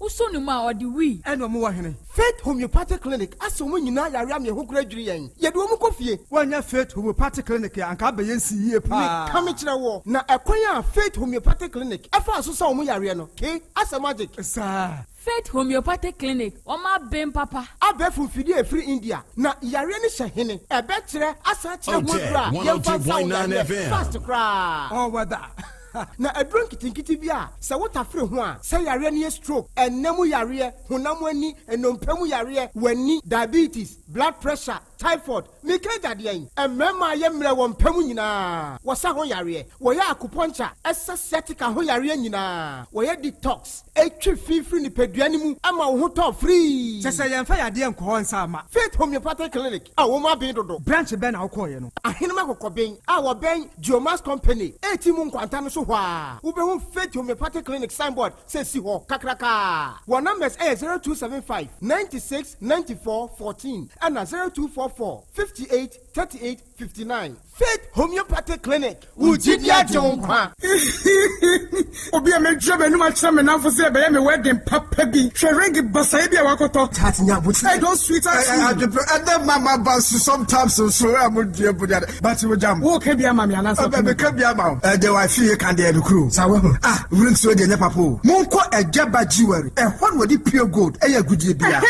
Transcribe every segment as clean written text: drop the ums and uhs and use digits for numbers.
Usonuma or the we. And no more hene. Faith Homeopathic Clinic. Aso mu nyina yare am ye ho kradwiri yen. Ye de omu kofie. Wanya Faith Homeopathic Clinic anka be yensi yie pa. Ka me kire wo. Na ekwan a Faith Homeopathic Clinic. Efa aso sa omu yare no. Ke asa magic. Sa Faith Homeopathic Clinic. Oma ben papa. Abefu fidi e free India. Na yare ni hye ebe kire asa kire ho dra. Ye 102.9 FM. Fast cry. Oh whether na adron kitinkiti bia se wotafre ho a se yare ne stroke enemu yare honam ani enompemu yare wani diabetes blood pressure typhoid mikaja de yen emema ye mre wo mpemu nyina wo sa ho yare wo ya acupuncture essa ho yare nyina wo ye detox etwi fifiri ni peduani mu ama wo ho to free se yemfa yade enko ho nsa ama Faith Homeopathic Clinic a wo ma ben dodo branch ben na wo koye no ahenema kokoben a wo ben Geomas Company etimu nkwanta no so hwa wo be ho Faith Homeopathic Clinic signboard say si ho kakraka wo numbers 0275 96 94 14 and 0244 58 38 59 Faith Homeopathic Clinic Ujidia Jonkwa Obi amedwe benu ma kire me nanfo se be me wedding papa bi hweregi basa bia wakoto tatnya buti I don't sweet and then mama bus sometimes so am dear but we jam wo ke bia mama ana so be ke bia ma the wife here can dey crew sawo ring so dey papo monko ejaba jewelry e hon wodi pure gold e ya gudie bia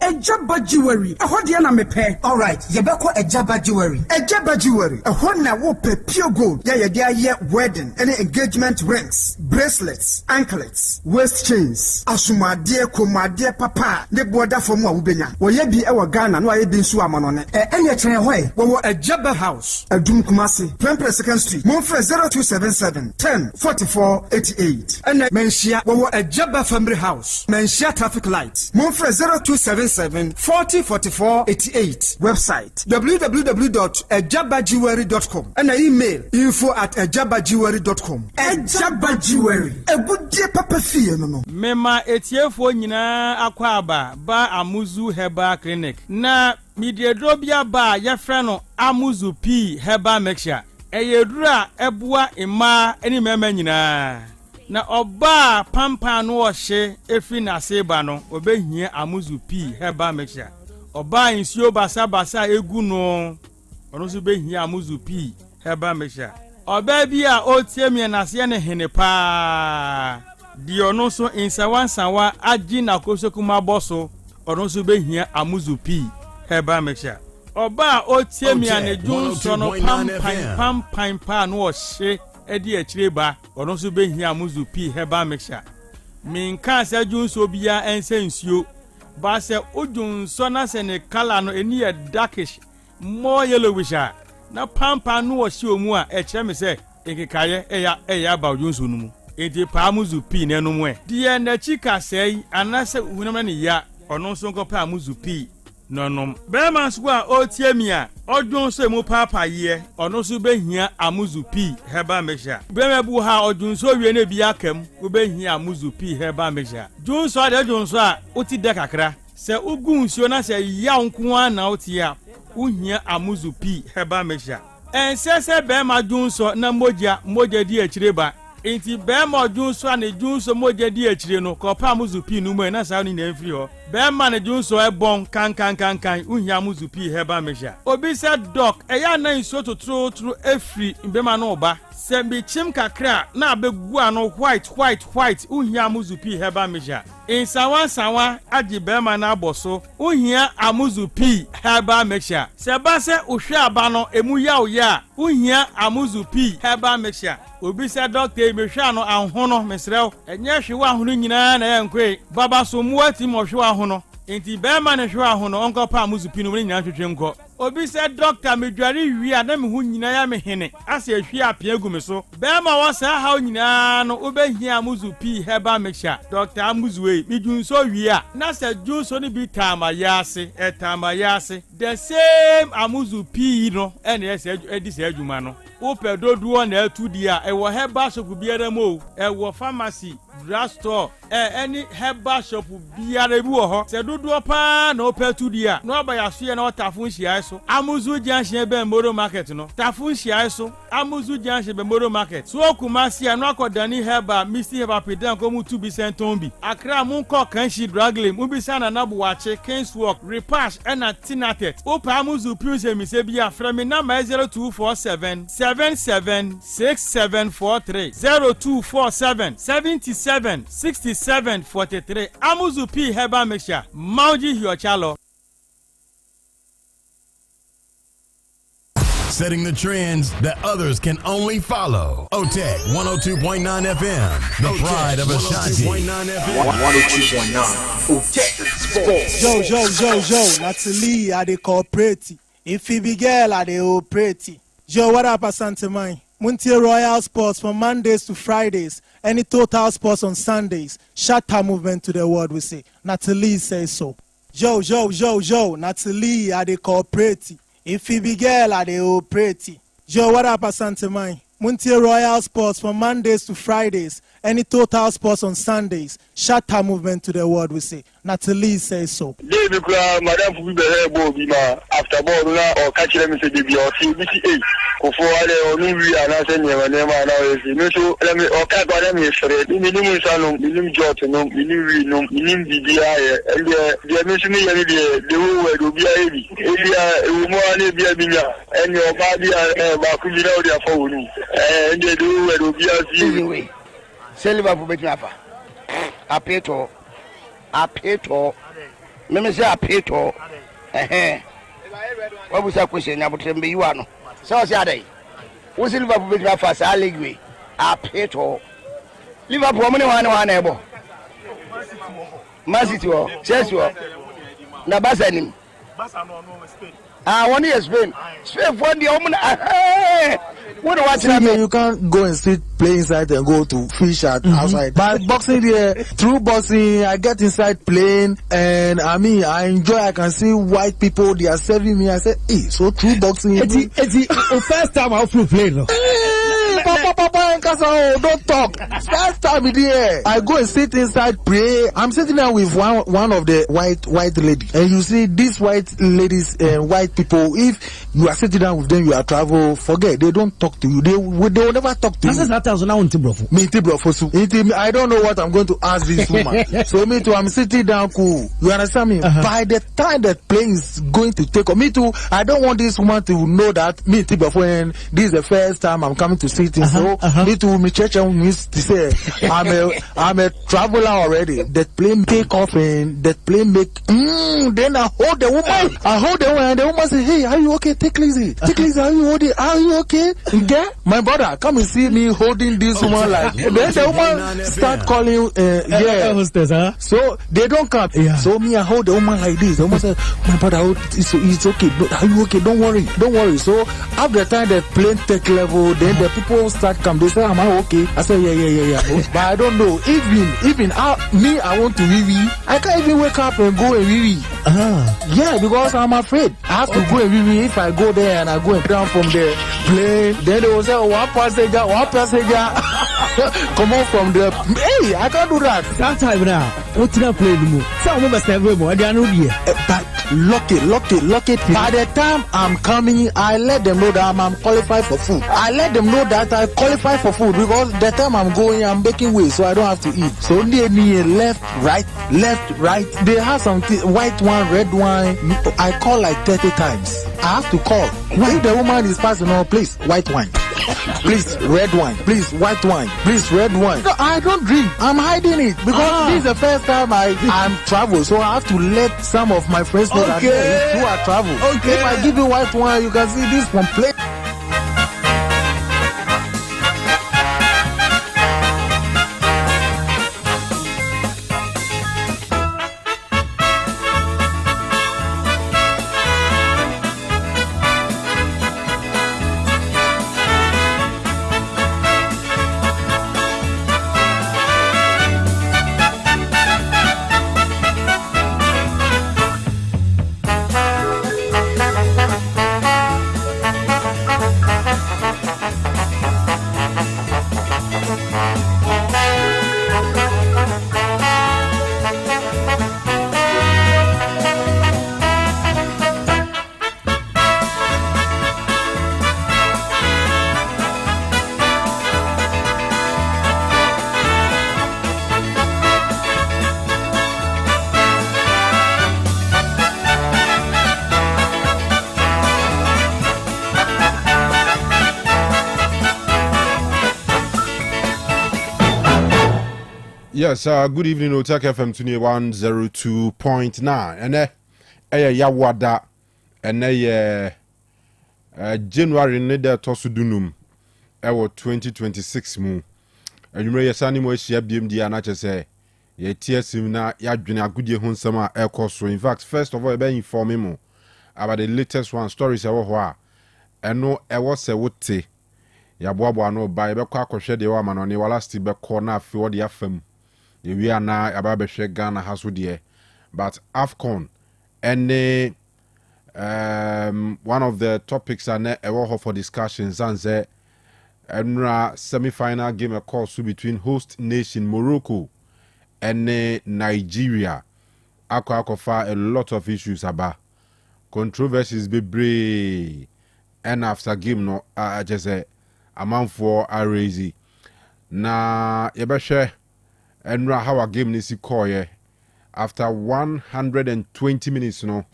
ejaba jewelry e ho de na mepe all right ye be ko ejaba jewelry a hon na wo pe pure gold ye dey aye wedding any engagement rings bracelets anklets waist chains asumade komade papa ne boda for mu a wo benya wo ye bi e wo Ghana no aye bi nsu amonone ene kire hoy wo ejaba house adum kumase Prempre 2nd Street Monfre 0277 10 44 88 ene menhia wo ejaba family house menhia traffic light Monfre 0277 40 44 88 website www.ejabajewelry.com and email info@ejabajewelry.com Ejaba Jewelry a good day papa fie no mema etiefo nyina akwaba ba amuzu heba clinic na mediadrobia ba yefre no amuzu p heba mixture eyedura ebua ima eni mema nyina na oba pampa no ohye efi na seba no obehia amuzu p heba mixture oba insio basa egu no ono so behia amuzu p heba mixture oba bi a otiemie na se ne hene pa di ono so insawansawa agi na kosokuma boso ono so behia amuzu p heba mixture oba otiemie ne junso no pam pa no ohye edi akireba ono so behia amuzu p heba mixture minka se junso bia ense nsuo ba se ojunso na se ne kala no eni e darkish more yellowish na pampa no ohye omu a ekire me se ekikaye eya ba ojunso no mu enti pa amuzu p ne no mu e die na chika sei anase hunam ne ya ono so nkopa amuzu p nonom bema so a otiemia odwonso emu papa ye ono so behia amuzu p heba mexia bema bu ha odwonso wie na bi akam wo behia amuzu p heba mexia dwonso ade dwonso a oti de kakra se ugunsuo na se ya nko a na otia uhia amuzu p heba mexia ensese bema dwonso na moja di akireba enti bema odwonso a ne dwonso moja di akire no kopa amuzu p no mu na sa ni na mfiri ho bema ne dwonso ebon kan uhia amuzu p heba mexia obi se doc eya na nso totro efri bema no oba se bi chim kakra na abegu ano white uhia amuzu p heba mexia insawa agi bema na aboso uhia amuzu p heba mexia se ba se ohwe aba no emu ya uhia amuzu p heba mexia obi se doctor emehwe ano anhono mesrew enye hwe ahono nyina na yankwe baba so muati mo hwe ahono enti bema ne hwe ahono onko pa amuzu p no nyina hwehwe nko obi se doctor medware wi a na me hu nyina ya me hene ase ahwi apia gu me so bema wo sa ha nyina no obehia amuzu p heba mexia doctor amuzu we midunso wi a na se junso ni bi tamayase the same amuzu p no ene ese edi se adwuma no wo pedoduo na atudi a ewo heba so ku biara mo ewo pharmacy drugstore any herbal shop biara bi wo ho se dodo pa na opetu dia no ba ya so ye na otafun hia so amuzu junction be moro market no tafun hia so amuzu junction be moro market so Kumasi no akodani herbal misi herbal pedan ko mu tu bi senton bi akra mu ko kan shi draglem mu bi sana na bo wache Kings Walk Repash and Tinatet opa amuzu puse mi se bia frame number 0247 776743 0247 77 6743 amuzu p herbal mixture mauji hiochalo. Setting the trends that others can only follow. Otec 102.9 FM, the pride of Ashanti. 102.9 Otec Sports. Yo, Natalie, I dey cooperate. If he be girl, I dey operate. Yo, what up, Asante Mine? Muntie Royal Sports from Mondays to Fridays. Any Total Sports on Sundays. Shatter movement to the world, we say. Natalie says so. Yo, Natalie, I dey cooperate. If he be girl, I dey operate. Yo, what up, Asante Mine? Muntie Royal Sports from Mondays to Fridays. Any Total Sports on Sundays. Shatter movement to the world, we say. Natalie says so. David Kra, Madam Fubi Bima, after ball or catch them in the baby or CBCA. Kofo or Nuri and I send you a name and I say, no, so let me or cat by them yesterday. Minimum salon, minimum jot, no, minimum BBI, and the mission the word will be heavy. Area, be a bina, and your body are Bakuna their phone, and they do where will be a anyway. Silver for Betapa. Apeto. Let me say Apeto. What was that question? I would tell you one. So, Saturday. What's Liverpool with my first allegory? Apeto. Liverpool, one able. Masito, says you. Nabasanim. I want to Spain. Spain for the woman. What watch you can't go and sit play inside and go to fish outside. But boxing there, through boxing, I get inside playing and I mean I enjoy. I can see white people, they are serving me. I say, hey, so through boxing. It's the first time I'll play. No? Papa, don't talk. First time there, I go and sit inside pray. I'm sitting there with one of the white ladies, and you see these white ladies and white people. If you are sitting down with them, you are travel. Forget they don't talk to you. They will never talk to you. I don't know what I'm going to ask this woman. So me too, I'm sitting down cool. You understand me? By the time that plane is going to take off, me too, I don't want this woman to know that me too, when this is the first time I'm coming to sit in. So me too, me church and me to say I'm a traveler already. That plane take off and that plane make then I hold the woman. And the woman say, hey, are you okay? Take easy. Are you okay? Are you okay? Okay? My brother, come and see me holding this woman like. Then the woman start calling, hostess, huh? So they don't come. Yeah. So me, I hold the woman like this. The woman said, my brother, it's okay. Are you okay? Don't worry. So after the time the plane take level, then the people start come. They say, am I okay? I say, yeah. But I don't know. Even I want to wee. I can't even wake up and go and wee. Yeah, because I'm afraid. I have to go and wee. If I go there and I go and down from the plane, then they will say, one passenger. Come on from the. Hey, I can't do that. Sometime now, what's that plane move? Some of us never more. They are not here. But lock it. By the time I'm coming, I let them know that I'm qualified for food. I let them know that I qualify for food because the time I'm going, I'm making way, so I don't have to eat. So they need left, right. They have some white wine, red wine. I call like 30 times. I have to call. If the woman is passing on, please, white wine. Please, red wine. Please, white wine. Please, red wine. No, I don't drink. I'm hiding it because this is the first time I'm travel. So I have to let some of my friends know that who are travel. Okay. If I give you white wine, you can see this one plate. Yes, good evening, Otec FM 102.9. And Yawada, and January Neda Tosudunum, our 2026 moon. And you may send him where she BMD and I just say, ye tears him now, Yadjuna good year home summer air course. In fact, first of all, I inform him about the latest one stories. And no, I was a wood tea. Yaboabo no by Beko share the woman on the last be corner for the FM. We are now about to Ghana has with you, but AFCON and one of the topics are now for discussions and say semi-final game of course between host nation Morocco and Nigeria. Akofa a lot of issues about controversies be brave and after game no just say amount for a raisy na yebeshe and how a game nisi koye after 120 minutes no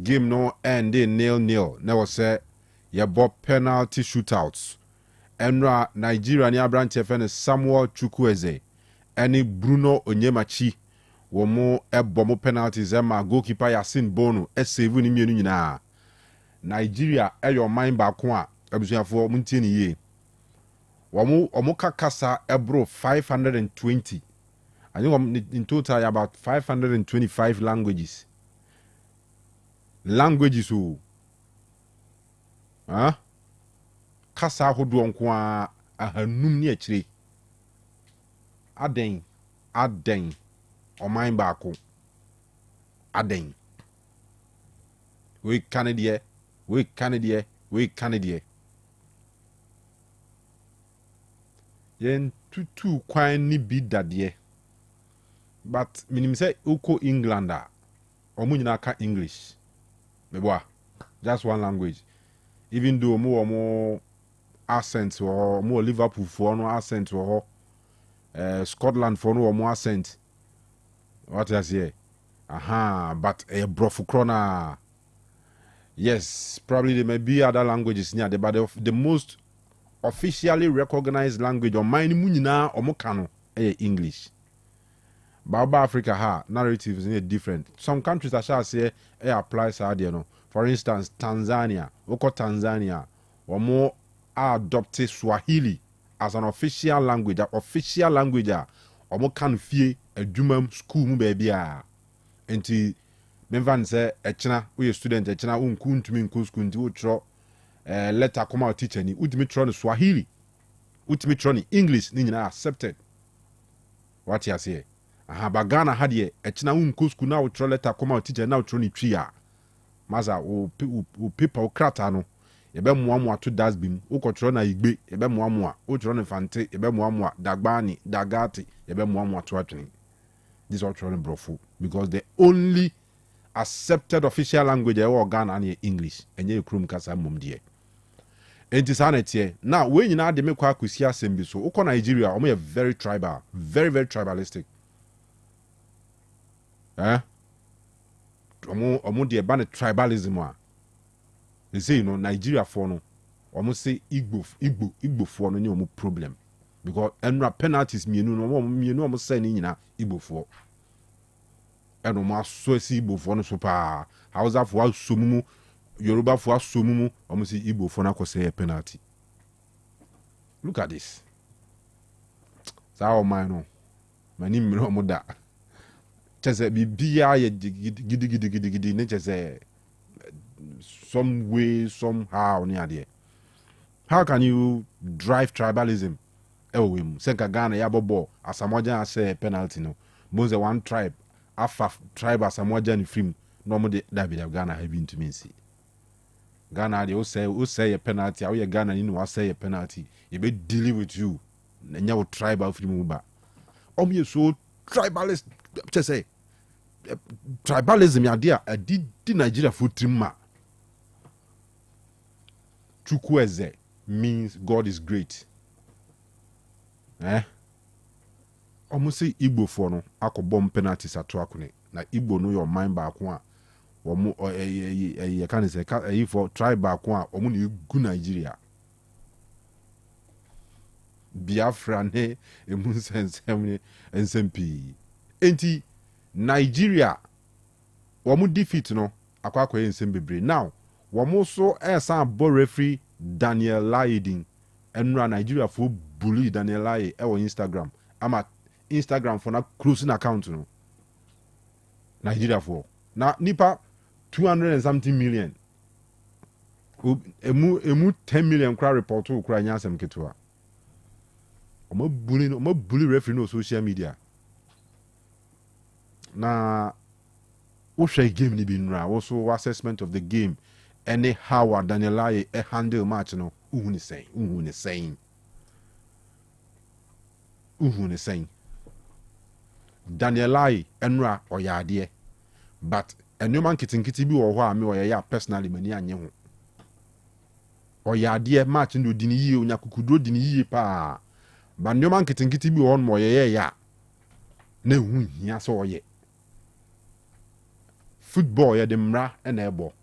game no end in 0-0 never say yebo penalty shootouts and Nigeria ni abranche fene Samuel Chukwueze and Bruno Onyemachi womo ebomo penalties ema goalkeeper Yasin Bono save ni mienu nyina Nigeria your mind back one abusuafo muntie ni ye omo kakasa ebro 520. I think in total about 525 languages. Languages who kasa hodo onko ahanum ni akire. Aden o mind back aden. We Canadian. Yen tutu kwan ni bi dadie. But minim say uko Englander omu nyina ka English. Meboa. Just one language. Even though mo accent or mo Liverpool for no accent or Scotland for no mo accent. What I say? But a brofu krona. Yes, probably there may be other languages near there, but the most officially recognized language on mine munina or Kanu English. Baba Africa narratives is different. Some countries I shall say applies no. For instance, Tanzania, or more adopted Swahili as an official language, or more can fee a Jumam school baby until Benvan say echna we student echna unkuntumi nkusku nti utro letter come out teacher ni utimi tro no Swahili utimi tro ni English ni nyina accepted. What you say? Bagana hadie echna unkusku na utro letter come out teacher na utro ni tria maza o paper o krata no ebe muamu to dasbin ukotro na igbe ebe muamu utro ne fante ebe muamu dagbani dagati ebe muamu to atwene. This all tro brofu because the only accepted official language Ghana and English and ye krum kasa mum die enti sanete now when you na de mekwa akusi assembly so uko Nigeria omo very tribal, very tribalistic omo de ban tribalism they say Nigeria for no omo say Igbo for no omo problem because enra penalties mienu omo say ni nyina Igbo for eno ma so si Igbo for no so pa Hausa for asumumu Yoruba for asumumu omo si Igbo for na ko say penalty. Look at this. Sao man no mani mi no mo da chese bibia ye gidi ne chese some way somehow ni ade. How can you drive tribalism ewem senka Ghana ya bobo asamoja say penalty no most one tribe afa tribe asamoja ni film no mo de David Ghana have been to me see Ghana they say a penalty how you Ghana you know say a penalty e be deal with you nya wo tribal film ba you so tribalist just say tribalism ya dia di Nigeria futrimma Chukwueze means God is great. Almost say Igbo for no akobom penalties ato akune na Igbo no your mind back one omo can say for tribe back one omo na gu Nigeria. Biafra ne emu nsensem nsmp enti Nigeria wɔn defeat no akwa nsem bebre now wɔn so ɛsan bɔ referee Daniel Laidin ɛnura Nigeria fo bully Daniel Lai ɛwɔ Instagram ama Instagram for na closing account no Nigeria for na nipa 200 and something million emu 10 million kra report kra nyasem ketewa omo bully referee no social media na wo hwɛ game ni bi nura wo so assessment of the game any how Daniel Lai handle match no uhu ni saying Daniel Lai enra oyade but enuma nkitinkiti bi wo ho a me oyaya personally mani anye ho oyade match ndo dini yie onyakukudro dini yie pa ba enuma nkitinkiti bi wo no oyaya ya na hu hia so oye football ye de mra na ebo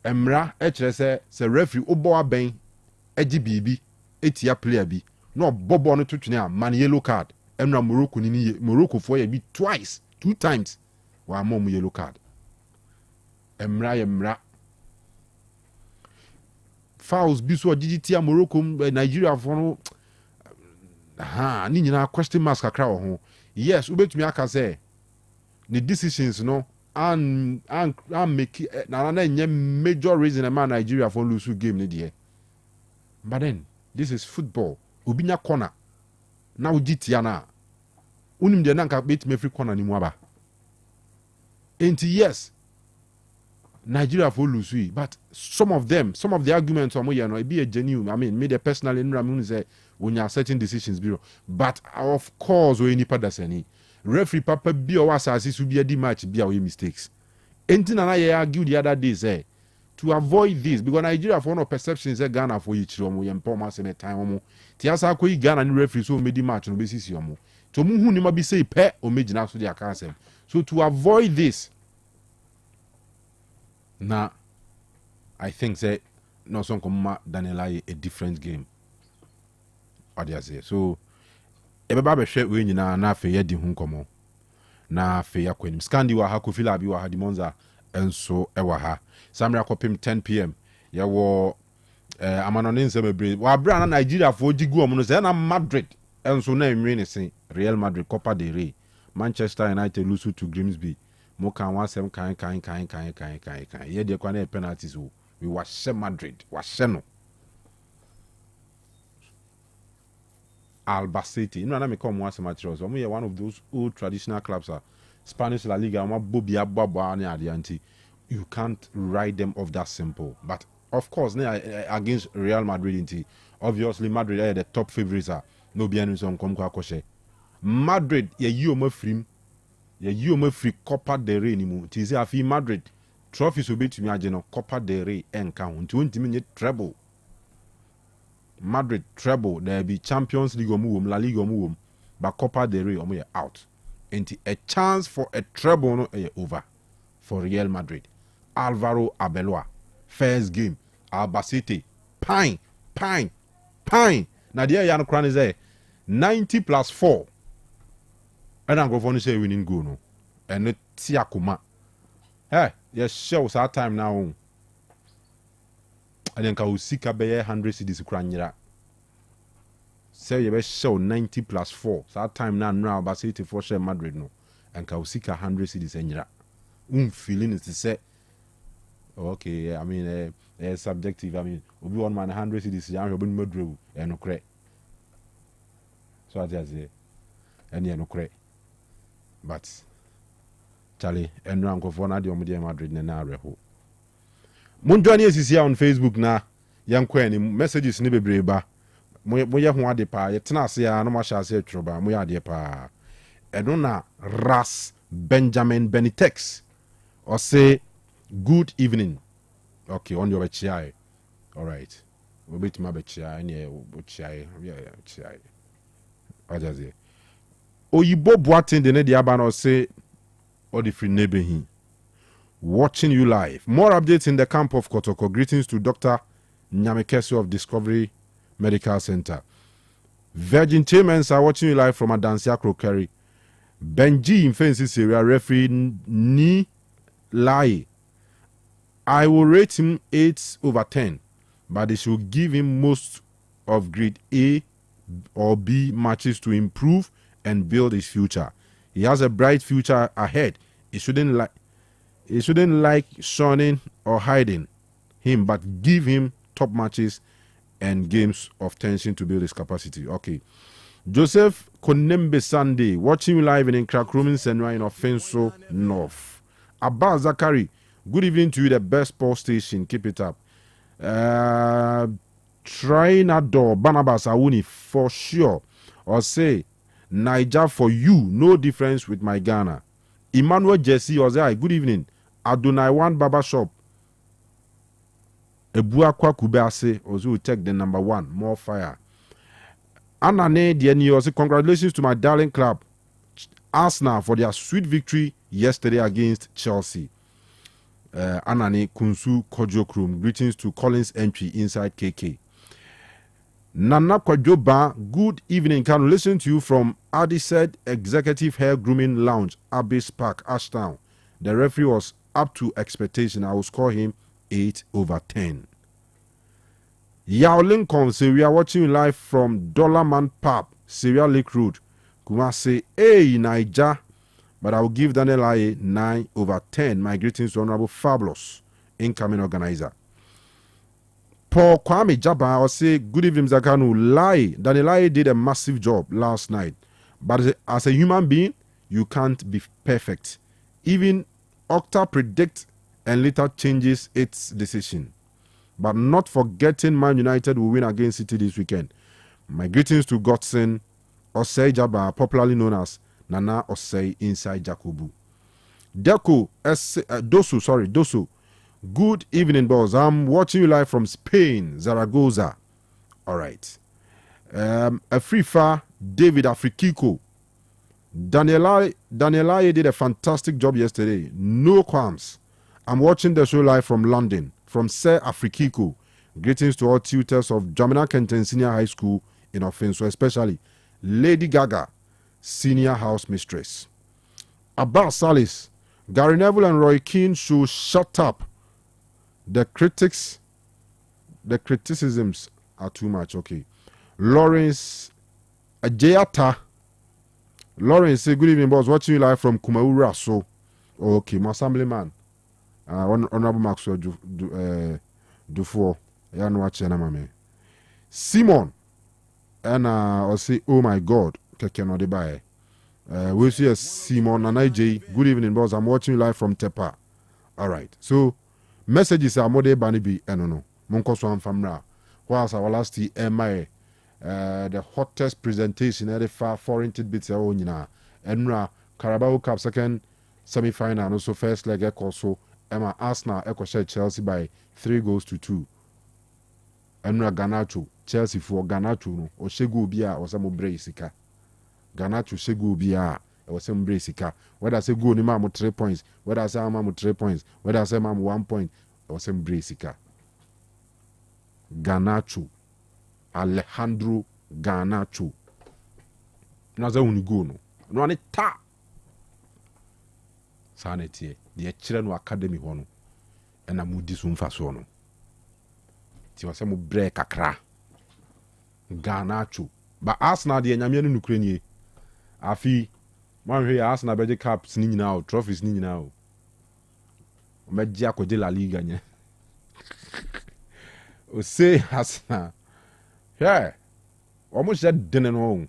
emra ekire se referee obo aben agi bibi etia player bi no bobo no twetwene a man yellow card enra Morocco ni Morocco for ye bi two times wa mom yellow card emra fouls bi so digitia Morocco Nigeria for no ni nyina question mark kakra wo ho yes ubetumi aka say the decisions no and make na major reason man Nigeria for lose game ni there but then this is football obinya corner na ujitia na unim de na nka bet me free corner ni mu aba enti yes Nigeria for lose but some of the arguments omo ye no e be a genuine I mean me the personally nram say when you are certain decisions bureau but of course we any padasani referee papa bi o wasase su bi adi match bi a we mistakes enti na ye argue the other day say to avoid this because Nigeria for no perception say Ghana for you chiro mo ye mpoma se me time mo ti asa ko yi Ghana ni referee so medi match no be sisi omo to mu hu ni ma bi say pe o megina so dia kan sem so to avoid this na I think say no son come Daniel Lai a different game say so ebeba be hwe we nyina na afa ye di hu nkomo na afa ya kwanim scandi wa ha kofila bi wa ha dimonza enso ewa ha samra kopim 10 pm ya wo amanone nsemebre wa bra na Nigeria fo gigu omo no say na Madrid enso na enwe ne sen Real Madrid Copa del Rey Manchester United lose to Grimsby mo kan wasem kan ye de kwa na penalties o we was Madrid was no Albacete. You know, I come once materials. We are one of those old traditional clubs. Spanish La Liga. You can't write them off that simple. But of course, against Real Madrid, obviously Madrid are the top favorites. No bien some come kwakoshe. Madrid, you free Copa del Rey ni mu. Tizi afi Madrid trophies will be to me ageno Copa del Rey enka. 20 minute treble. Madrid treble there be Champions League La Liga but Copa del Rey out. And a chance for a treble no over for Real Madrid. Alvaro Arbeloa first game Albacete pine. Now there Yan Kran is 90 plus 4. And I'm going to say winning goal no. And it Tiakuma. Hey, yes shows our time now. And then Kausika be 100 cities Ukraine. Say you show 90 plus 4. So that time now Albacete for share Madrid no. And Kausika 100 cities enjira. Feeling is to say okay, I mean subjective. I mean obi one man 100 cities ya obi Madrid e no kre. So I just say any no kre. But Charlie and rank of one of the Madrid na reho. Munjani is on Facebook na yankweni messages ni bebre ba moye ho ade pa yetena ase ya no ma sha ase troba moye ade pa edo na Ras Benjamin Benitex or say good evening. Okay, on your chai. All right. We bit ma be chai ni chai. Yeah, chai. Ajaze. Oyibo Boatin de ne dia ba no say or the free neighbor hin. Watching you live. More updates in the camp of Kotoko. Greetings to Dr. Nyamekesi of Discovery Medical Center. Virgin Chamens are watching you live from Adansia Krokeri. Benji in Fences area, referee Ni Lai. I will rate him 8/10, but they should give him most of grade A or B matches to improve and build his future. He has a bright future ahead. He shouldn't like shunning or hiding him, but give him top matches and games of tension to build his capacity. Okay. Joseph Konembe Sunday, watching you live in Krakrumin Senra in Offenso North. Abba Zakari, good evening to you, the best sports station. Keep it up. Trinador Barnabas Awuni for sure. Or say Niger for you, no difference with my Ghana. Emmanuel Jesse Ozai, good evening. Adonai One Baba Shop. Ebuakwa Kubase, Ozu take the number 1, more fire. Anane Dieni, congratulations to my darling club, Arsenal, for their sweet victory yesterday against Chelsea. Anane Kunsu Kojokrum, greetings to Collins Entry inside KK. Nana Kwajoba, good evening. Can listen to you from Adised Executive Hair Grooming Lounge, Abyss Park, Ashtown. The referee was up to expectation. I will score him 8/10. Yao Lincoln say we are watching you live from Dollarman Pub, Syria Lake Road. Kumasi, hey Niger, but I will give Daniel Aye 9/10. My greetings to Honorable Fabulous, incoming organizer. Paul Kwame Jaba will say, good evening, Zakanu. Daniel Aye did a massive job last night, but as a human being, you can't be perfect. Even Octa predicts and later changes its decision. But not forgetting Man United will win against City this weekend. My greetings to Godson Osei Jaba, popularly known as Nana Osei inside Jacobu. Dosu. Good evening, boss. I'm watching you live from Spain, Zaragoza. All right. A free far, David Afrikiko. Daniela did a fantastic job yesterday. No qualms. I'm watching the show live from London, from Sir Afrikiko. Greetings to all tutors of Jamina Kenton Senior High School in Offenso, especially Lady Gaga, Senior House Mistress. Abbas Salis, Gary Neville and Roy Keane should shut up. The criticisms are too much. Okay. Lawrence Ajayata. Lawrence, say good evening, boss. Watching you live from Kumaura. So, okay, my assemblyman. Honorable Maxwell Dufour. I know what you Simon. And I'll say, oh my God. We'll see Simon and IJ. Good evening, boss. I'm watching you live from Tepa. All right. So, messages are more banibi no monko so amfamra whilst our last MI the hottest presentation at the far foreign tidbits ya nyina enra Carabao Cup second semi-final and also first leg also Emma Arsenal share Chelsea by 3-2 enra Garnacho Chelsea for Garnacho no o shegu bia o samo breisika Garnacho shegu bia or some bracika. Whether I say go ni mamu 3 points, whether I say mamu 3 points, whether I say mamu 1 point, or some bracika. Garnacho, Alejandro Garnacho. Naza unigo no. No ane ta. Sanity, the children academy hono. And a moody soon fasono. Tiwasemu break akra. Garnacho. But Arsenal the Nyamian Ukraine. Afi. Man here Arsenal beje caps ni nyina o trophies ni nyina o meji akode La Liga nya o say Arsenal yeah almost said dinner no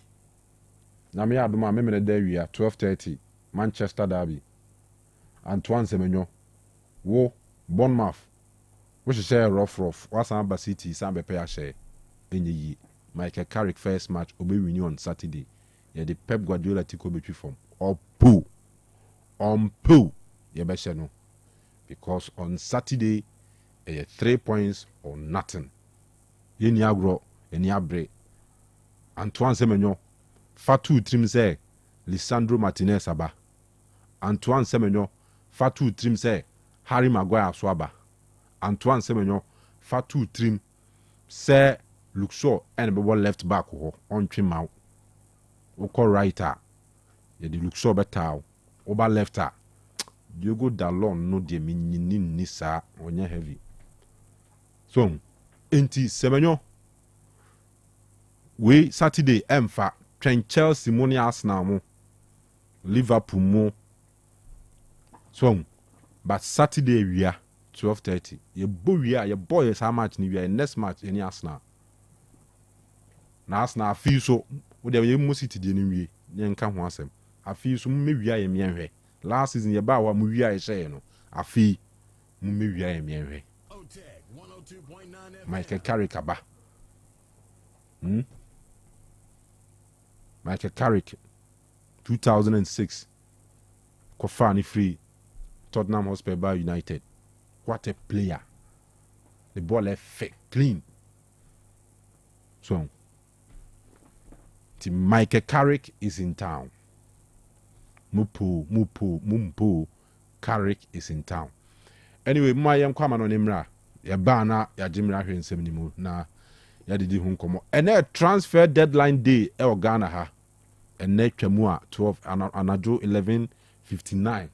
na me adoma me me da wi 12:30 Manchester derby Antoine Semenyo wo Bournemouth which is rough wasan ba City san be pay a share enyi Michael Carrick first match obe win on Saturday yeah the Pep Guardiola tiko betwi form on poo, no. Because on Saturday, 3 points or nothing. Yeni agro, yeni abre. Antoine Semenyo, Fatu Trimse, Lisandro Martinez aba. Antoine Semenyo, Fatu Trimse, Harry Maguire swaba. Antoine Semenyo, Fatu Trim, Se Luke Shaw and be left back on trim out. Oko righter. Ye di Luke Shaw better. Oba lefter. Diogo Dalon no de minyin ni sa onye heavy. So, enti semenyo. We Saturday emfa twen Chelsea mo ni Arsenal mo. Liverpool mo. So, but Saturday we are 12:30. Your boy is how much ni we are next match any Arsenal. Na Arsenal feel so we dey mo City dey ni we nka ho asem. Afi so me we are me enhwe. Last season ye ba wa mu we are share no. Afi mu me we are me enhwe. Otec 102.9 FM. Michael Carrick aba. Michael Carrick 2006 Kofani free Tottenham Hotspur by United. What a player. The ball left fake clean. So Michael Carrick is in town. Mumpo Carrick is in town. Anyway, my young kwama no nimra. Ya bana ya jimra hwe nsem ni mu na ya didi hu nkomo. Ene transfer deadline day e Ghana ha. Ene twemu a 12 anajo 11:59.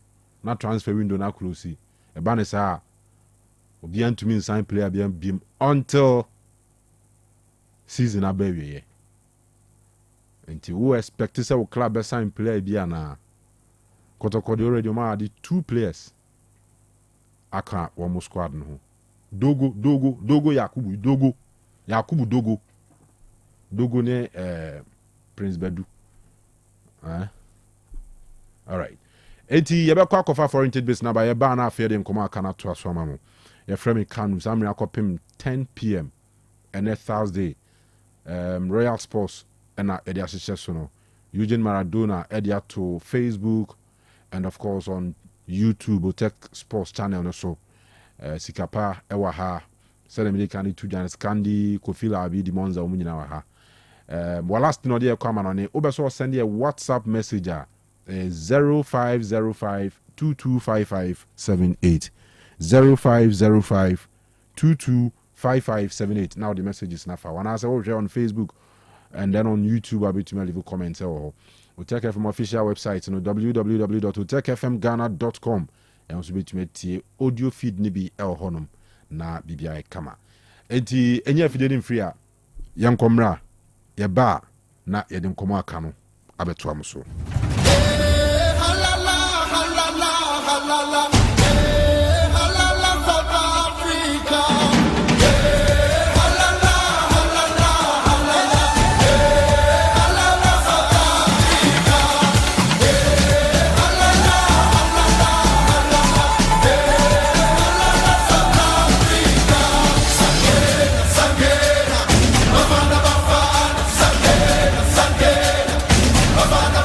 Na transfer window na close. E ba ne sa obi antumi sign player biem until season abawie ye. Until who expect to say we club sign player bi na Kotoko de already ma di 2 players aka one squad no. Dogo Yakubu Dogo ne Prince Bedu. All right. Enti ye be kwa kofa foreign base na ba ye ba na afia de nkoma aka na to asoma mo. Ye frame Kanu samri akopim 10 p.m. and Thursday. Royal Sports and Edia Sissesono. Eugene Maradona Edia to Facebook and of course on YouTube Otec Sports channel also. Sikapa ewa ha. Selemide kandi tu Janis Kandi Kofila Abi di Monza umunyina wa ha. Last no dia kwa manone obeso send a WhatsApp messenger 0505225578 0505225578. Now the message is nafa. When I say over on Facebook and then on YouTube I'll be to leave comments or Otec FM official website www.otecfmghana.com and also be to tie audio feed ni bi el honum na BBI kama. Enti enye afide free a yankomra ye ba na ye dem komo aka no abeto amso. Bafana,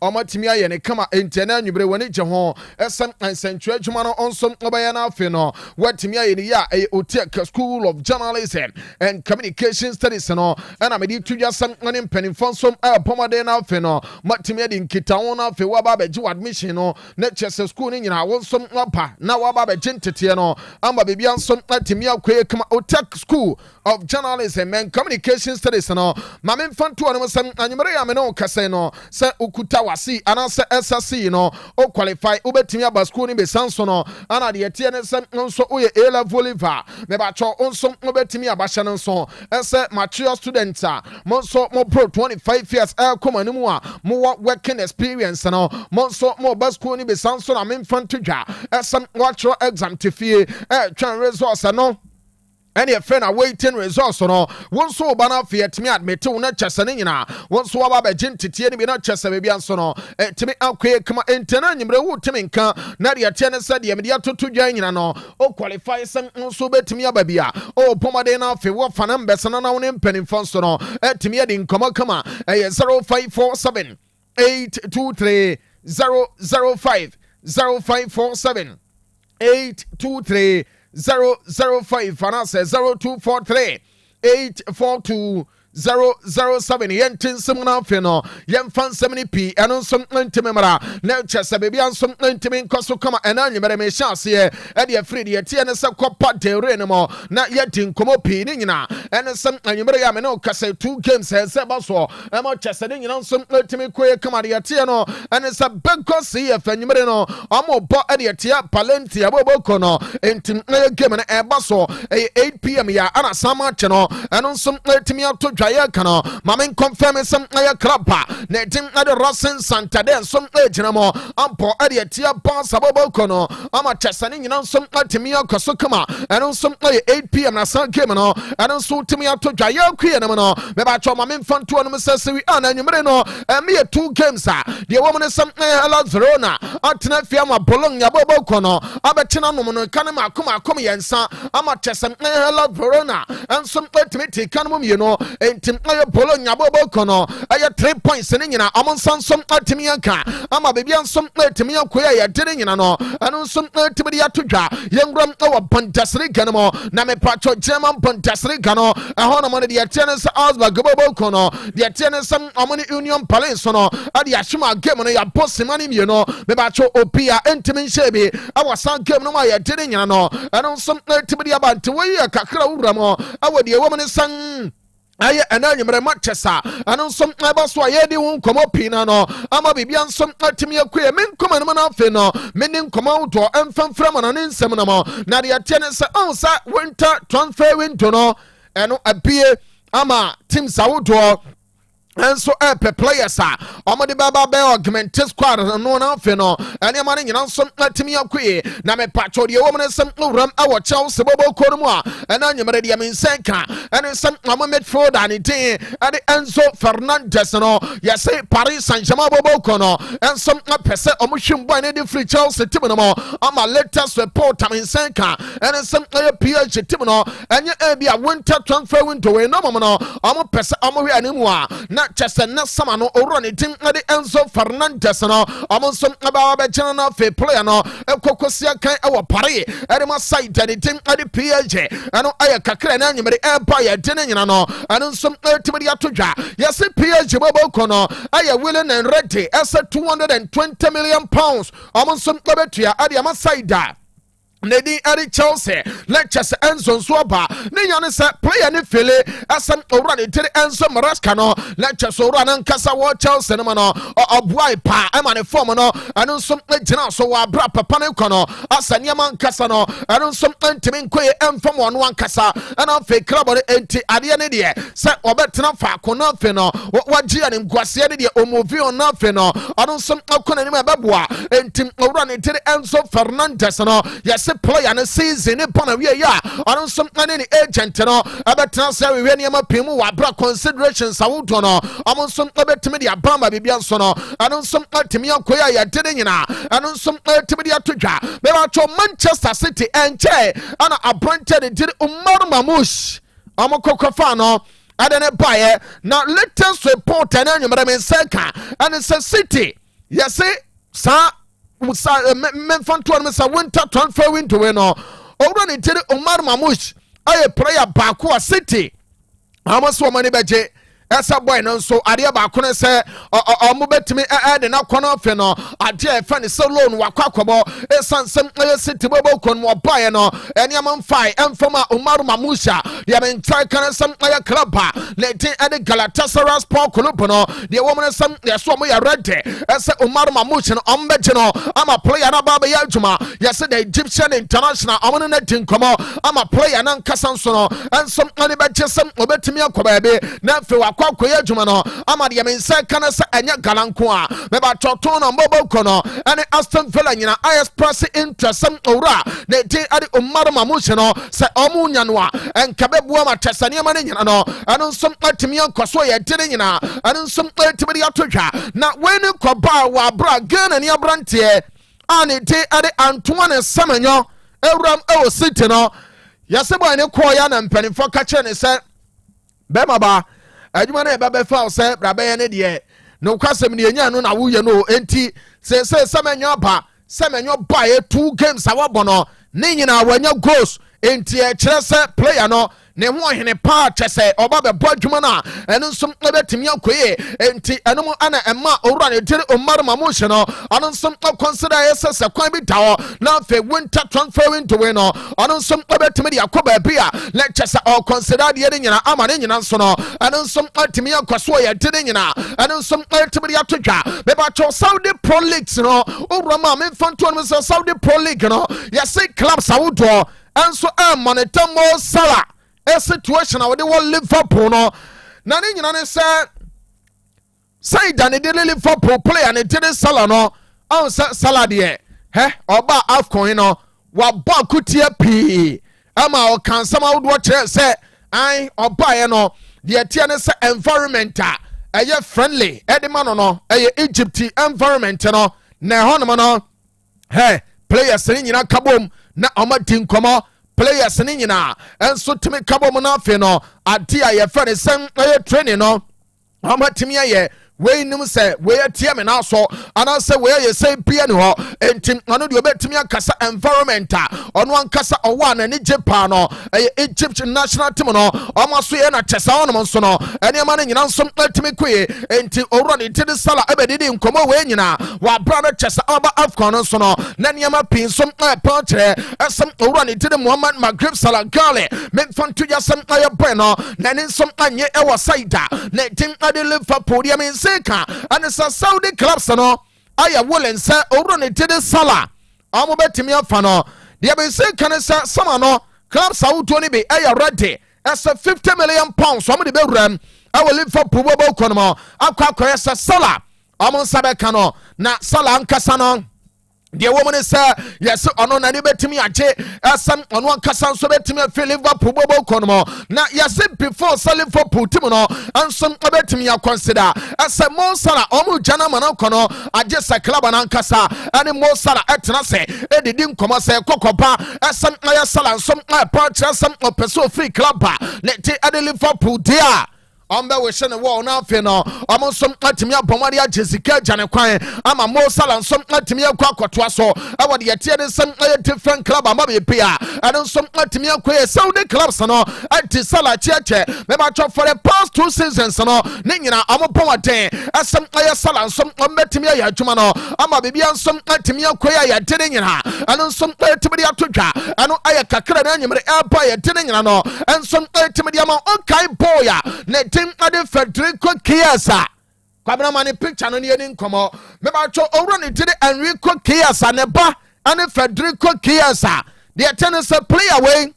ɔmatimi ayɛ ne kama ntɛna anwubre wɔ ne gye ho ɛsɛm nsɛntwerɛ adwuma no ɔnso ɔbɛyɛ no afei no watimi ayɛ ne yɛ a ɛyɛ Otec School of Journalism and Communication Studies no ɛna mede to dwa sɛm ne mpanimfoɔ nso ɛpɔmɔden no afei no matimi ade nkitaho no afei waba abɛgye wɔ admission no na kyɛ sɛ school no nyinaa wo nso aba na waba abɛgye nteteɛ no ama bibia nso atimi akɔyɛ kama Otec School of Journalism and Communication Studies no ma memfa ntoɔ no mu sɛm anwummere yɛ me ne wo kɛsɛ no sɛ ukuta wasi anaasɛ SSC no o qualify ubetimi aba school ni besan so no ana de yɛteɛ ne sɛ nso woyɛ A level liver me ba cho nso ubetimi aba hyɛ no nso ɛsɛ mature students a mo nso mo pro 25 years kɔma nimu a mo working experience no mo nso mo ba school ni besan so na memfa nto dwa ɛsɛ watch exam tifie twan results no and your friend are waiting results no one so bana fiat me admit to na chasane nyina one so aba begin titie ni bi na chasa be bia so no timi akwe kama entena nyimre wo timi nka na de tie ne said ye me de atoto dwan nyina no o qualify sem so betimi aba bia o pomade na afi wo fa na mbesana na woni mpanimfo so no timi de nkoma kama 0547 823 005 0547 823 005 and I say 0243 842 007 yentin simuna feno yemfan 70p eno som ntimemra na chese baby ansom ntimin koso kama enanyi mere me chance e de afri de tie ne se kopa de ne mo na yedin komo p ni nyina ene sem anyimere ya me no kase 2 games se ba so e mo chese de nyina som ntimin koye kama de tie no ene se beko se ye fanyimere no amo bo de tie palenti aboboko no entim na game na e ba so 8pm ya ana sama che no eno som ntimin ato Kano, Mamin confirm some aya crapa, Netim at the Rossin Santa Den, some ejinamo, Ampo Adia Tia Pass Abobokono, Ama Chesaning, and some Atimia Kosukama, and on some 8 p.m. na San Kimano, and on so Timia to Jayo Kianamano, Mebacho Mamin Fun to Anamasa, and Numerino, and me 2 games. The woman is some Ala Verona, Antina Fiamma Bologna Bobokono, Abatina Mono, Kanama Kuma Kumiansa, Ama Chesam Ala Verona, and some ultimate Kanum, you know. Tim ayo Bologna bobo kono ayo 3 points ni nyina amon sansom atimi anka ama bebia nsom atimi akoya ya dere nyina no anu nsom atimi de atodwa yengram awo Bundesliga no na me pacho German Bundesliga no eho no mo de tennis Augsburg bobo kono de tennis amoni Union Palace no ade ahwema game no ya boss mani mi no me pacho opia entimi nshebe awasan game no ma ya dere nyina no anu nsom atimi de abante we ya kakra wura mo awo de wo mo ne san aye ananyemre matchesa anu nsom aba so ayedi won komo pina no ama bibia nsom atimi akue men koma no na afi no menin koma wuto emfamfra ma no nsem no mo na de atene se onsa winter transfer window no eno apie ama team sawodo and so players omode baba be augment squad no na afi no ene ma nyina nsom atimi akue na me pacho de wo sem uram awo Chelsea bobo korumu a ena nyemre de mensenka ene sem amomet fraud ani tin ade Enzo Fernandez no yese Paris Saint-Germain bobo kono ensom apese omuhwimbo ne de free Chelsea team no mo ama latest report mensenka ene sem PSG team no enye bia winter transfer window we no mo no omo pese omo hwe animu a na chese na sama no orone tim ade Enzo Fernandez no omo som aba ba chena na fe player no ekokosia kan ewo Paris ade ma side ade tim ade PSG ano aya kakra na nyimere ba ya de na nyina no ano som timidi atodwa yesi PSG bobo kono aya willing and ready as 220 million pounds omo som betua ade ma side Nedi Eri Chelsea lectures Enzo Swaba Niyan se player ni fele asem orani tiri Enzo Marascano lectures orana nkasa wo Chelsea no no obuai pa ema ne form no anu nsom gina so wa bra papa ne kono asania man kasa no anu nsom ntimi nkoye emfam wono ankasa ana fe club enti ade ne de se obetena fa kono fe no wagye ne nkwase de omovi on na fe no anu nsom akona ni mabeboa enti orani tiri Enzo Fernandez no yes player no season ni pana we ya anu nsom ane ni agent no abetena se we ne ma pemu wa bra considerations awodo no amo nsom abetimi de abamba bibia nso no anu nsom atimi akoya ya de nyina anu nsom atimi de atodwa be ba cho Manchester City enche ana abranted de Umar Mamush amo kokofa no adane baye na latest report and anwumere me seka and it's a city yes sa memfanto no sa winter transfer window we no owura ne tiri Omar Mamush aye player baako a city amaso mani beje esa boy no so ade baako ne se omo betimi de na kono afi no ade e fa ne se loan wakwakobo esansem aye city bobo kon mo bae no ene am fai emfama Omar Mamusha ya men try kan sem aye club le tin ade Galatasaray Sport Club no de woman sem ya so mo ya ready ese Omar Mamusha no ombeje no ama player na baba ya adwuma ya se the Egyptian international omo na tin komo ama player na nkasa so no ensom ade beje sem obetimi akoba be na fe kwakoya adwuma no ama de men say kan se anya galanko a me ba toton no mbobo kono ane Aston Villa nyina IS press interest owura na tin ade Omar Mamusha no se omu nya no a enkabebua ma tesane ma nyina no anu nsom atimi ankoso ye dire nyina anu nsom atimi de atodwa na weni koba wa bra Ghana ni abrante ane tin ade Antoine Semenyo ewram ewo city no yasebo ne koya na mpanifo ka kire ne se bema ba adwuma na ebe fa se brabe ye ne de no kwasem ne enya no na wo ye no enti se Semenyo ba ye 2 games awabo no ne nyina wanya goals enti e kire se player no ne ho hene pa chese oba be bodwuma na eno nsom ebetimi akoye enti eno ana emma owura ne tiri Omar Mamusha no ano nsom consider yes kwan bi dawo na fe winter transfer window we no ano nsom ebetimi de akoba bia le chese o consider de nyina ama ne nyina nso no ano nsom atimi akoso ye tiri nyina ano nsom etimi de atodwa be ba cho Saudi Pro League no owura ma me fanto no Saudi Pro League no yes clubs awodo enso monitor mo Salah a situation I would want Liverpool no na ne nyina ne say dan de Liverpool play and it did Salah no on Salah de oba AFCON no wa ba kutia pi ama o kan sama would watch say I oba no de tie ne say environment a friendly edema no Egypt environment no na hono no players ni nyina kabom na omatin komo players ni nyina enso timi kabom na afi no ade a ye fere sem training no amatimi aye we nim se we atie me na so ana se we ye se bia ni ho entim ano de obetimi akasa environment ono ankasa owa na ni Japan no Egypt national team no omaso ye na chesa ono nso no ene ma na nyina nso atimi koye enti owura ne tidi Salah ebedidi nkomo we nyina wa bra na chesa oba AFCON nso no na niama pin so pa kire esem owura ne tidi Muhammad Maghrib Salah Gale me fantu ya sem aye boy no na ne nso anye e wa saida na tin ade Liverpool ya men seka and it's a Saudi clubs no aya wolen say owura ne tidi Salah amo betimi afa no de be seka ne say sama no clubs awuto ni be aya ready as a 50 million pounds so mo de be ram I will Liverpool bobo kono akwa say Salah amo sabeka no na Salah ankasa no the woman is yes ono na ni betimi aje asam ono ankasa so betimi afi Liverpool bobo kono na yes before selling for team no ansam betimi ya consider as Mo Salah omu jana mana kono aje sa club na ankasa ani Mo Salah etna se edidi nkomo se kokopa asam aya Salah nsam pa asam opeso free club ba let ade Liverpool dia Ombe we shene wo na afi no omo nsom atimi abomari a Jessica jane kwan ama Mo Salah nsom atimi akwa akoto aso e wo de yetie de sem different club ama be pia and nsom atimi akwa Saudi clubs no anti Salah cheche me ba cho for the past 2 seasons no ne nyina omo pomaten asem aye Salah nsom ombetimi ya adwuma no ama be bia nsom atimi akwa ya tede nyina and nsom atimi de atodwa ano aye kakra na nyimre eba ya tede nyina no nsom atimi de ama onkai boya ne ade Federico Chiesa kwabena mani picture no ne nkomo me ba cho owura ne tiri Enrico Chiesa ne ba ane Federico Chiesa de tennis player we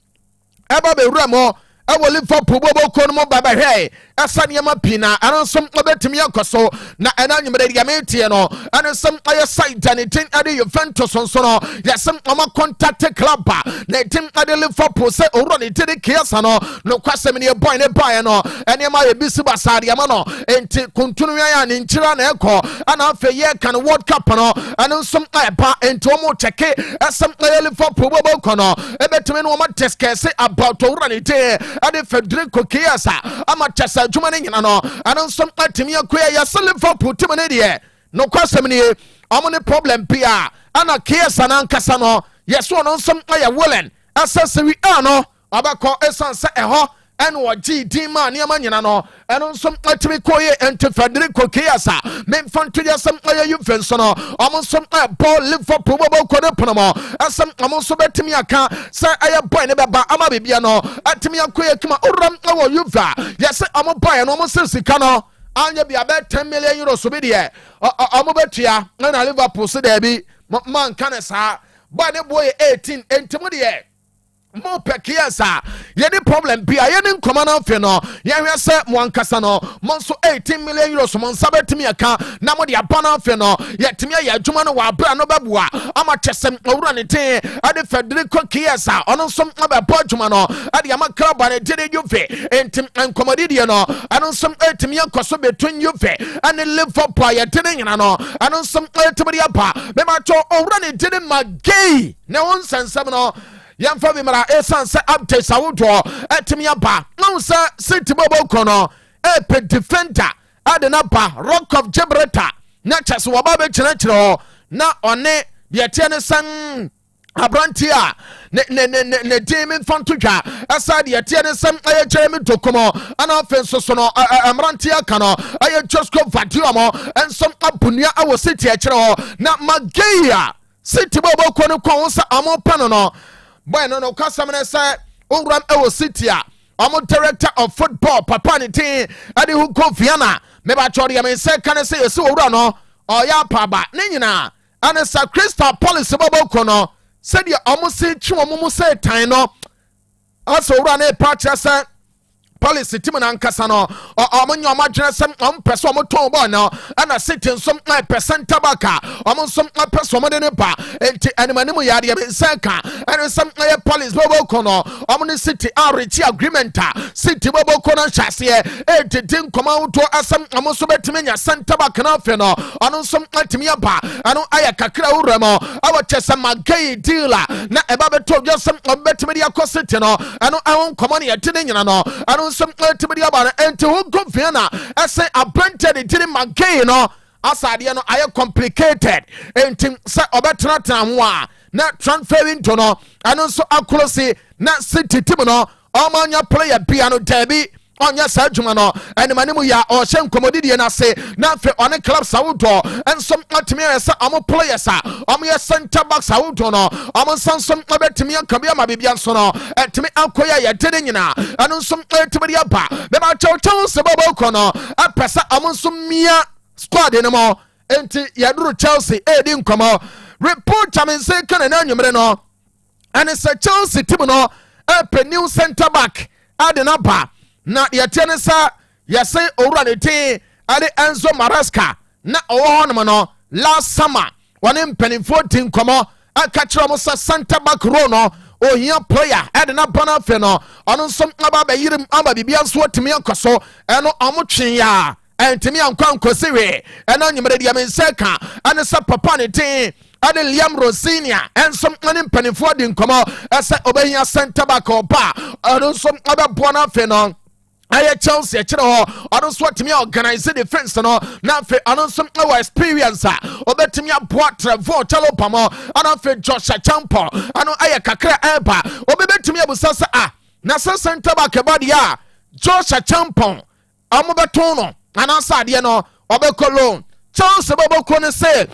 eba be remo ewo Liverpool bobo kono mo baba hwe esa ne ma pina ansom obetimi akoso na ena nyimre dia metie no ansom aye side ne tin ade Juventus nso no yesem oma contact club ba na tin ade Liverpool se owura ne tiri Chiesa no kwasem ne boy ne buy no ene ma ye bisi basade ma no enti kontunu ya ne nchira na eko ana afa ye kan World Cup no ansom aye ba enti omo cheke esem aye Liverpool bobo kono ebetimi no ma teskese about owura ne tiri ade Federico Chiesa ama chesa adwuma ne nyina no ano nso atimi akoya ya Liverpool tim ne de no kwasem ne omo ne problem pia ana Chiesa na nkasa no yeso no nso aya willing asase wi ano abakọ esanse eho and what G man near nyina no and some atimi koye ente Federico Chiesa men fan to ya some you fence no almost some ball Liverpool kono pono asam almost so betimi aka say aya boy ne beba ama bibia no atimi akoye kuma oram awo yuva yes amo boy no almost sika no anya bia be 10 million euros so be de amo betua na Liverpool so there be man kan sa boy ne boy 18 entimo de mo Chiesa yedi problem bia yedi nkoma na fe no yehwe se mo ankasa no mo so 18 million euros mo nsabetimi aka na mo de abana fe no yetimi ya adwuma no wa bra no beboa ama chesem owura ne ten ade Federico Chiesa ono so abebo adwuma no ade amakra ba ne dede Juve entim enkomodi de no ano so etimi akoso betun Juve ane Liverpool ya dede nyina no ano so etimi aba be ma cho owura ne dede magei ne won sansam no yamfa bi mara esanse updates awodo etimi aba no sa City bobo kono pe defender adena ba Rock of Gibraltar na chase wo ba be kire na one de tie ne san abrantia ne demi fantudwa asa de tie ne san aye Jeremy Dokomo ana fenso so no amrantia kano aye Josko Vadiomo ensom abunia awo City e kire na Mageia City bobo kono kwon sa amopano no boy no kwasamene say Ungram Ewo City amo director of football papa ni tin ade hu ko Viana me ba chori am say kan say esi owura no oya paba ne nyina anesa Crystal Palace bobo kono said ya amo se twi omo say tan no aso owura na patcha say policy team na nkasa no omonyo amadwene sem ompeso omoton bo no ana City nsom 9% tabaka omonsom apeso omode ne ba enti animanimu yade be nsanka ana sem police bobo kono omone City reach agreement City bobo kono chase etiti nkoma wuto asem omonso betime nya center back na fe no ono nsom atimi aba ano aya kakra wuramo awo chese Mageia dealer na eba beto yosem obetime dia ko City no ano awon nkoma ne yade nyina no ano some ultimately about and to go Vienna. I say a printed it didn't Mageia no asade no aye complicated and say obetra tamwa na transferring to no and so akolosi na City team no omanya player piano derby onya sajuma no animanimu ya o hye nkomodidie na se na fe on club sawudo and some atimi esa amo players amo ye center back sawudo no amo sansom abetimi akabia mabibia so no etimi akoya ya dede nyina anu som etimi dia ba be ma chow se bobo kono apesa amo sumia squad no mo enti yaduru Chelsea edi nkomo report amense kana na nwumre no and it's a Chelsea team no a new center back adena ba na yetene sa yase owura ne tin ade Enzo Maresca na owo no no last summer one mpanimfo tin komo aka kire mo sa center back row no ohia player ade na bana fe no ono nsom aba ba yirim aba bibia so otimi akoso eno omotwen ya entimi ankwankosi we eno nyimre dia menseka ane sa papa ne tin ade Liam Rosinia ensom ane mpanimfo din komo ese obehia center back oba ono nsom aba bona fe no aye Chelsea kire ho ono so timi organize defense no na fe ono some our experience obetimi aboa Trevor Chalopamo ono fe Joshua Champo ono aye kakra eba obetimi abusasa na center back body Joshua Champo amobeton no anasa ade no obekolo Chelsea boboko ne say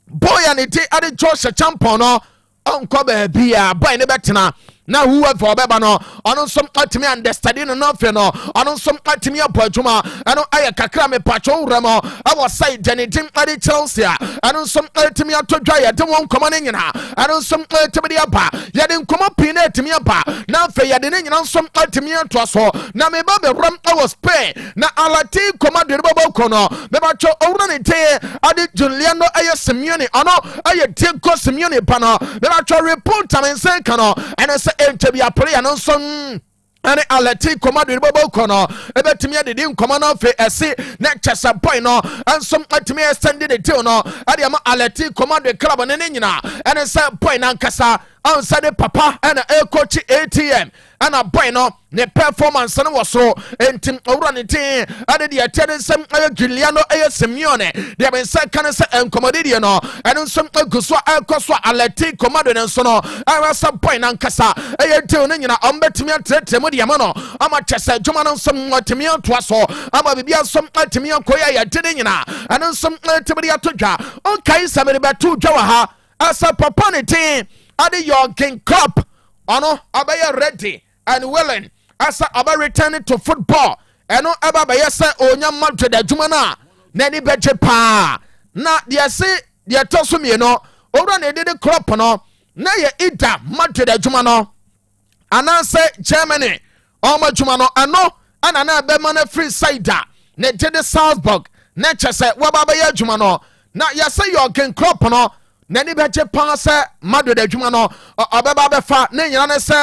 boy and it ade Joshua Champo no onko be bia boy ne betena na whoever obeba no ono som atimi understanding no fe no ono som atimi abadwuma ano aye kakra me pacho wramo awo side janitim ade Chelsea ano som atimi atodwa ye de won koma ne nyina ano som atimi de aba ye de nkoma pin atimi aba na fe ye de ne nyina som atimi ato so na me ba be ram awo Spain na alati koma de bobo kono me ba cho owura ne te ade Juliano aye Simeone ano aye Diego Simeone pa no me ba cho report amense kano and ente bia player no son ane alati komado bobo kono ebetimi adedi nkoma na fe ese na chesa boy no ansom atimi extend the deal no ade ama alati komado club ne nyina ane say boy na nkasa answer papa and a coach ATM and a boy no ne performance no was so entim owura ne tin ade de atene sem Giuliano Simeone de ben say kan say encommodity no and nsem aguso akoso aleti commando ne so no arasa boy na nkasa te no nyina ombetimi atrete mu de no ama chese dwuma no nsem atimi antoa so ama bibia nsem atimi akoya ya de nyina and nsem atimi atodwa onkai samere betu dwa wa ha asa papa ne tin ade your king cup ono abaya ready and willing asa aba returning to football eno aba ba yesa onya Madrid adwuma na ni beje pa na de se de toso me no owura na de crop no na ye ida Madrid adwuma no ananse Germany oma adwuma no ano ana na be man free side na de Salzburg na chese wa baba ya adwuma no na yesa Jurgen Klopp no na ni beje pa se Madrid adwuma no obeba be fa na nyina ne se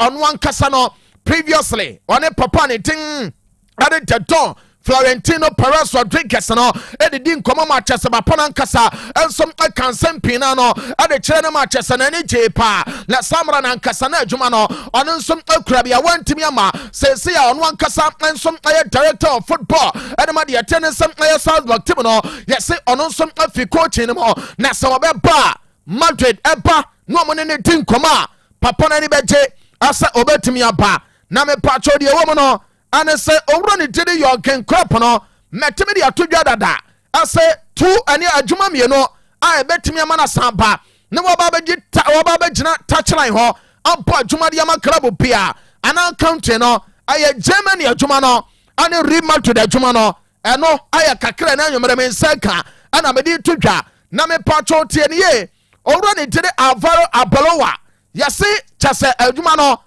ono ankasa no previously one papa ne tin ade Don Florentino Perez Rodriguez no edidi nkomo ma chese ba pona nkasa ensom akansen pina no ade kire na ma chese na ni jepa na samra na nkasa na adwuma no ono nsom akura bia wantimi ama sese ya ono ankasa ensom aye director of football ade ma de attendance aye Salzburg team no yese ono nsom afi coaching no na se obeba Madrid eba no mo ne din nkoma papa na ni beje asa obetimi aba na me pacho de wo mo no ane se owura ni tede Jurgen Klopp no metimi de atodwa dada ase tu ani adwuma mie no a betimi ama na samba ne woba begina touchline ho ampo adwuma de ama club pia ana country no aye Germany adwuma no ane Real Madrid adwuma no eno aye kakra na nwumere me nsanka ana me de todwa na me pacho tie ne ye owura ni tede Alvaro Arbeloa yase chase adwuma no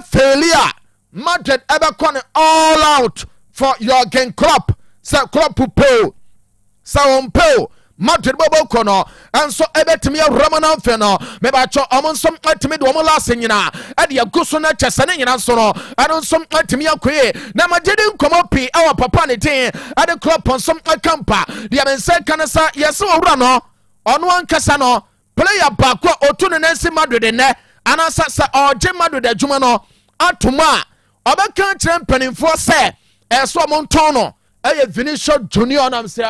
failure Madrid ever gone all out for Jurgen Klopp. Sa Klopp po. Sa on po. Madrid bobo kono. And so ebetimi Roman feno. Meba cho amon som atimi do mo last nyina. Ade aguso na chesane nyina so no. Adon som atimi akoye. Na majede nkomo pi awa papa ne tin. Ade Klopp on som akampa. Dia men se kanasa yeso owura no. Ono ankasa no. Player back otu ne nsi Madrid ne. Anasa sa oje Madrid adwuma no. Atuma obeka kire mpanimfo se eso monton no eye Vinicius Junior na mse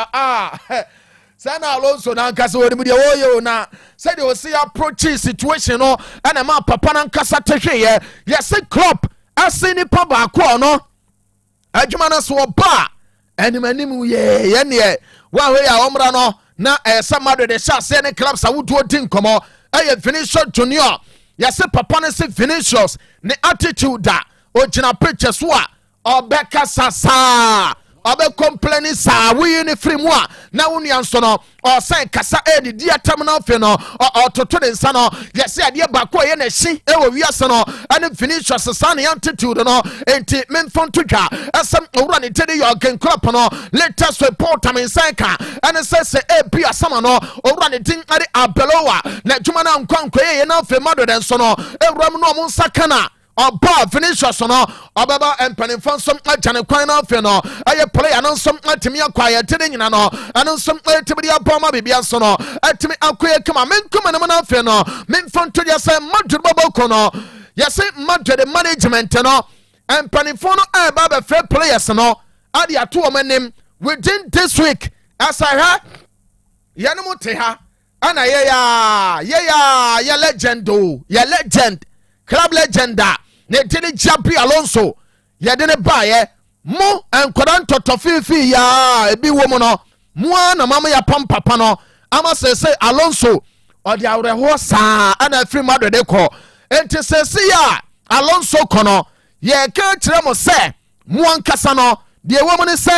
sana Alonso na nkasa wori mu de woyo na se de o see approach situation no ana ma papa na nkasa tehwe yes Klopp asini pa ba ko no adwuma na so ba animanim ye ne wa we ya omra no na samado de chase ne clubs awudo din komo eye Vinicius Junior yes papa na se Vinicius ne attitude da ojina pictures wa obeka sasa obe complaining sa we ni free mu a na wonu anso no o say kasa edi dia tam na ofe no o toto de nsa no yesi ade ba ko ye na hyi e wo wiase no ane Vinicius sa na attitude no enti memfon todwa asem owura ne tede Jurgen Klopp no latest report am insaka ane say ebi asama no owura ne din ade Arbeloa na dwuma na nkwankwa ye na ofe mado de nso no ewuram no mo nsakana Oba Vinicius no obaba empanimfo som agane kwan na afi no aye player no som atimi akwa ye tede nyina no ano som atimi dia boma bibia so no atimi akoye kama menkuma no na afi no memfonto dia say Madrid boboko no yesi Madrid management no empanimfo no eba be fair players no ade ato o manim within this week as I heard yanemu te ha ana ye legend club legenda ne tini Jabi Alonso yede ne baye mo enkodan totofifi ya ebi wo mo no mo na mama ya papa no ama se Alonso odi awre ho sa ana free Madrid de ko enti se ya Alonso kono ye ka kire mo se mo ankasa no de wo mo ne se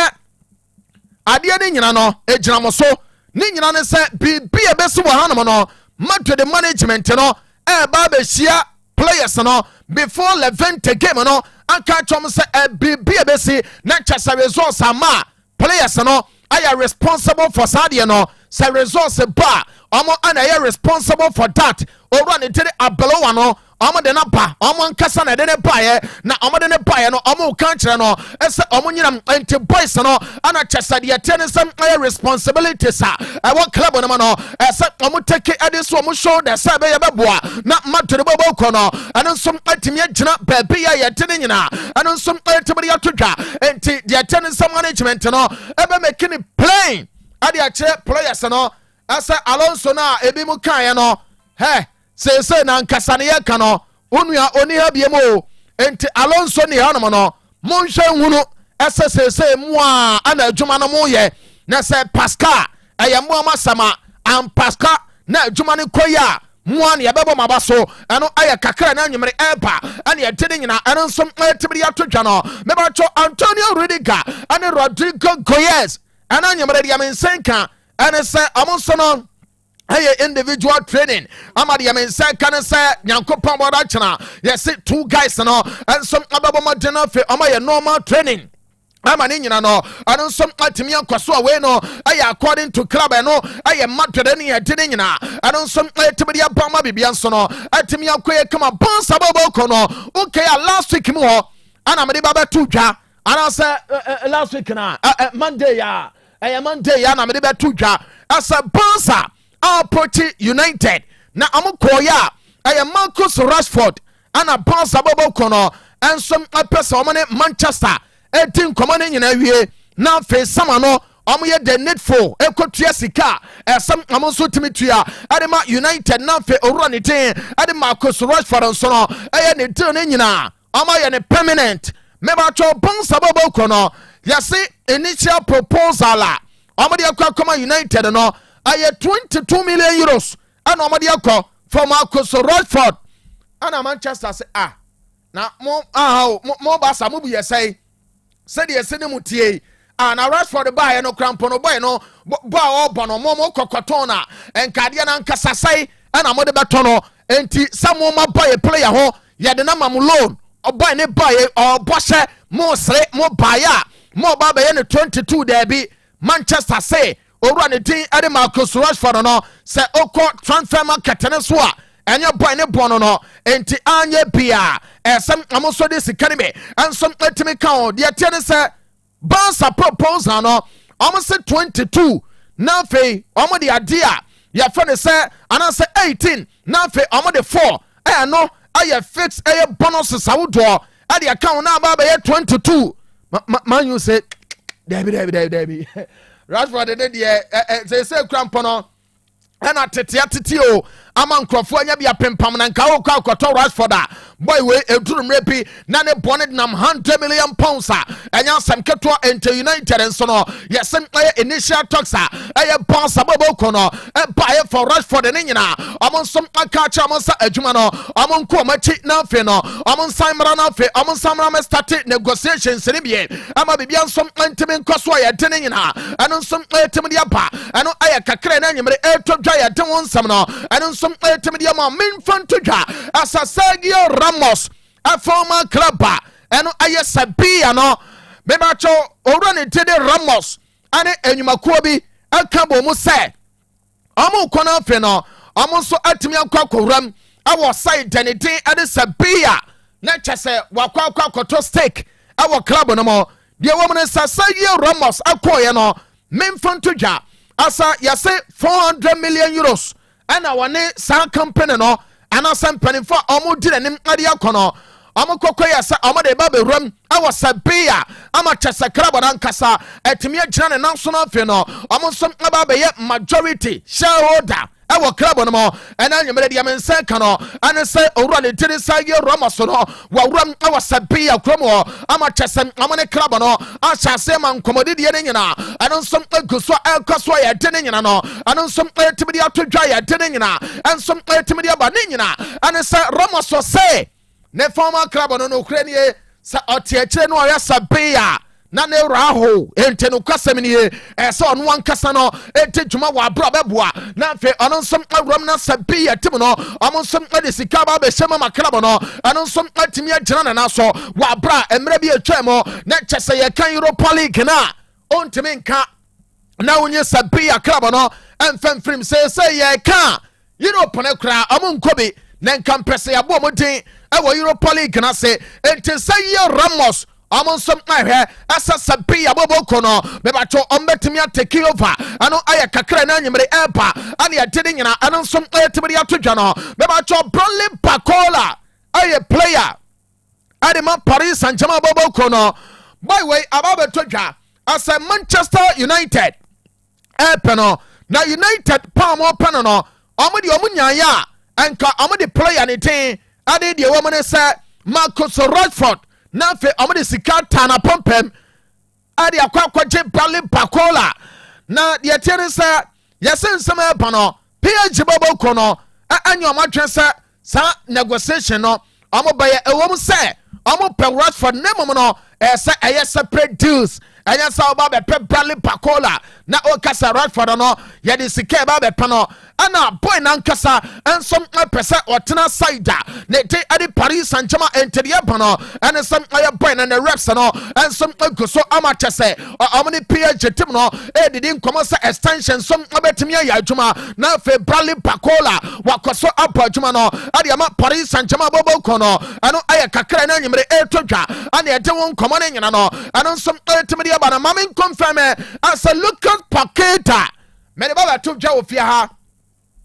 ade ne nyina no ejina mo so ne nyina ne se bibi e besi wo hanom no Madrid management no ba be hia players no before Levante game no anka chom se bibi ebesi na chasa results ama players no are responsible for sadia no se results ba omo ana are responsible for that owura ne tiri Arbeloa no ɔmo de na ba ɔmo nkasa na de ne bae na ɔmo de ne bae no ɔmo ka kyerɛ no ɛsɛ ɔmo nyinam enti boys no ana kyɛsɛ de yɛte ne nsɛm ɛyɛ responsibilities a ɛwɔ club no ma no ɛsɛ ɔmo take ɛde so ɔmo show de sɛ ɛbɛyɛ bɛboa na matore bɔbɔ kɔ no ɛno nso atumi agyina baabi a yɛte ne nyinaa ɛno nso ɛtumi de yɛto dwa enti de yɛte ne nsɛm management no ɛbɛmɛki ne plain ade akyerɛ players no ɛsɛ Alonso no a ebi mu kaeɛ no seesei na nkasa ne yɛka no onua oni ha bie mu o enti Alonso ne hanom no monhwɛ nhunu ɛsɛ seesei mu a ana adwuma no mo yɛ na sɛ Pascal ɛyɛ mo amasama am Pascal na adwuma no kɔ yi a mo an yɛbɛbɔ maba so ɛno ayɛ kakra na nwumere ɛba ɛne yɛde ne nyina ɛno nso ɛtibiri ato dwa no mebɛtɔ Antonio Rudiger ɛne Rodrigo Goyes ɛna nwumere deɛ mensenka ɛne sɛ ɔmo nso no ɛyɛ individual training ama deɛ mensenka ne sɛ Nyankopɔn bɔda kyena yɛse 2 guys no ɛnso abɛbɔ mɔden no afei ɔma yɛ normal training ama ne nyina no ɛno nso atumi akɔ so a wei no ɛyɛ according to club ɛno ɛyɛ matwɛdɛ ne yɛde ne nyina ɛno nso ɛtumi de aba ma bibia nso no atumi akɔ yɛ kama bonsa bɔbɔkɔ no okay a last week mu hɔ ana mede babɛto dwa anaasɛ last week na Monday ya ɛyɛ Monday ya na mede bɛto dwa asɛ bonsa approach United na ɔmo kɔɔyɛ a ɛyɛ Marcus Rashford ana bonsa bɔbɔkɔ no ɛnso apɛ sɛ ɔmo ne Manchester eti nkɔmɔ ne nyina wie na afei sama no ɔmo yɛ the needful ekotua sika ɛsɛm ɔmo nso tumi tua ɛde ma United na afei owura ne den ɛde Marcus Rashford nso no ɛyɛ ne deal ne nyinaa ɔmo yɛ ne permanent mebatwɛ bonsa bɔbɔ kɔ no yɛse initial proposal a ɔmo de akɔ akɔma United no ɛyɛ 22 million euros ɛna ɔmo de akɔ for Marcus Rashford ɛna Manchester say na mo basa mo bu yɛ sɛi sɛdeɛ ɛsɛ ne mu tie na Rashford baeɛ no krampo no boy no bo a ɔbɔ no mo kɔkɔtɔn na nkadeɛ na nkasasɛe ɛna mo de bɛtɔ no enti sɛ mo ma boy player ho yɛde na ma mo loan ɔboy ne baeɛ ɔbɔhyɛ mo sere mo baeɛ a mo ba bɛyɛ ne 22 daabi Manchester say owura ne din ɛde Marcus Rashford no sɛ ɔkɔ transfer market ne so a ɛnyɛ boy ne bɔ no enti anya bia ɛsɛm amoso de sika ne me ɛnso ɛtimi ka o deɛ tie ne sɛ Barca proposal no ɔmo se 22 na afei ɔmo de ade a yɛfɛ ne sɛ anaasɛ 18 na afei ɔmo de 4 ɛyɛ no ayɛ fix ɛyɛ bonuses awodoɔ ɛde aka wo na aba bɛyɛ 22 man you say dabi Rashford de deɛ sɛ krampo no ɛna tete o ama nkrɔfo anya bia pempam na nka wo kwa akɔtɔ Rashford a boy we eduru mrepi na ne bɔne nam 100 million pounds a ɛnya asɛm ketewa ente United nso no yɛsɛm ɛyɛ initial talks a ɛyɛ Barca bɔbɔkɔ no ɛbaeɛ for Rashford ne nyina ɔmo nso aka kyerɛ ɔmo nsa adwuma no ɔmo nkɔ ɔmo akyi na afei no ɔmo nsan mmara na afei ɔmo nsan mmara mɛ start negotiations ne bie ama bibia nso ntimi nkɔ so a yɛde ne nyina ɛno nso ɛtimi de aba ɛno ɛyɛ kakra na nyimere ɛtɔ dwa yɛde wo nsɛm no ɛno nso ɛtimi de ama memfa nto dwa Sergio Ramos a former clubber ɛno ɛyɛ Sevilla no mebacho owura ne tede Ramos ane enyumakuo bi aka bɔ mu sɛ ɔmo kɔ na afei no ɔmo nso atumi akɔ akɔwuram awɔ side ne din ɛde Sevilla na kyɛ sɛ wakɔ akɔtɔ stake awɔ club no mo deɛ wɔm ne Sergio Ramos akɔɔyɛ no memfa nto dwa asa yɛse 400 million euros ɛna wɔne saa company no anasɛ mpanimfo a ɔmo di n'anim ade akɔ no ɔmo kɔkɔ yɛ sɛ ɔmo de ba bɛwuram awɔ Sevilla ama kyɛ sɛ club no ankasa atumi agyina ne nan so no afei no ɔmo nso aba bɛyɛ majority shareholder ɛwɔ club no mo ɛna nyimere deɛ me nsa ka no ane sɛ owura ne tiri Sergio Ramos no wɔwuram awɔ Sevilla kurom hɔ ama kyɛ sɛ ɔmo ne club no ahyɛ ase ma nkɔmmɔdideɛ ne nyinaa ɛno nso agu so ɛkɔ so a yɛde ne nyina no ɛno nso ɛtumi de ato dwa yɛde ne nyinaa ɛnso ɛtumi de aba ne nyinaa ane sɛ Ramos wɔ sɛ ne former club no nokorɛ nie sɛ ɔte akyire no ɔyɛ Sevilla na ne raho ente no kwasɛm ne ye ɛsɛ ɔno wankasa no ente dwuma wɔ abra bɛboa na afei ɔno nso awuram na Sevilla tim no ɔmo nso de sika ba bɛhyɛ ma club no ɛno nso atumi agyina ne na so wɔ abra mmerɛ bi atwa mu na kyɛ sɛ yɛka Europa League na ɔntumi nka na wonye Sevilla club no ɛmfɛmfirim sɛ yɛka Europe ne kora ɔmo nkɔ bi na nkampese abo modin ewo Europa League na se enti say Ramos amon som ahwe asa sabi abobo kono me ba cho ombetimi atake over ano aya kakra na nyimre epa ane yade nyina ano som ayetibiri atodwa no me ba cho Bradley Barcola aye player adema Paris Saint-Germain abobo kono by way ababe todwa asa Manchester United epeno na United palm open no omudi omunyanya enka omudi player ne tin ade de wo mane say Marcus Rashford na fe omudi sika tana pompem ade akwaje Bradley Barcola na de tiere say yesensem eba no PSG bobo kono anyo omatwe sa negotiation no omobaye ewom say omo pe Rashford nemom no say separate deals anya sa oba be pe Bradley Barcola na o kasa Rashford no ye de sika ba be pe no ana boy na nkasa ensom pese otena side na te ade Paris Saint-Germain enteria bano ene some aye boy na the reps no ensom goso amachese omni PSG team no e didi nkomo sa extension som abetimi ya adwuma na fe Bradley Barcola wakoso apa adwuma no ade ama Paris Saint-Germain bobo kono ano aye kakra na nyimre etodwa ane ede won nkomo na nyina no ano som etimi dia bana mamin confirm as a Lucas Paqueta me de baba todwa ofia ha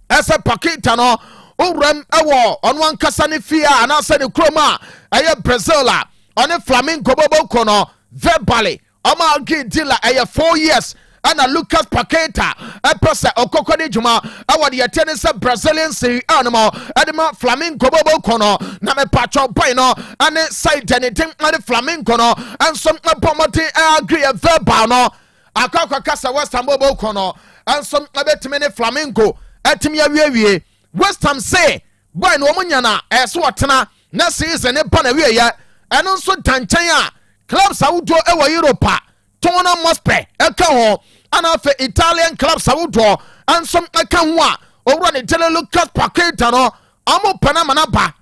ese Paqueta no uram ewo onu ankasa ne fia anase ne kroma aye Brazil a one Flamengo bobo kono verbally ama agi dealer aye 4 years ana Lucas Paqueta epese okokode djuma awo de yete ne se Brazilian Serie A no edema Flamengo bobo kono na me patcho boy no ane side anything ane Flamengo no ansom pomoti agree verbal no akakwa kasa West Ham bobo kono ansom abetime ne Flamengo etimi awie West Ham say boy no omunya na eso otena na season ne pa na wie ya eno nso danchan a clubs awudo ewo Europa tona mospe eka ho ana fe Italian clubs awudo ansom eka ho a owura ne tele Lucas Paqueta no amo panama na ba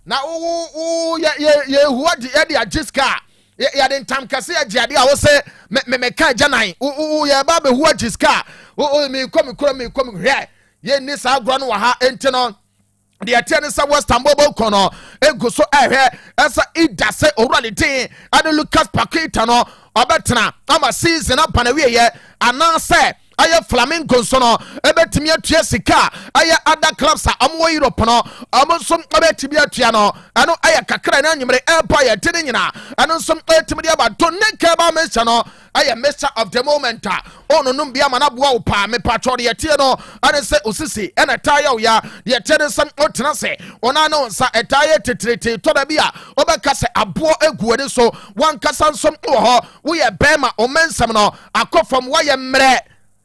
na ye huadi edi ajiska ya den tam kase ajiade a wo se me ka janan ye ba be huajiska me kom hwe ye ni sa agro no wa ha enti no de atene sa West Ham bobo kono ego so ehwe esa idase owurade tin ade Lucas Paqueta no obetena ama season apa na wie ye anase aye Flamengo so no ebetimi atua sika aye other clubs a amwo Europe no amonsom ebetimi atua no ano aye kakra na nyimre empire ye tene nyina ano som ebetimi dia ba to ne ka ba mecha no aye mecha of the moment ono num bia mana boa wo pa me patro de tie no ane se osisi ena taya wo ya de tene sam otena se ona no nsa etaye tetrete to da bia obeka se abo eguade so wan kasa nsom wo ho wo ye bema o mensam no akofam wo ye mre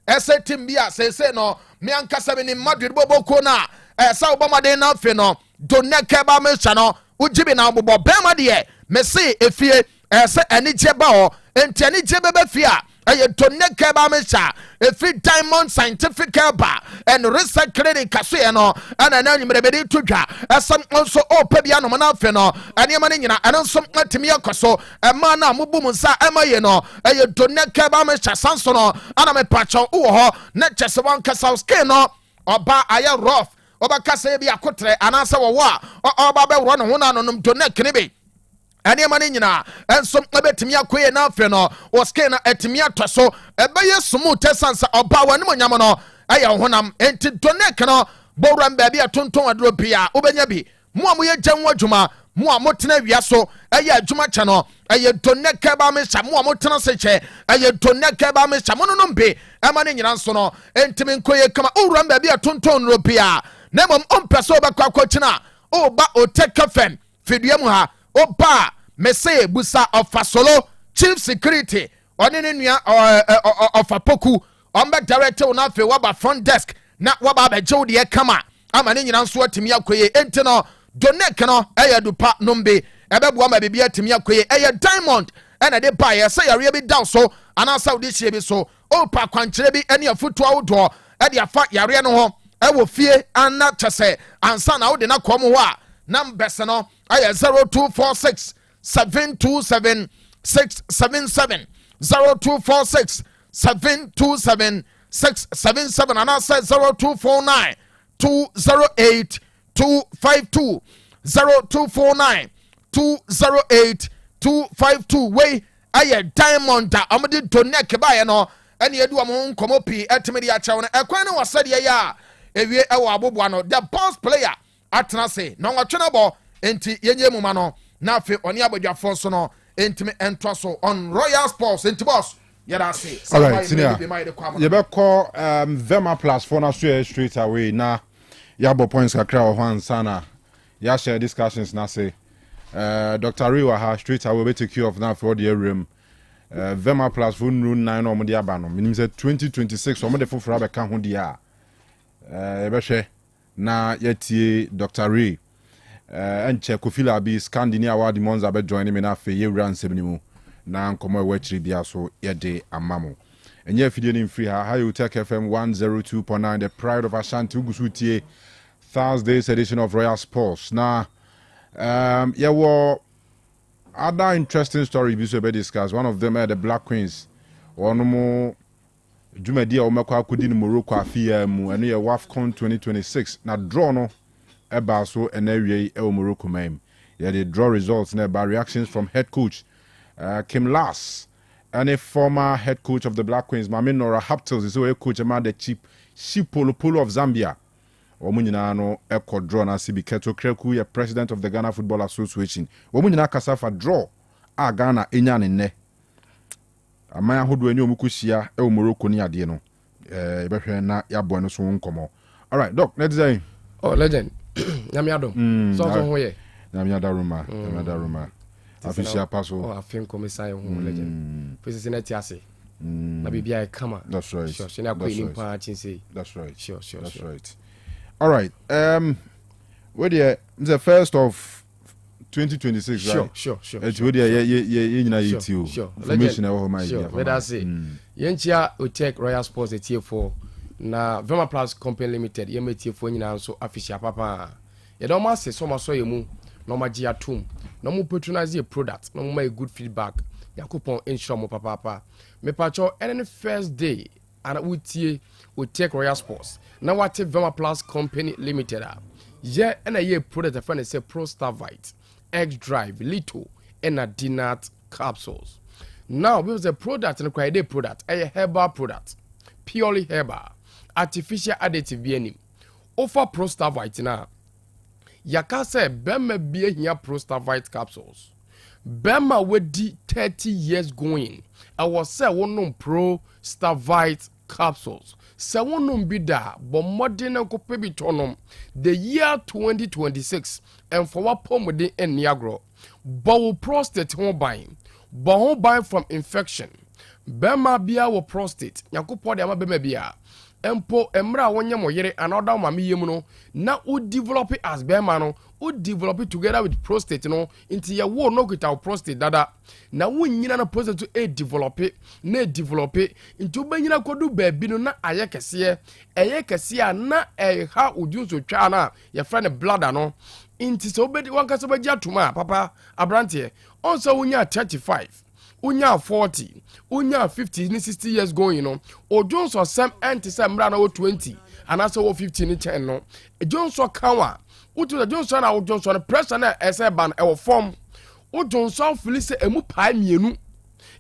ese timbia se no me ankasa me ni Madrid boboko na esa obamade na fe no doneke ba mecha no ujibi na bobo bema de me se efie ese enije ba ho enti enije bebe fia aye doneke ba mecha efi Diamond Scientific Bar and Research Clinic kaso no ana na nyimre bedi todwa esam nso opa bia no na fe no ane ma nyina ene nso atimi akoso ema na mobum nsa ema ye no aye doneke ba mecha sanso no ana me pacho wo ho na chese wan kasa skin no oba aye rough oba kasa bi akotre anasa wo a oba be woro no ho na no doneke ne bi ane ma nyina ensom ebetimi akoye na afi no o skin na etimi atoso ebeye sumu tesansa oba wani monyam no aye honam enti doneke no boram ba bia tonton adro bia obenya bi mo amoye gyanwo adwuma mo amotena wia so aye adwuma che no aye doneke ba me sha mo amotena se che aye doneke ba me sha mo no mbe ema ne nyina nso no entimi nkoye kama oram ba bia tonton ro bia na mom ompeso ba kwakwachina oba Otec FM fiduam ha oba mese busa ofasolo chief security onene nua ofapoku omba director na fe waba front desk na waba bejew de kama ama ne nyina nso atimi akoye enti no doneke no dupa nombe ebebo ama bibia atimi akoye Diamond ena de ba ye say yare bi down so ana saudi hie bi so opa kwankere bi ene afutu awodo de afa yare no ho ewo fie ana chese ansa na wo de na kom ho a numbers no 0246 727 677 0246 727 677 and I said 0249 208 252 0249 208 252 wey aye diamond a amde donate kebaye no ene edu am nkomo pi etime dia chewo no ekwan no wasade ya ewie ewo aboboa no the boss player atena se no nwatwe bo enti yenye muma no na afi oni abadwafo so no entime ento so on Royal Sports enti boss yada say all right senior you be call Vema Plus for na straight away na yabo points kakra o han sana ya share discussions na say Dr. Riwa ha straight away we take you off now for the room Vema Plus for no 9 o mo dia ba no minim say 2026 o mo de foforo abeka ho dia e be hwe na yetie Dr. Ray enche Kofila bi Scandinavia award monza be join me na fe yewura nsebnimu na nkomo e wachiri bia so yede amamo enye afidie ni free ha Otec FM 102.9 the pride of Ashanti ugusutie Thursday's edition of Royal Sports na yeah other interesting story we should discuss. One of them are the Black Queens one more Jumadi omekwa akudi ni Morocco afia mu eno ye WAFCON 2026 na draw no eba so enawie e Morocco mem yeah the draw results na by reactions from head coach Kim Lass and a former head coach of the Black Queens Mami Nora Haptels is a coach among the cheap Polo of Zambia omunyina no eko draw na sibi Keto Kreku ye president of the Ghana Football Association omunyina kasa fa draw a Ghana enya ne ne amaya hodo ani omukusia e Morocco ni ade no ebehwe na yabo no so nkomo. All right doc let's say oh legend nyame adom so ho ye nyame adaruma official paso oh afin komisai ho legend pese na ti ase na bibia e kama that's right sure she na ko impa chinse that's right sure that's right. All right where the first of 2026 right sure it's where you nyina yiti sure information over my sure let us say yenchia Otec Royal Sports the TF4 na Vema Plus Company Limited yeme TF4 nyina nso official papa ye don ma se so ma so yemu no ma gia tum no mu patronize a product no mu ma good feedback yakopon ensure mo papa me pacho any first day and utie Otec Royal Sports na wate Vema Plus Company Limited ye na ye product a friend say Pro Starvite X Drive Lito and a Dinat capsules. Now we was a product and quite a product a herbal product purely herbal artificial additive being offer Pro Starvite na yaka say bema be here Pro Starvite capsules bema wedi 30 years going I was say one Pro Starvite capsules se wonum bi da bo modern ko pebi tonom the year 2026 and for what pomode en niagro bo prostate ho ban from infection bema bia wo prostate yakopɔ de ama bema bia empo emra wonye moyere another mama yemu no na o develop as bema no o develop together with prostate no into ya wo no kita prostate dada na wo nyina na prostate to e develop into banyina kodu baabi no na aye kese na ha odunso twa na ya friend blood no into so be wankasa ba gya tuma papa abrante on so wonya 35 unya 40 unya 50 ni 60 years going you know o Johnson sam anti sam mra na o 20 and also o 15 ni 10 no Johnson kanwa utu Johnson na o Johnson pressure na ese ban e wo form o Johnson filise emu pa mienu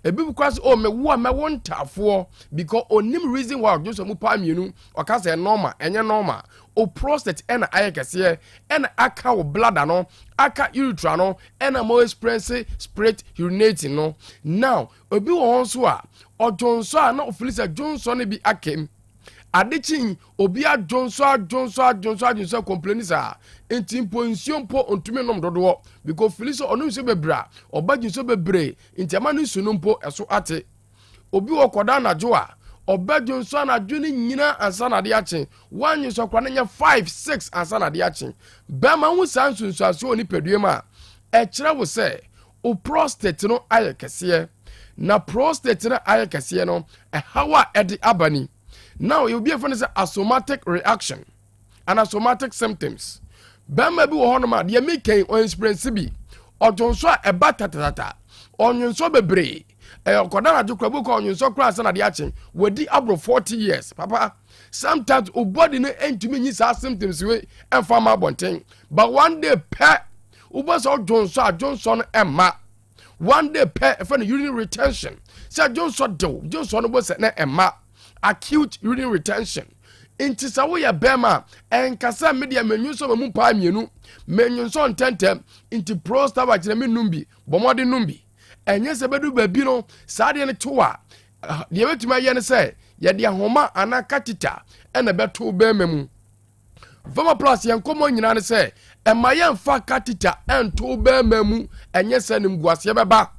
ebi because o me wo ntafo because onim reason why Johnson mu pa mienu o ka say normal enye normal o prostate ena ayekese ena aka wo bladder no aka urethra no ena mo experience spirit urinating no now obi wo so a o Johnson na ofilisa Johnson bi akem adichin obi a Johnson complain sa enti ponsiompo ontumi nom dodo because filisa onu so bebra obaji so bebre enti amanu sunumpo eso ate obi wo koda na jo a obaji nso na dwuni nyina ansa na de ache wanyi so kwa nya 5 6 ansa na de ache bema hu sansunsu aso oni peduem a e kire wo se o prostate no ayekese na prostate no ayekese no e hawa edi abani. Now you'll be a friend a somatic reaction and a somatic symptoms. Bema bi wo honoma de make on experience bi. Ojonso e batatata. Onyenso bebre. Kodana Jukrabu ko nyun so kra sa na de achen. Wadi abro 40 years. Papa, sometimes o body no entumi nyi sa symptoms we emfa ma bonten. But one day pet uba so Johnson emma. One day pet for urinary retention. Say Johnson was na emma. Acute urinary retention. Inti sa wo ya bema enkasa media menyu so mu pa mienu menyu so ntentem inti prostate wa me numbi bomode numbi enye se bedu babi no sa de ne toa de betuma ye ne se ye de ahoma ana katita ena beto bema mu Vama plus yen komo nyina ne se ema ye mfa katita ento bema mu enye se ne mguase beba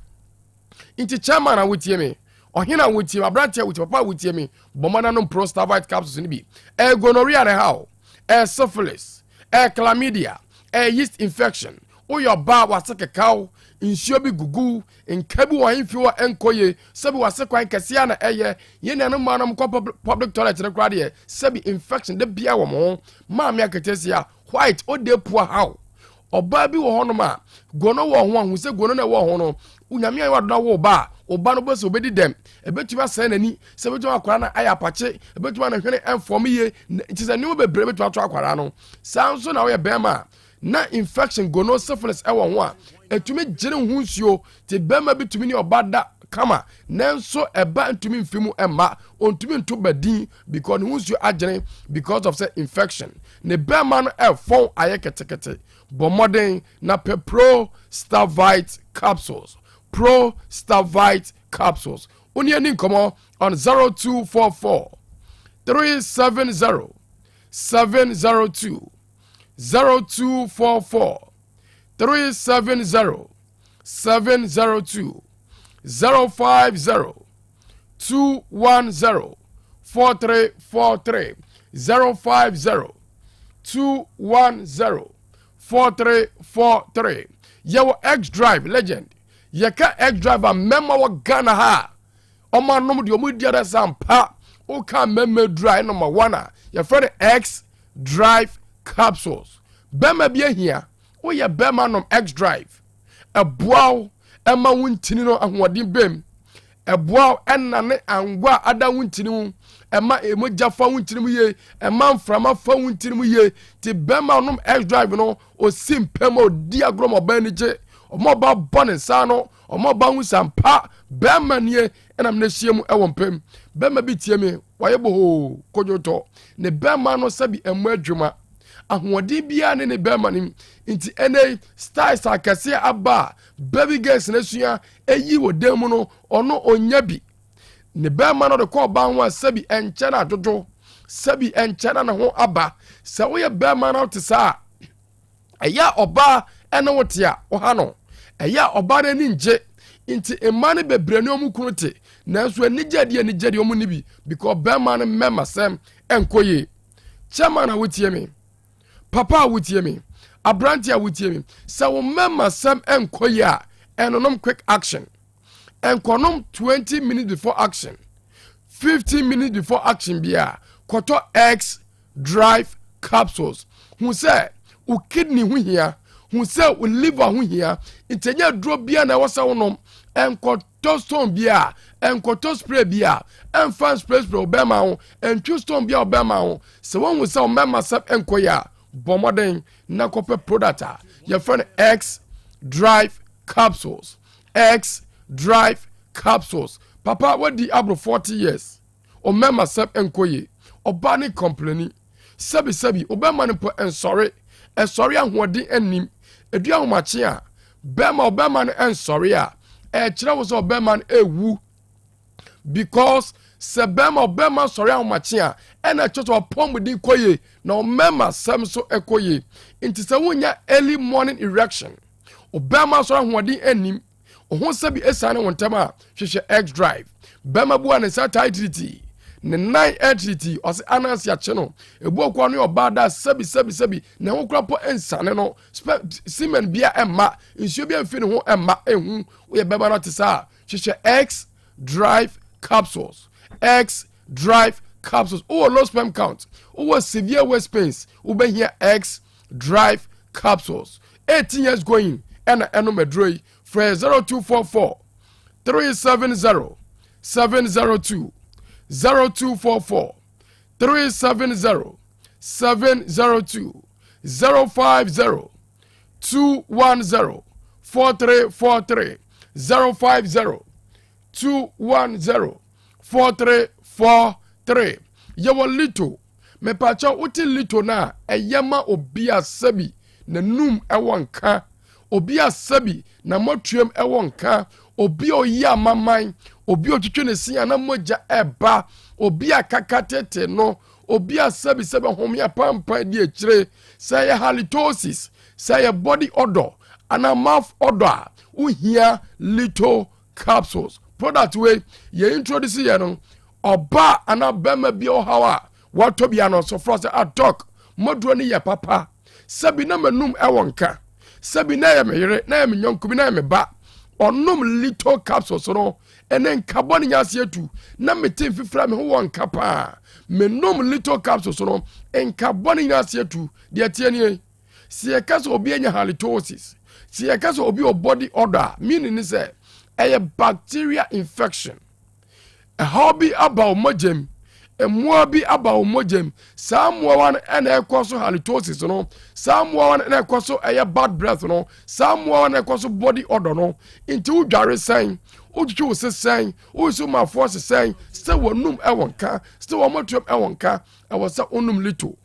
inti chairman na wotie me ohina wuti abrantia wuti papa wuti mi bomana no prostate capsules ni bi gonorrhea ne how syphilis chlamydia yeast infection o your ba waseke kaw nsuo bi gugu nkabi wa himfi wa enkoye sabi wase kwan kese na eye ye ne no manam public toilet ne kra de sabi infection de bia wo mo ma me akatesia white o de poor how oba bi wo hono ma gono wo ho ahu se gono na wo ho no unyame ayi wadona wo ba oba no bose obedi dem ebetuma sen nani se betuma akwara na aya pache ebetuma na hwene enfom ye tise ni wo bebre betuma to akwara no sanso na wo ye bema na infection gono syphilis ewo ho a etumi gire hu nsuo te bema bitumi ni obada kama nanso eba ntumi mfimu emma ontumi nto badin because hu nsuo agire because of say infection ne bema no efon aye ketekete bomodern na pepro stavite capsules Onion come on 0244 370 702 0244 370 702 050 210 4343 050 210 4343 Your X Drive legend Yeka X Driver memma wa Ghana ha Oma nom de omu dia sampa o ka memme drive number 1 your friend X Drive capsules bema bia hia o ye bema nom X Drive eboaw ema wuntini no ahoɔden bem eboaw enna ne angwa ada wuntini mu ema emoja fa wuntini mu ye ema mframa fa wuntini mu ye ti bema nom X Drive no o simpem o dia grom obanije omoba bonin sano omoba husampa bema nie enam na hyiemu ewompem bema bi tie me waye bo kojoto ne bema no sabi emu adwuma ahoɔden bia ne bema nim nti ene styles akase aba baby girls na sua eyi wo dem no ono onya bi ne bema no de ko ba ho sabi enche na dodo sabi enche na ho aba se wo ye bema no te sa eya oba ene wotia oha no eya oba na ni nje nti emane bebre ne omukunu te nanso anigye omu nibi because bema no mema sem enkoye chairman a wotie me papa a wotie me abranti a wotie me se wo mema sem enkoye a enonom quick action enkonom 20 minutes before action 15 minutes before action bia koto X Drive capsules hu se u kidney hu hia hu se u liver hu hia intenya dro bia na wasa wonom enkoto stone bia enkoto spray bia enfan spray obema ho entwu stone bia obema ho se won hu se o mema sap enkoya bomodern na kope product your friend X Drive capsules X Drive capsules papa what the abro 40 years o mema sap enkoye obani complaining sabi obema no po ensori ahoɔden anim edua homache a obema no ensori a kire wo so obema no ewu because se obema sori ahomache a ena chocho pomudi koye na obema sam so ekoye nti se wonya early morning erection obema sori ahoɔden anim ohun sabi esane wontama a hwehwe X Drive bema bua ne sa tight ne nine entity or say anansi ache no ebu okwa no obada sabi na ho krapo ensane no semen bia emma nsuo bia mfi ne ho emma ehu we beba no tesa hwehwe X Drive capsules X Drive capsules o low sperm count o severe waist pains o be here X Drive capsules 18 years going and eno medroi for 0244 370 702 0244 370 702 050 210 4343 050 210 4343 yewo lito me pacha uti lito na eyema obia sabi na num ewonka obia sabi na motuem ewonka obi oyi amaman obi otwetwe ne sia na moja eba obi akakatete no obi asabi sebe homia pampa di ekire say halitosis say body odor and a mouth odor uhia little capsules product way ye introduce ye no oba ana bema bi ohawa wato bia no so frost atok modro ni ye papa sabi na manum ewonka sabi na ye meyere na ye nyonku na ye meba onum little capsules no enen carbon nyase tu na metin fifra me ho wonka pa menum little capsules no en carbon nyase tu de tienie sie kaso obi anya halitosis sie kaso obi o body odor meaning say a bacteria infection a hobby about mojem emua bi about mojem samwa wan ena ekoso halitosis no samwa wan ena ekoso bad breath no samwa wan ekoso body odor no inti udware san ujuju se san usu ma force san se wonum ewonka se wo motuem ewonka awasa onum lito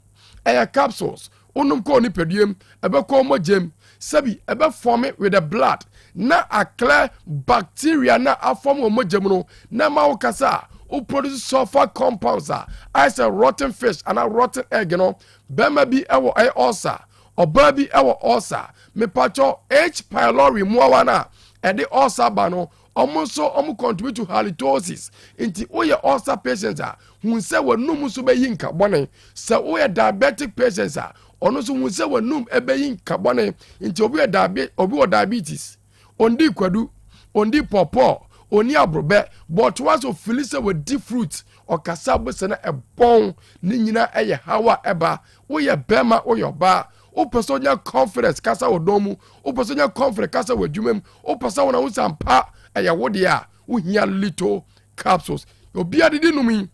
capsules onum ko ni pediem ebeko mojem sabi ebe form it with the blood na a clear bacteria na a form of mojem no na ma ukasa who produce sulfur compounds as a rotten fish and a rotten egg no bema bi ewo ulcer oba bi ewo ulcer me pacho H pylori muawana e de ulcer ba no omu contribute to halitosis inti oye ulcer patients hun se wanum so be yinka bone se oye diabetic patients ono so hun se wanum ebe yinka bone inti obi diabetes ondi kwadu ondi popo oni abrobe but once of filisa with deep fruit or kasabo sena ebon ni nyina eye hawa eba wo ye bema wo yo ba o personal confidence kasa odomu o personal confidence kasa wadwumem o person wona wo sampa eye wo dia wo hia little capsules obi adidi numi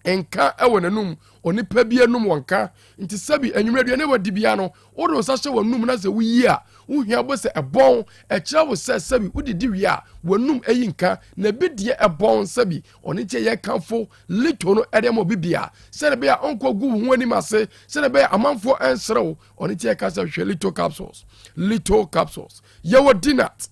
enka ewo nanum oni pa bi anum wonka nti sabi anwumre ne wadi bia no wo do sa hye wanum na se wo yi a wo hia bo se ebon e kira wo se sabi udidi wi a wanum eyinka na bidie ebon sabi oni che ye kanfo little no edem obibia se ne be a onko gu ho ani mase se ne be amanfo ensrew oni che ka se hwe little capsules ye wo dinat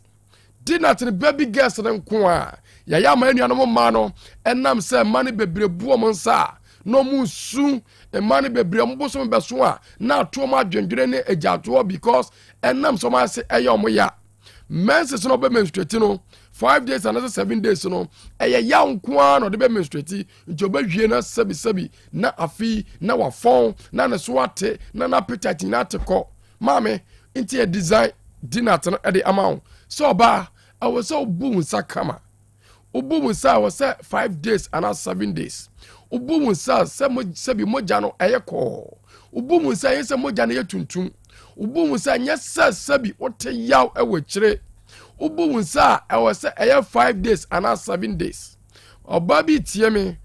ne baby girls ne nko a ya ma anuanom ma no enam se mane bebrebu o monsa no musu e mane bebre mboso beso a na ato ma adwendwere ne ejato because enam so ma se eyom ya menses no be menstruate no 5 days and 7 days no ya nko a no de be menstruate nti obahwie na sabi na afi na wafon na ne so ate na appetite na ateko mame nti e design dinner no e de amount so ba awoso boom sakama Ubumusa was 5 days and 7 days. Ubumusa sebi moja no eyeko. Ubumusa yese moja na yetuntum. Ubumusa nyesa sebi ote yaw ewechire. Ubumusa awase 5 days and 7 days. Obabi tieme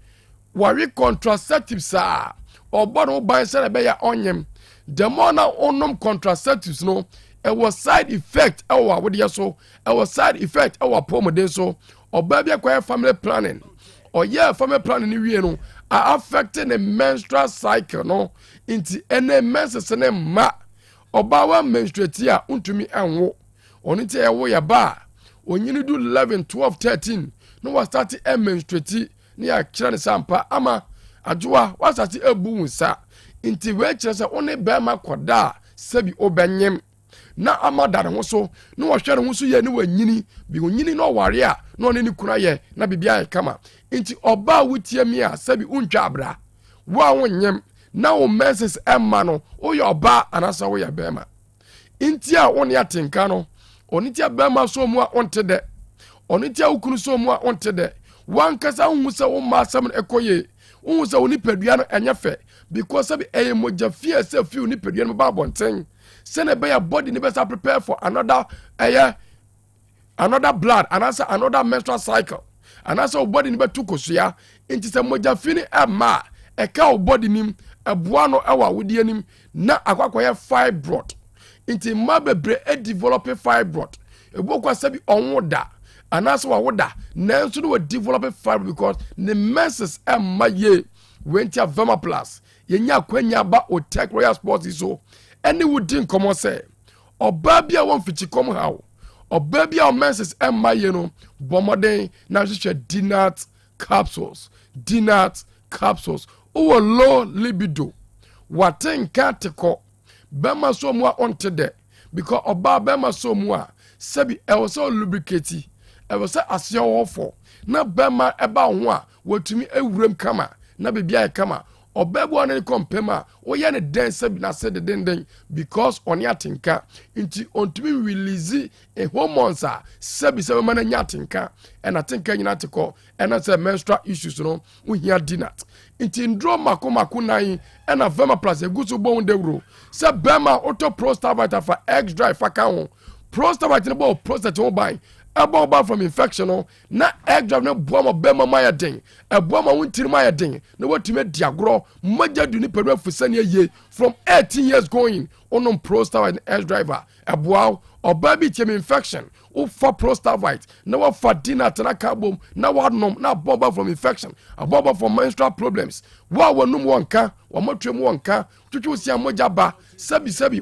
wari contraceptives sa. Obono ban se be ya onyem. The more na onom contraceptives no, it was side effect ewa wodi so. It was side effect ewa pomode so. Oba bia kwa family planning or family planning ni wie no affecting the menstrual cycle no into any menses ne ma oba wa menstruate a untumi enwo oni te ewo ya ba onyini do 11 12 13 no wa start menstruate ni a kira ne sampa ama adwoa wa start ebu nsa inti we kire se oni be ma koda sabi obanyem na amada ne ho so na wo hwere ho so ye ne wanyini bi onyini no ware a no ne ni kuna ye na bibia ye kama nti oba wutie mi a sabi untwa abra wa wonyem na wo menses emma no o ye oba anasa wo ye bema nti a woni atenka no oni ti bema so mu a onte de oni ti ukunu so mu a onte de wan kasa hu se wo ma sam ekoye hu se oni padua no enyefe because sabi moja fie se fi oni padua no ba bonten send a body never prepare for another another blood anaasɛ another menstrual cycle anaasɛ wo body no bɛto kosua nti sɛ mogya fi ne ɛma a ɛka wo body nim ɛboa no ɛwɔ awodie nim na akɔkɔyɛ fibroid nti mma bebree develop fibroid ebu kwa sɛ bi ɔnwo da anaasɛ wawo da nanso no wɔ develop fibroid because the menses ɛma ye wentia Vema Plus yenya kwanya ba Otec Royal Sports so ɛne wodi nkɔmɔ sɛ ɔbaa bi a wɔn fichi kɔm ha o ɔbaa bi a menses ɛma ye no bɔmɔden na hwehwɛ dinat capsules wɔ low libido watenka tekɔ bɛma so mu a ɔnte dɛ because ɔbaa bɛma so mu a sɛbi ɛwɔ sɛ lubricate ɛwɔ sɛ aseɛ wɔfɔ na bɛma ɛba ho a wɔtumi ewuram kama na biribi ayɛ kama ɔbaa bi ɔne kɔmpem a wɔyɛ ne den sɛbi na sɛ dendenden because ɔne atenka nti ɔntumi release hormones a sɛbi sɛ bɛma no nya atenka ɛna atenka nyina tekɔ ɛna sɛ menstrual issues no wohia dinat nti ndro mako nan ɛna Vema Plus egu so bɔ de wuro sɛ bɛma auto prostate afa X drive faka ho prostate ne bɔ prostate ho ban ɛbɔ from infection no na X drive ne boa ma bɛma ma yɛ den ɛboa ma wontiri ma yɛ den na watumi di agorɔ magya du ni pɛrɛ fusani ye from 18 years going onom prostate X driver ɛboa ɔbaa bi tiɛm infection wofa prostate na wafa dinat na kabom na wanom na abɔba from infection abɔba from menstrual problems wa wanum wɔnka wɔmɔtwem wɔnka twitwi osia mogya ba sɛbi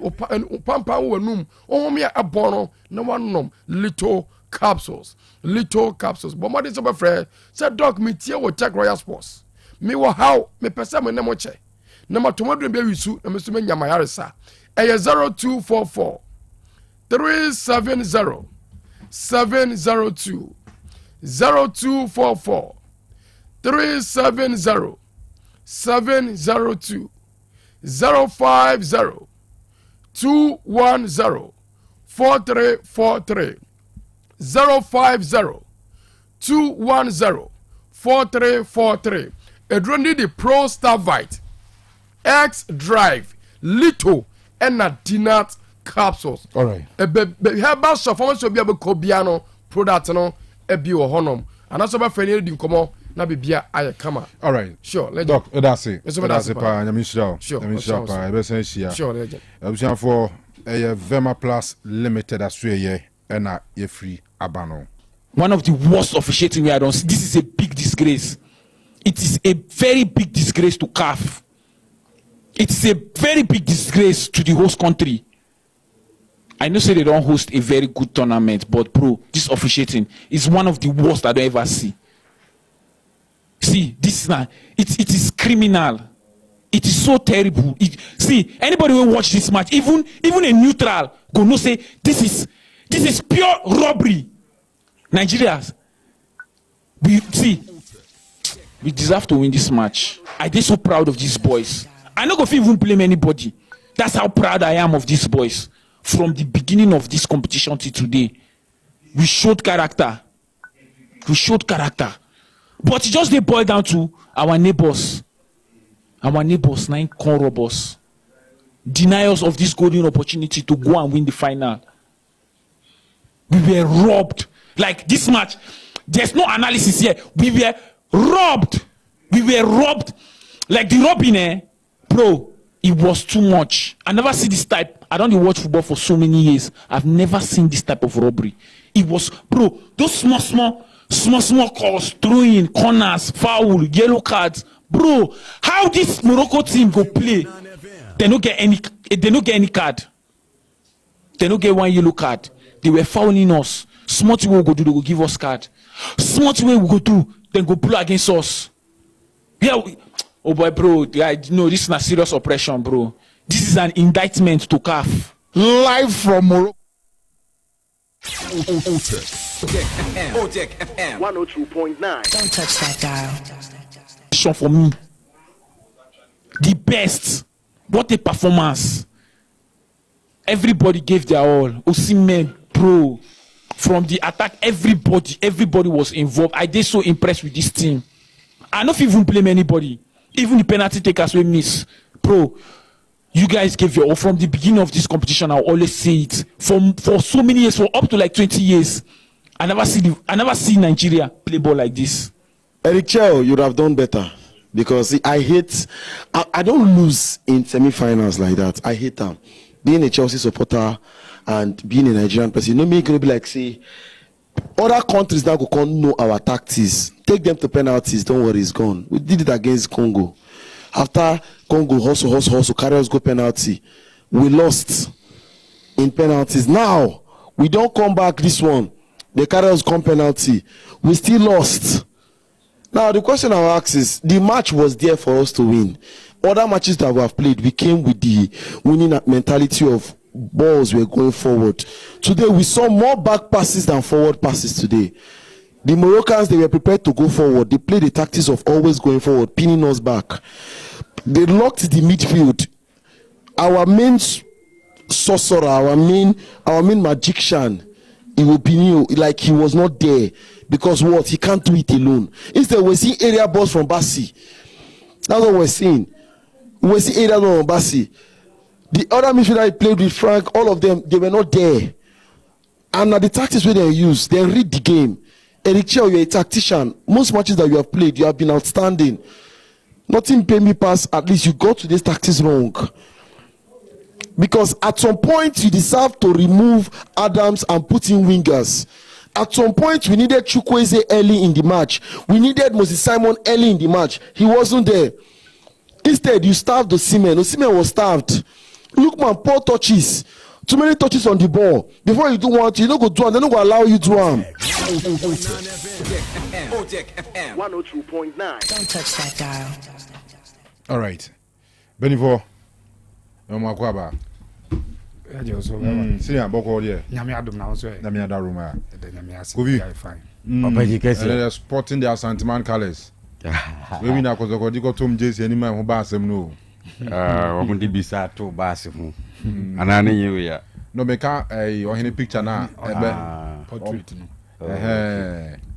pampa wanum ɔhome a ɛbɔ no na wanom little capsules bɔmɔde sɛ bɛfrɛ sɛ doc metie wɔ Otec Royal Sports me wɔ how mepɛ sɛ me ne mo kyɛ na matomaduro bi awisu na meso menya mayaresa ɛyɛ 0244 370 702 0244 370 702 050 210 4343 050 210 4343 edrondi the Prostavite X Drive Lito and Dinat capsules. All right. Herbal supplements will be able to be no product no ebi o honom. And also ba fani di nkomo na bibia aye kama. All right. Sure. Legend. Doc, that's it. That's it. Pa nyamishira. Sure. Nyamishira pa ebe sen shia. Sure, legend. Abusian for a Vema Plus Limited aswe na ye free abano. One of the worst officiating we had on. This is a big disgrace. It is a very big disgrace to CAF. It is a very big disgrace to the host country. I know say they don't host a very good tournament, but bro, this officiating is one of the worst I don't ever see. See, this is not, it is criminal. It is so terrible. See, anybody will watch this match, even a neutral, go no say this is pure robbery. Nigerians, we deserve to win this match. I dey so proud of these boys. I no go fit even blame anybody. That's how proud I am of these boys. From the beginning of this competition till today, we showed character. But it just dey boil down to our neighbors, 9 corrobos, deny us of this golden opportunity to go and win the final. We were robbed. Like this match, there's no analysis here. We were robbed. Like the robbing, bro, it was too much. I never see this type. I don't watch football for so many years. I've never seen this type of robbery. It was, bro, those small calls, throwing, corners, foul, yellow cards. Bro, how this Morocco team go play? They don't get any card. They don't get one yellow card. They were fouling us. Small thing we go do, they go give us card. Small thing we go do, then go blow against us. Yeah, oh boy, bro, no, this is not serious oppression, bro. This is an indictment to CAF. Live from Morocco. Otec FM 102.9. Don't touch that dial. For me, the best. What a performance. Everybody gave their all. Osimhen, bro. From the attack, everybody was involved. I did so impressed with this team. I don't even blame anybody. Even the penalty takers we miss. Bro, you guys gave your all from the beginning of this competition. I always say it. For so many years, for up to like 20 years, I never see Nigeria play ball like this. Eric Chell, you would have done better because I don't lose in semi-finals like that. I hate them. Being a Chelsea supporter and being a Nigerian person, you know me gonna be like say other countries now go know our tactics. Take them to penalties. Don't worry, it's gone. We did it against Congo. After Congo hustle, carry us go penalty. We lost in penalties. Now we don't come back this one. They carry us come penalty. We still lost. Now the question I ask is, the match was there for us to win. Other matches that we have played, we came with the winning mentality of balls were going forward. Today we saw more back passes than forward passes today. The Moroccans, they were prepared to go forward. They played the tactics of always going forward, pinning us back. They locked the midfield. Our main sorcerer, our main magician, he will be new, like he was not there. Because what? He can't do it alone. Instead, we're seeing area balls from Bassi. That's what we're seeing. We're seeing area balls from Bassi. The other midfielder I played with, Frank, all of them, they were not there. And the tactics where they use, they read the game. Eric Chell, you're a tactician. Most matches that you have played, you have been outstanding. Nothing pay me pass, at least you got to this tactics wrong. Because at some point, you deserve to remove Adams and put in wingers. At some point, we needed Chukwueze early in the match. We needed Moses Simon early in the match. He wasn't there. Instead, you starved Osimhen. Osimhen was starved. Look, man, poor touches. Too many touches on the ball. Before you do one, you don't go do one. They don't go allow you to do one. Otec FM 102.9. Don't touch that dial. All right. Benivo. Makwaba. Senior Boko there. Nyame adom na so e. Nyame adaruma. Nyame ase. Kobi. Obaji kese. They're sporting their Santiman colors. We na kozoko diko tom jesi ani man ho ba asem no. Omo di bisa to ba asem ho. Anane yewe ya. No meka ohene picture na ebe portrait no.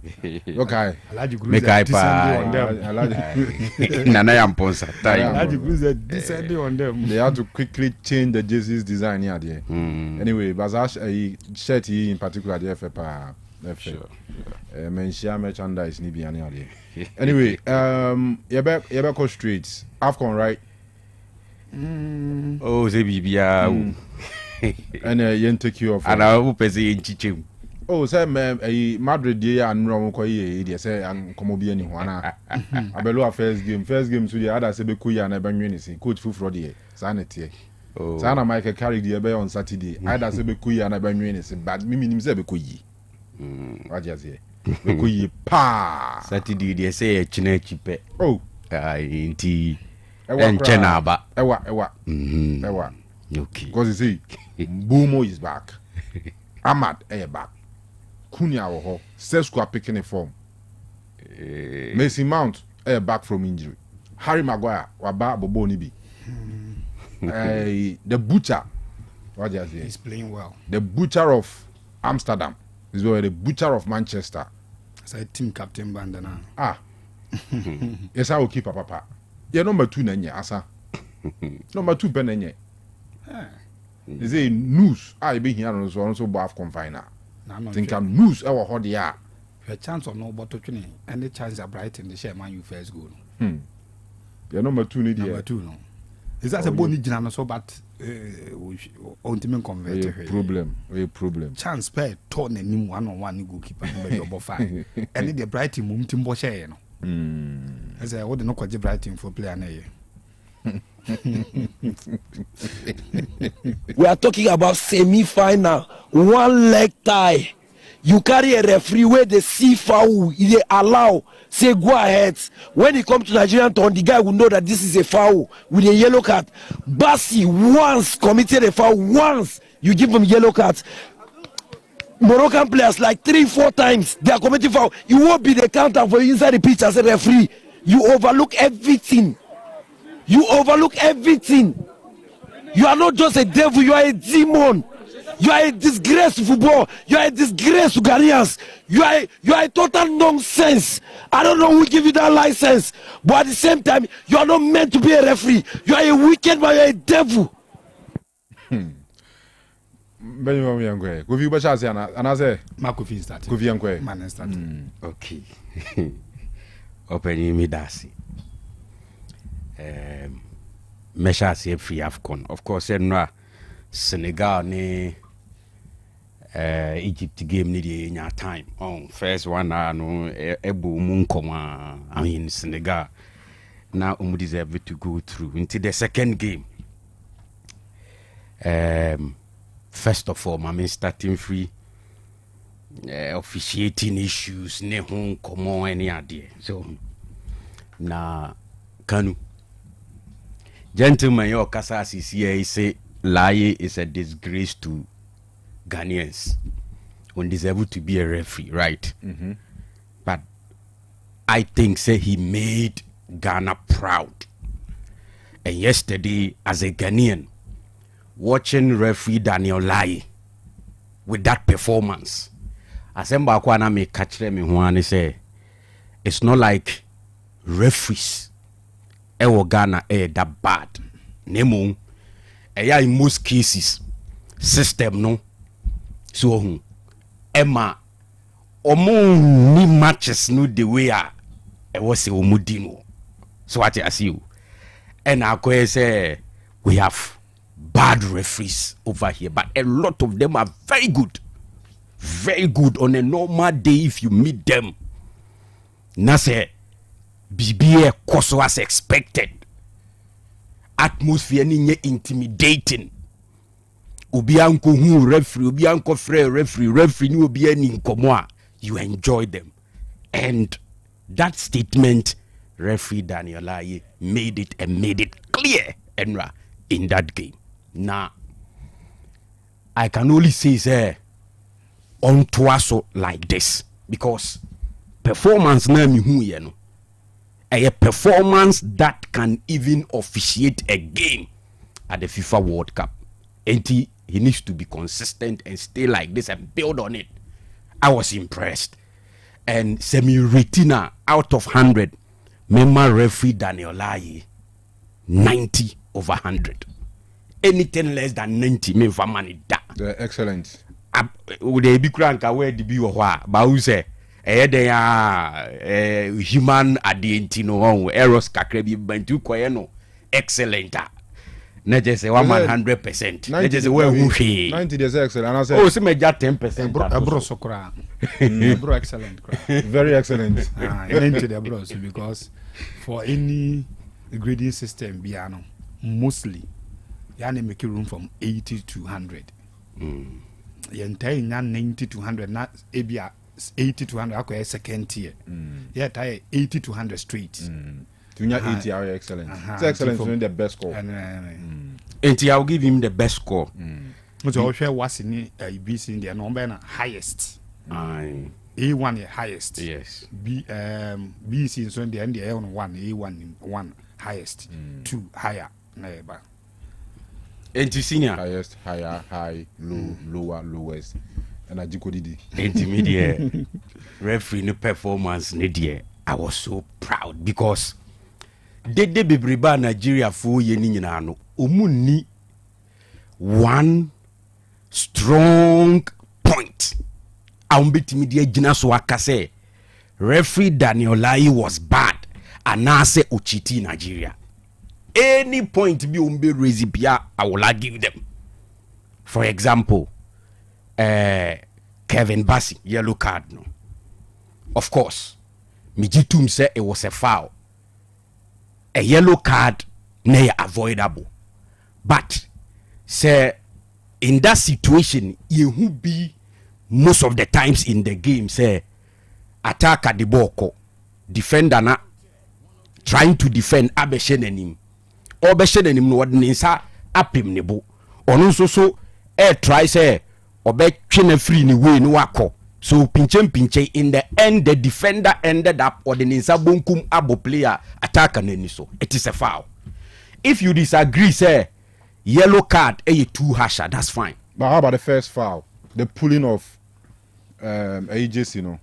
Okay. Alaji Guru Mekai pa. Nana ya mponsa. Alaji Guru descending on them. They had to quickly change the jerseys design here there. Anyway, Bazash shirt in particular the FFA. Sure. Menshia merchandise ni bi ani there. Anyway, yebe go straight. AFCON, right? Oh, ze bibia. And yen take you off. And I hope pese nchichem. Oh, say Madrid dey and no ko ye dey say an komo bi ani ho ana. Abelo first game so the other say be kuya na banwe ni sin coach fufro dey. Sanete. Oh. Sana Michael carry the be on Saturday. Either say be kuya na banwe ni sin but me nim say be kuyi. What just here? Be kuyi pa. Saturday dey say e china chipe. Oh. Inti enchena aba. Ewa. Okay. Because you see Bumo is back. Ahmad back. Kunya wo Sesco are picking a form. Mason Mount back from injury. Harry Maguire waba bobo ni bi. The butcher, what you say? He's playing well. The butcher of Amsterdam is the butcher of Manchester. As a team captain bandana. Yes, I will keep papa. Yeah, number 2 nanye asa. Number 2 benenye. Is a news. I be here on so buff confiner. Think I'm news our hot ya. A chance or no but to any chance are bright in the share man you first goal. Yeah, number 2 need number 2 no. Is that a bony jana so but ultimate convert a problem. Chance pay turn a new 1-on-1 goalkeeper number 5. And the bright mum timbo share no. As I would not quite brighting for player na. We are talking about semi-final, one leg tie. You carry a referee where they see foul, they allow, say go ahead. When he comes to Nigerian turn, the guy will know that this is a foul with a yellow card. Bassi once committed a foul, once you give him yellow cards. Moroccan players like 3-4 times they are committing foul. You won't be the counter for you inside the pitch as a referee. You overlook everything. You overlook everything. You are not just a devil, you are a demon. You are a disgrace to football. You are a disgrace to Ghanaians. You are a total nonsense. I don't know who give you that license, but at the same time, you are not meant to be a referee. You are a wicked man, you are a devil. Benjamin Yankwe. Kofi Bashasi and I say Makofi start. Kofi Yankwe. Man start. Okay. Open me dasi. Mesha say free AFCON. Of course, no Senegal ne Egypt game ni in your time. First one no ebu munkoma. I mean Senegal. Now deserve to go through into the second game. First of all, I mean starting free officiating issues ne hon komo any idea. So na Kanu gentlemen your kasa CCA say lie is a disgrace to Ghanaians. Undeserved to be a referee, right? Mm-hmm. But I think say he made Ghana proud. And yesterday, as a Ghanaian, watching referee Daniel Lai with that performance, Asemba Kwana me catch them in one say it's not like referees ewo Ghana that bad. Nemo in most cases system no so Emma omo ni matches no the way I was omudino. So what I see you. And I say we have bad referees over here, but a lot of them are very good. Very good on a normal day if you meet them. Na say BBA koso as expected. Atmosphere ni intimidating. Obi anko hu referee, obi anko free referee ni obi ani nkomo. You enjoy them. And that statement referee Daniel Aye made it clear Enra in that game. Now I can only say on twaso like this because performance na mi hu ye no a performance that can even officiate a game at the FIFA World Cup. And he needs to be consistent and stay like this and build on it. I was impressed. And semi-retina out of 100, member referee Daniel Aye 90 over 100. Anything less than 90, me for money da. They're excellent. They be crank away the be but who say human adentino errors kakrebi bantu koyeno excellent. Not just 100%. Not just where we 90 is excellent. And I say, oh, so me just 10%. Bro, so cra. Bro, excellent. Very excellent. 90 the bros because for any grading system, piano mostly, you make room from 80 to 100. The entire 90 to 100, not 80 to 100. Okay, second tier. Yeah, 80 to 100 straight. To 80 are excellent. It's excellent to the best score. And I'll give him the best score. So I'll share what's in BC in the number highest. A1 the highest. Yes. BC is on the end the one A1 highest. 2 higher. Neighbor. And senior highest, higher, high, low, lower, lowest. And I did intermediate referee no performance nedia. I was so proud because Dede Bebriba Nigeria for ye ni nyina no omuni one strong point. Aumbetimi de gina so aka say referee Daniel Aye was bad and now say Ochiti Nigeria. Any point be umbe raise bia I will give them. For example, Kevin Bassi yellow card no. Of course, Mijitum said it was a foul. A yellow card nay avoidable. But say in that situation, you who be most of the times in the game say attack at the ball, defender na trying to defend abeshenenim. Or beshenenim no wadinsa apim nebo. Or so try say or be chine free ni way no wako. So pinche in the end the defender ended up or the ninsa bunkum abo player attack and so it is a foul. If you disagree, say yellow card a 2 hasher, that's fine. But how about the first foul? The pulling of AJC, you know.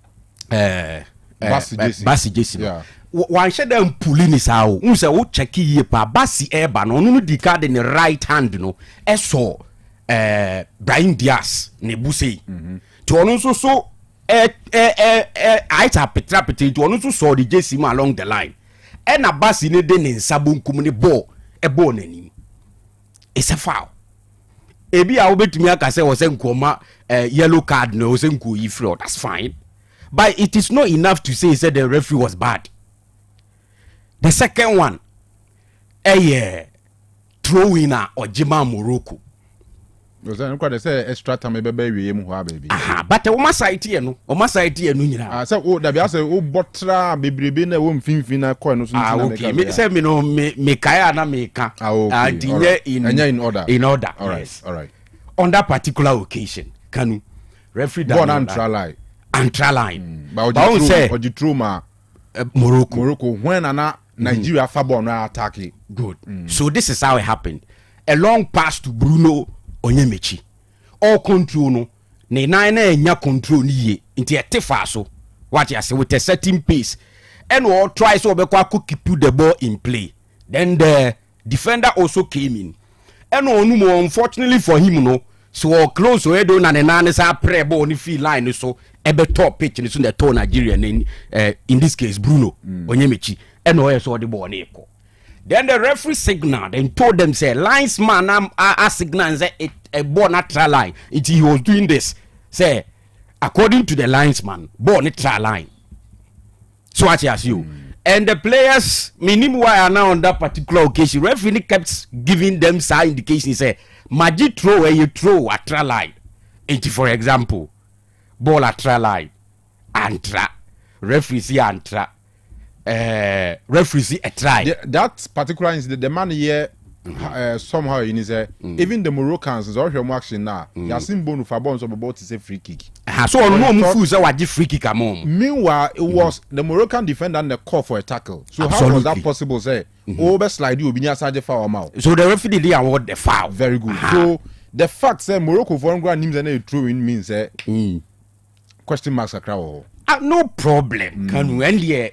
Basi JC. Yeah. One shade them pulling is how say check ye pa Basi eba no di card in the right hand no. So Brahim Diaz ne Busei. To also so I tap petrapete to also saw the JC along the line. And a bass in a den in Sabun Kumuni ball, a ball name. It's a foul. Ebi a wobet me aka say was enkoma yellow card no was enku ifro. That's fine. But it is not enough to say the referee was bad. The second one, throw winner or Jima Morocco. They say extra time baby baby. But o masite no, o masite no nyina. Say o da bia say o botra bebrebe na wo mfinfin na coin no so na make. Okay, me say me no me kaya na me ka. In order. In order. All right. Yes. All right. On that particular occasion, Kanu referee born and try line. But you throw ma Morocco when ana Nigeria fa ball na attack. Good. So this is how it happened. A long pass to Bruno Onyemaechi. All control no. Ne nine enya control ni ye. Inti etefa so. What you say with a certain pace. And all try so obekwa keep the ball in play. Then the defender also came in. And no unfortunately for him no. So close so edo na ne nane sa pre ball ni field line so ebe top pitch ni so the to Nigeria in this case Bruno Onyemaechi. And all so the ball na eko. Then the referee signaled and told them, say, linesman a signal and say a ball not try line. He was doing this. Say, according to the linesman, ball not try line. So what you assume. And the players, minimum are now on that particular occasion. Referee kept giving them some indication. Say, magic throw where you throw at try line. For example, ball at try line. Antra. Referee see antra. Referee a try. That particular incident, the man here somehow in his even the Moroccans is all your action now. They are seen bone for bones about to say free kick. So no move so what free kick among. Meanwhile, it was the Moroccan defender and the call for a tackle. So how was that possible? Say over slide you be near Saje foul mouth. So the referee did award the foul. Very good. So the fact say Morocco for grand names and throw in means question marks are crowd. No problem. Kanu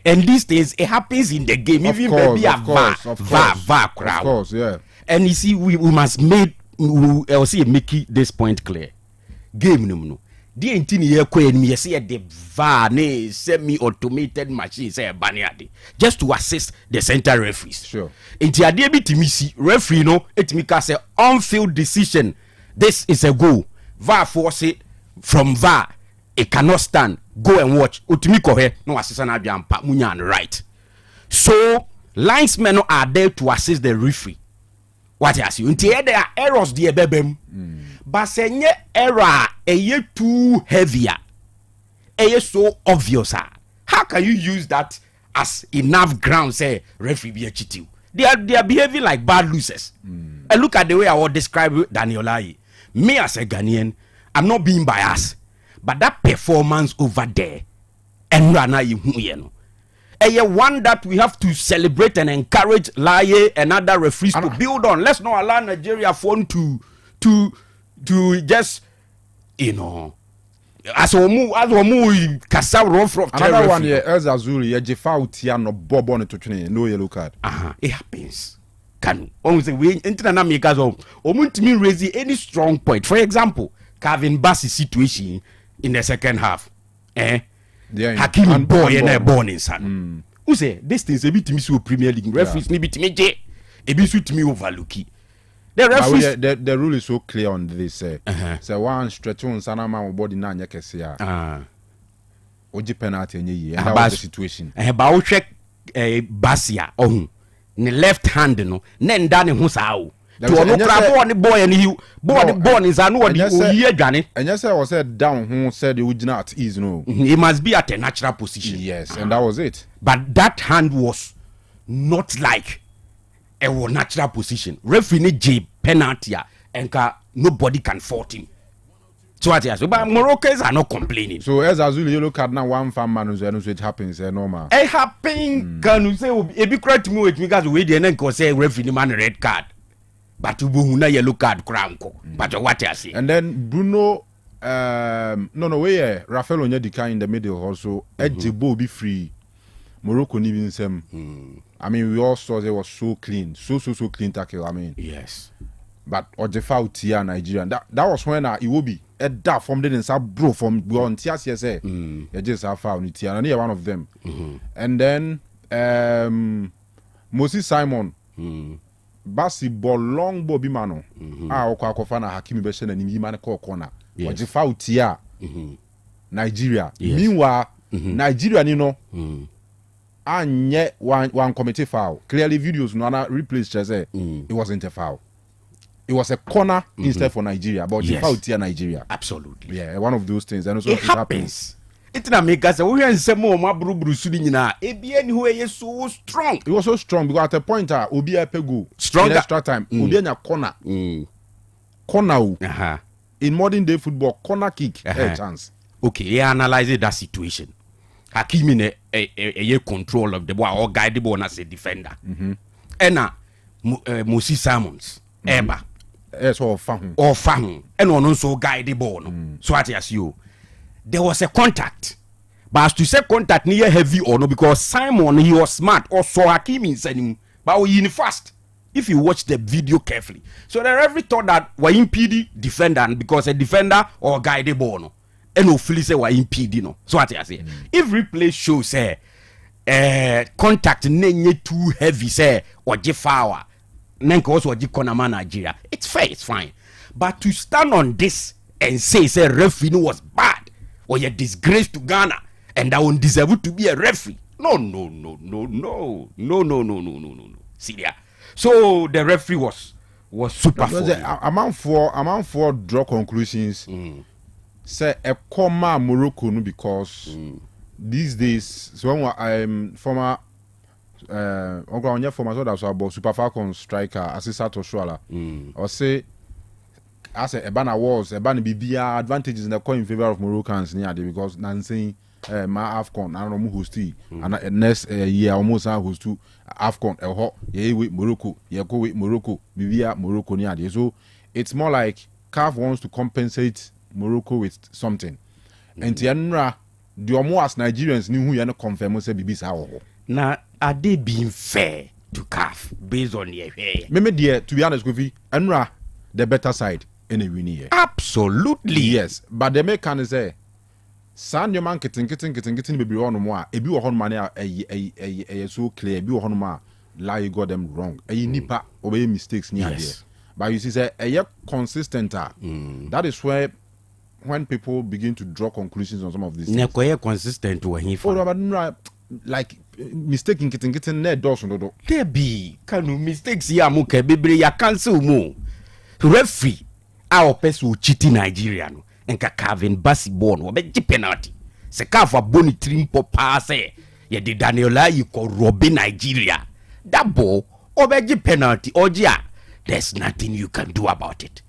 and these things it happens in the game. Of Even course, maybe va crowd. Of course, yeah. And you see, we must make this point clear. Game no. The entire year when me say the VAR ne semi-automated machine say baniade just to assist the center referees. Sure. Inti ade bi timi si referee no etimi ka say on-field decision. This is a goal. VAR force it from VAR. It cannot stand. Go and watch. Utimi kohe no assist na adwampa munya right. So linesmen are there to assist the referee. What you see? Until there are errors the bebem. But senye error too heavier. So obvious. How can you use that as enough ground say referee be a cheating? They are behaving like bad losers. And look at the way I would describe Daniel Lai. Me as a Ghanaian, I'm not being biased. But that performance over there, and Rana you one that we have to celebrate and encourage Laye and other referees to build on. Let's not allow Nigeria phone to just as we move kasa run from another one here as Azuri ye jefa utia no bobo ne to twene no yellow card. It happens. Can almost say we international makers omuntimi raise any strong point. For example, Calvin Bassey situation in the second half. Hakim boy and born in son. Who say this things a bit me so Premier League referees ni bit me je e bi suit me overlooky. The referees the rule is so clear on this say one stretch on sana man body na nya kese a. Oji penalty enye yi and that was the situation. Ba wo hwek Basia ohun ne left hand no na nda ne ho saa o. To no cry boy and he born is an what year Johnny. And yes, I was said down who said you would not ease no. He must be at a natural position. Yes, and that was it. But that hand was not like a natural position. Referee J penalty and nobody can fault him. So what yes, but Moroccans are not complaining. So as Azul you look at now one fan man who it happens normal. It happen can you say a big credit to me with because we didn't say referee man red card. But you na yellow card cranko. But what you see? And then Bruno Rafael Onyedika in the middle also Ejibo be free. Morocco even some. I mean we all saw they was so clean. So clean tackle. I mean. Yes. but Ojefa Utia Nigerian. That was when Iwobi Edda formed it in some bro from beyond TSA. You just have found it, and one of them. And then Moses Simon. Basketball long Bobby Mano. Okafana Hakimi Beshen and Imane corner. Ojefa Utia Nigeria. Meanwhile, Nigeria, and yet one committee foul. Clearly, videos no replace Chese. It wasn't a foul. It was a corner instead for Nigeria, but you foul tier Nigeria. Absolutely. Yeah, one of those things. And also it happens. It's not make us we are some more Bruce. Who is so strong. It was so strong because at a point Obi Pegu strong extra time. Obi na corner. Corner. In modern day football, corner kick a chance. Okay, he analyzed that situation. Hakimi a control of the ball or guide the ball as a defender. And Moses Simons, Eba. Yes, or Fahun. And also guide the ball. So what as you, there was a contact. But as to say contact near heavy or no, because Simon, he was smart or saw Hakimi inside him, but we in fast. If you watch the video carefully. So the referee thought that we impede defender because a defender or guide the ball. No. And hopefully say we impede no. So what I say, if replay shows contact nenye too heavy say or foul, nenko also corner man Nigeria, it's fair, it's fine. But to stand on this and say referee was bad or a disgrace to Ghana and that one deserve to be a referee, no. See there. So the referee was super. Amount for draw conclusions. Say a comma Morocco no because these days so I'm former former so that's about Super Falcons striker Asisa Toshuala or say as a Ebana was Ebana Bibia advantages in the coin in favor of Moroccans near because Nancy ma AFCON I don't know who's tea and next year almost who's to AFCON with Morocco with Morocco Bibia Morocco near so it's more like CAF wants to compensate Morocco with something. And Tianra, the almost Nigerians knew who you confirm say Bibi sao. Now, are they being fair to CAF based on your hair? Maybe dear, to be honest with you, Enra, the better side in a winning year. Absolutely. Yes. But the make can say San your man getting baby on more. A be on money a so clear, be on ma lie you got them wrong. A nipa obey mistakes near here. But you see, say a consistent. That is where when people begin to draw conclusions on some of these things. Consistent to he like mistaking getting net doors no. There be Kanu mistakes ya muke bebre ya cancel mo. Referee our person cheating Nigeria no. Enka Calvin Bassey-Born wo be penalty. Se ka fa boni trimpo pass ye de Daniela you ko rob Nigeria. That ball obeji penalty ojia. There's nothing you can do about it.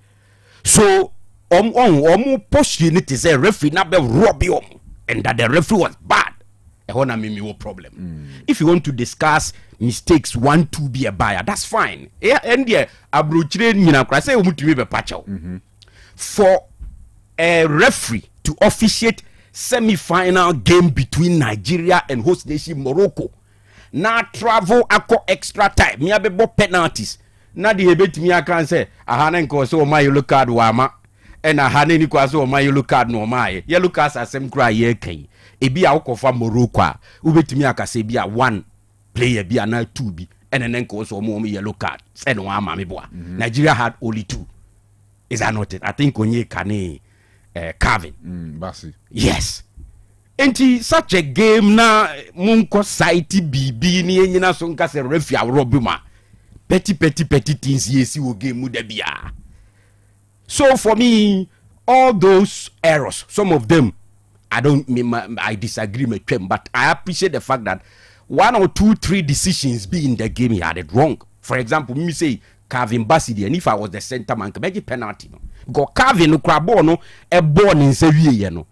So opportunity say referee na be rob you and that the referee was bad. Problem. If you want to discuss mistakes 1-2 be a buyer, that's fine. Yeah, and there abrochire nyina kra say omutumi be pacho. For a referee to officiate semi-final game between Nigeria and host nation Morocco, na travel akọ extra time, me abebo penalties. Na the hebetimi aka say ahana nko so my yellow card wama and ahana ni kwa so my yellow card no my yellow card asem kra ye kan ebi a ukofa Morocco ubetimi aka say bia 1 player bia na 2 bi and then nko so mo yellow card say no ama me boa. Nigeria had only 2. Is that not it? I think onye kane Calvin Bassey. Yes. Enti such a game na munko site bibi ni enyina so nka se referee robuma petty things yesi wo game mu da bia. So for me all those errors, some of them I disagree with them, but I appreciate the fact that 1 or 2, 3 decisions be in the game he had it wrong. For example, me say Calvin Bassey, and if I was the center man, could make penalty no. Because Calvin no crabo no a born in Sevier no.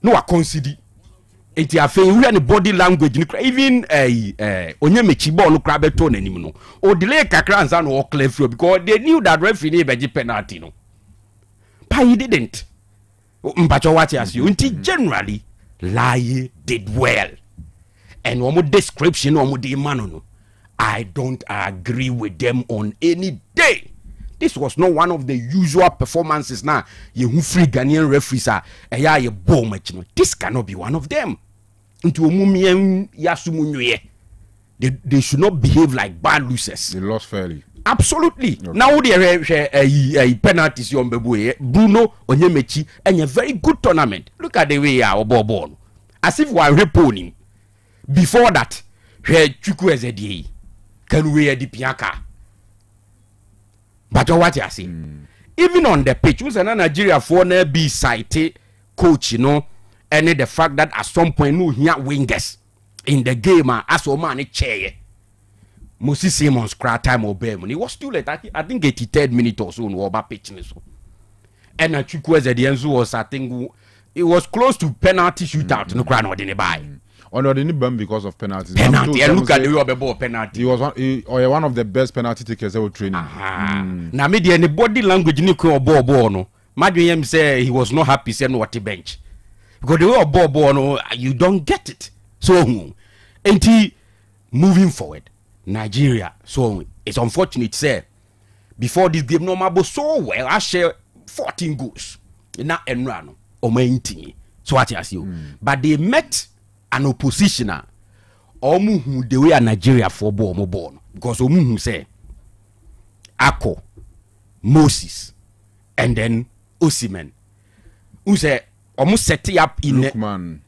No I consider it a fair we and body language even Onyemechi ball no crab tone anymore no. Or delay kakra and no clear because they knew that referee be penalty no. But he didn't. Mpacho what as you generally lie did well. And one more description one more de man no. I don't agree with them on any day. This was not one of the usual performances now. You free Ghanaian referees are a ball match. This cannot be one of them. They should not behave like bad losers. They lost fairly. Absolutely. Okay. Now the penalties on Bruno Onyemechi and a very good tournament. Look at the way our ball. As if we are reponing. Before that, Chuku Ezedi can we the Piaka. But what you say? Even on the pitch, who's an Nigeria for be cited coach, and the fact that at some point no here wingers in the game as a man chair. Moses Simon's cry time or Bearman. It was too late. I think 83rd minute or so no about pitching so. And Chukwueze at the end was I think it was close to penalty shootout. No crowd didn't buy. Or no, didn't burn because of penalties. Penalty. And look at the rubber ball penalty. He was one of the best penalty takers ever training. Now maybe any body language no ball no. Madriam say he was not happy saying what the bench. Because the way ball no, you don't get it. So and he moving forward. Nigeria, so it's unfortunate, say, before this game, no matter so well, I share 14 goals in that end run or 19. So what I see, but they met an oppositioner, who the way Nigeria for born because who say Ako, Moses, and then Osimhen, who say almost setting up in Lukman.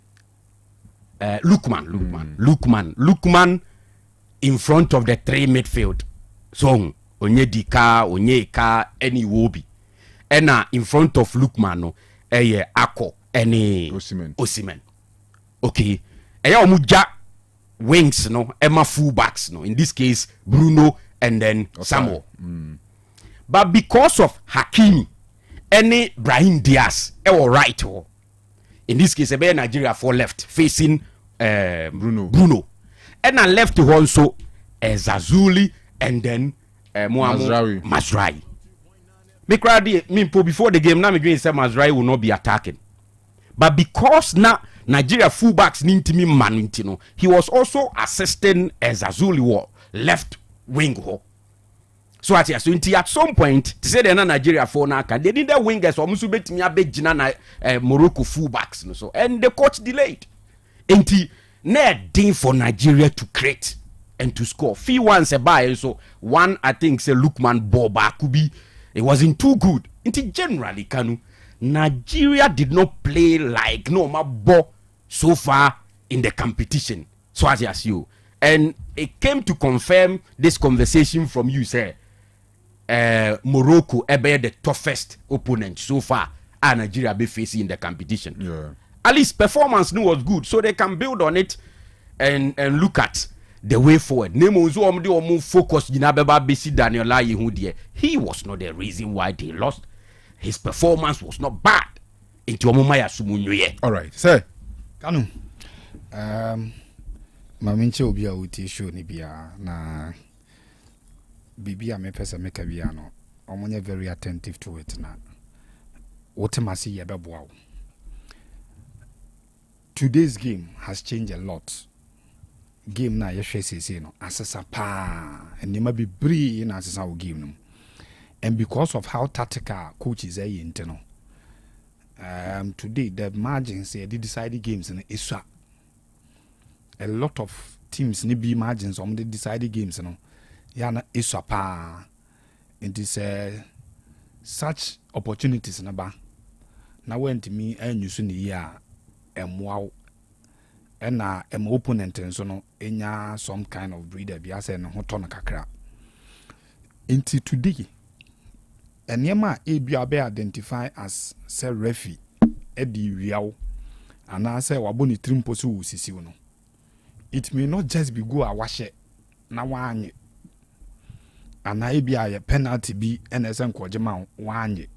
In front of the three midfield. So, Onyeka, any Wobi. And in front of Lukman, Ako, any Osimhen. Okay. Muja wings, Emma fullbacks, in this case, Bruno and then Samuel. But because of Hakimi, any Brahim Diaz, right, in this case, Nigeria for left, facing Bruno. And I left also Zazuli and then Mazraoui. Before the game, now me say Mazraoui will not be attacking. But because now Nigeria fullbacks need to me man, he was also assisting Zazuli left wing. So at some point, to say that Nigeria for now, they need the wingers or Musubet me a Morocco fullbacks. So and the coach delayed. For Nigeria to create and to score. Fee once a buy, so one I think say Lukman Boba could be. It wasn't too good. Generally, Kanu, Nigeria did not play like my ball so far in the competition. So as you and it came to confirm this conversation from you, say Morocco be the toughest opponent so far. And Nigeria be facing in the competition. Yeah. At least performance was good, so they can build on it and look at the way forward. Focus Daniel Lai. He was not the reason why they lost. His performance was not bad. All right, sir. Kanu. Maminche obi a uti show ni bia na bibi a me pesa make bia no. Omonye very attentive to it na. Wotemasi ye beboa. Today's game has changed a lot. Game na yeshwe no asesa pa and you might be bree in asesa game no. And because of how tactical coaches are inteno. Today the margins they decided games in Isra. A lot of teams need be margins on the decided games no. Yana Isra pa. It is such opportunities na ba. Na when to me and you soon year wow, and opponent and so no enya some kind of breeder bi ase no hoto kakra into today enyema ebia be identify as say referee edi wiawo ana say waboni trimpo so usisi no it may not just be go awahye na wanye ana ebia ye penalty bi ena ese nkojema wanye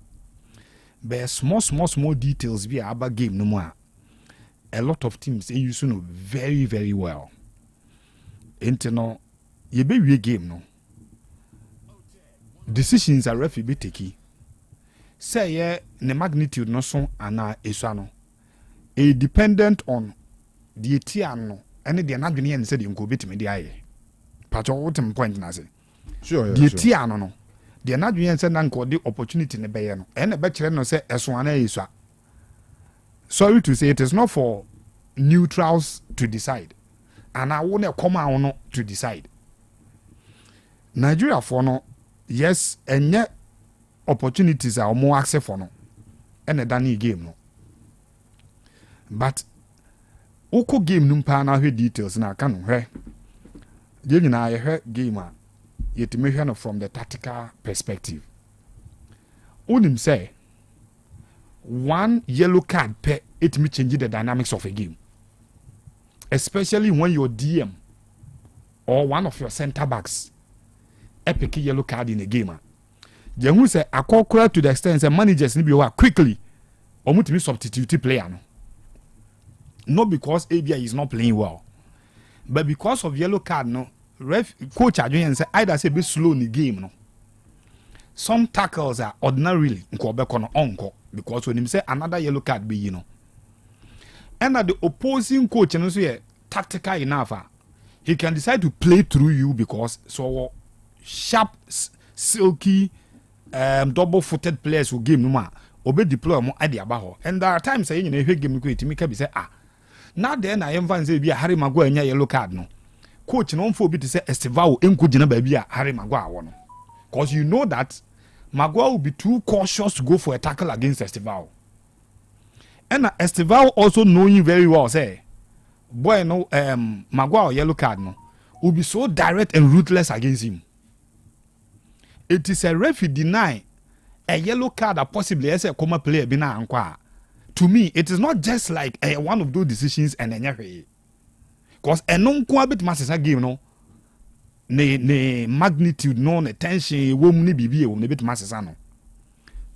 be small details bi aba game no mu a lot of teams they use very, very well. Interno, you be a game no. Decisions are referee be taking. Say the magnitude no son ana esano. A dependent on the tiano and the anagony and said you go bit me the eye. Patch all point na say. Sure. The tiano no. deɛ n'adwene sɛ na nka ɔde opportunity ne bɛyɛ no ɛna bɛkyerɛ no sɛ ɛso ana yɛ so a sorry to say it is not for neutrals to decide and I want to come out no to decide. Nigeria for no yes and yet opportunities are more access for no and a Danny game no but oko game numpa na hwe details na ka no hwe je nyina ye hwe game a yetime hwe no from the tactical perspective unim say one yellow card per it may change the dynamics of a game, especially when your DM or one of your center backs epic yellow card in a game. Then who say I call credit to the extent that managers need to quickly or to substitute player. No? Not because ABI is not playing well, but because of yellow card. No, ref coach adjoin say either say be slow in the game. No, some tackles are ordinarily onko. Because when him say another yellow card be and that the opposing coach and also tactical enough, he can decide to play through you because so sharp, silky, double-footed players who game no obey deploy more idea about and there are times saying in a game to make be say now then I am fan say be a Harry Maguire yellow card no coach no for be to say Estevao encourage na baby a Harry Maguire one because you know that Maguire will be too cautious to go for a tackle against Estevao. And Estevao also knowing very well, say, boy, no, Maguire yellow card no, will be so direct and ruthless against him. It is a referee deny a yellow card that possibly as a common player bina anqua. To me, it is not just like one of those decisions and a because a non-qua bit master game no. Ne magnitude no ne tension wo mu ne bibie wo ne bit masesa no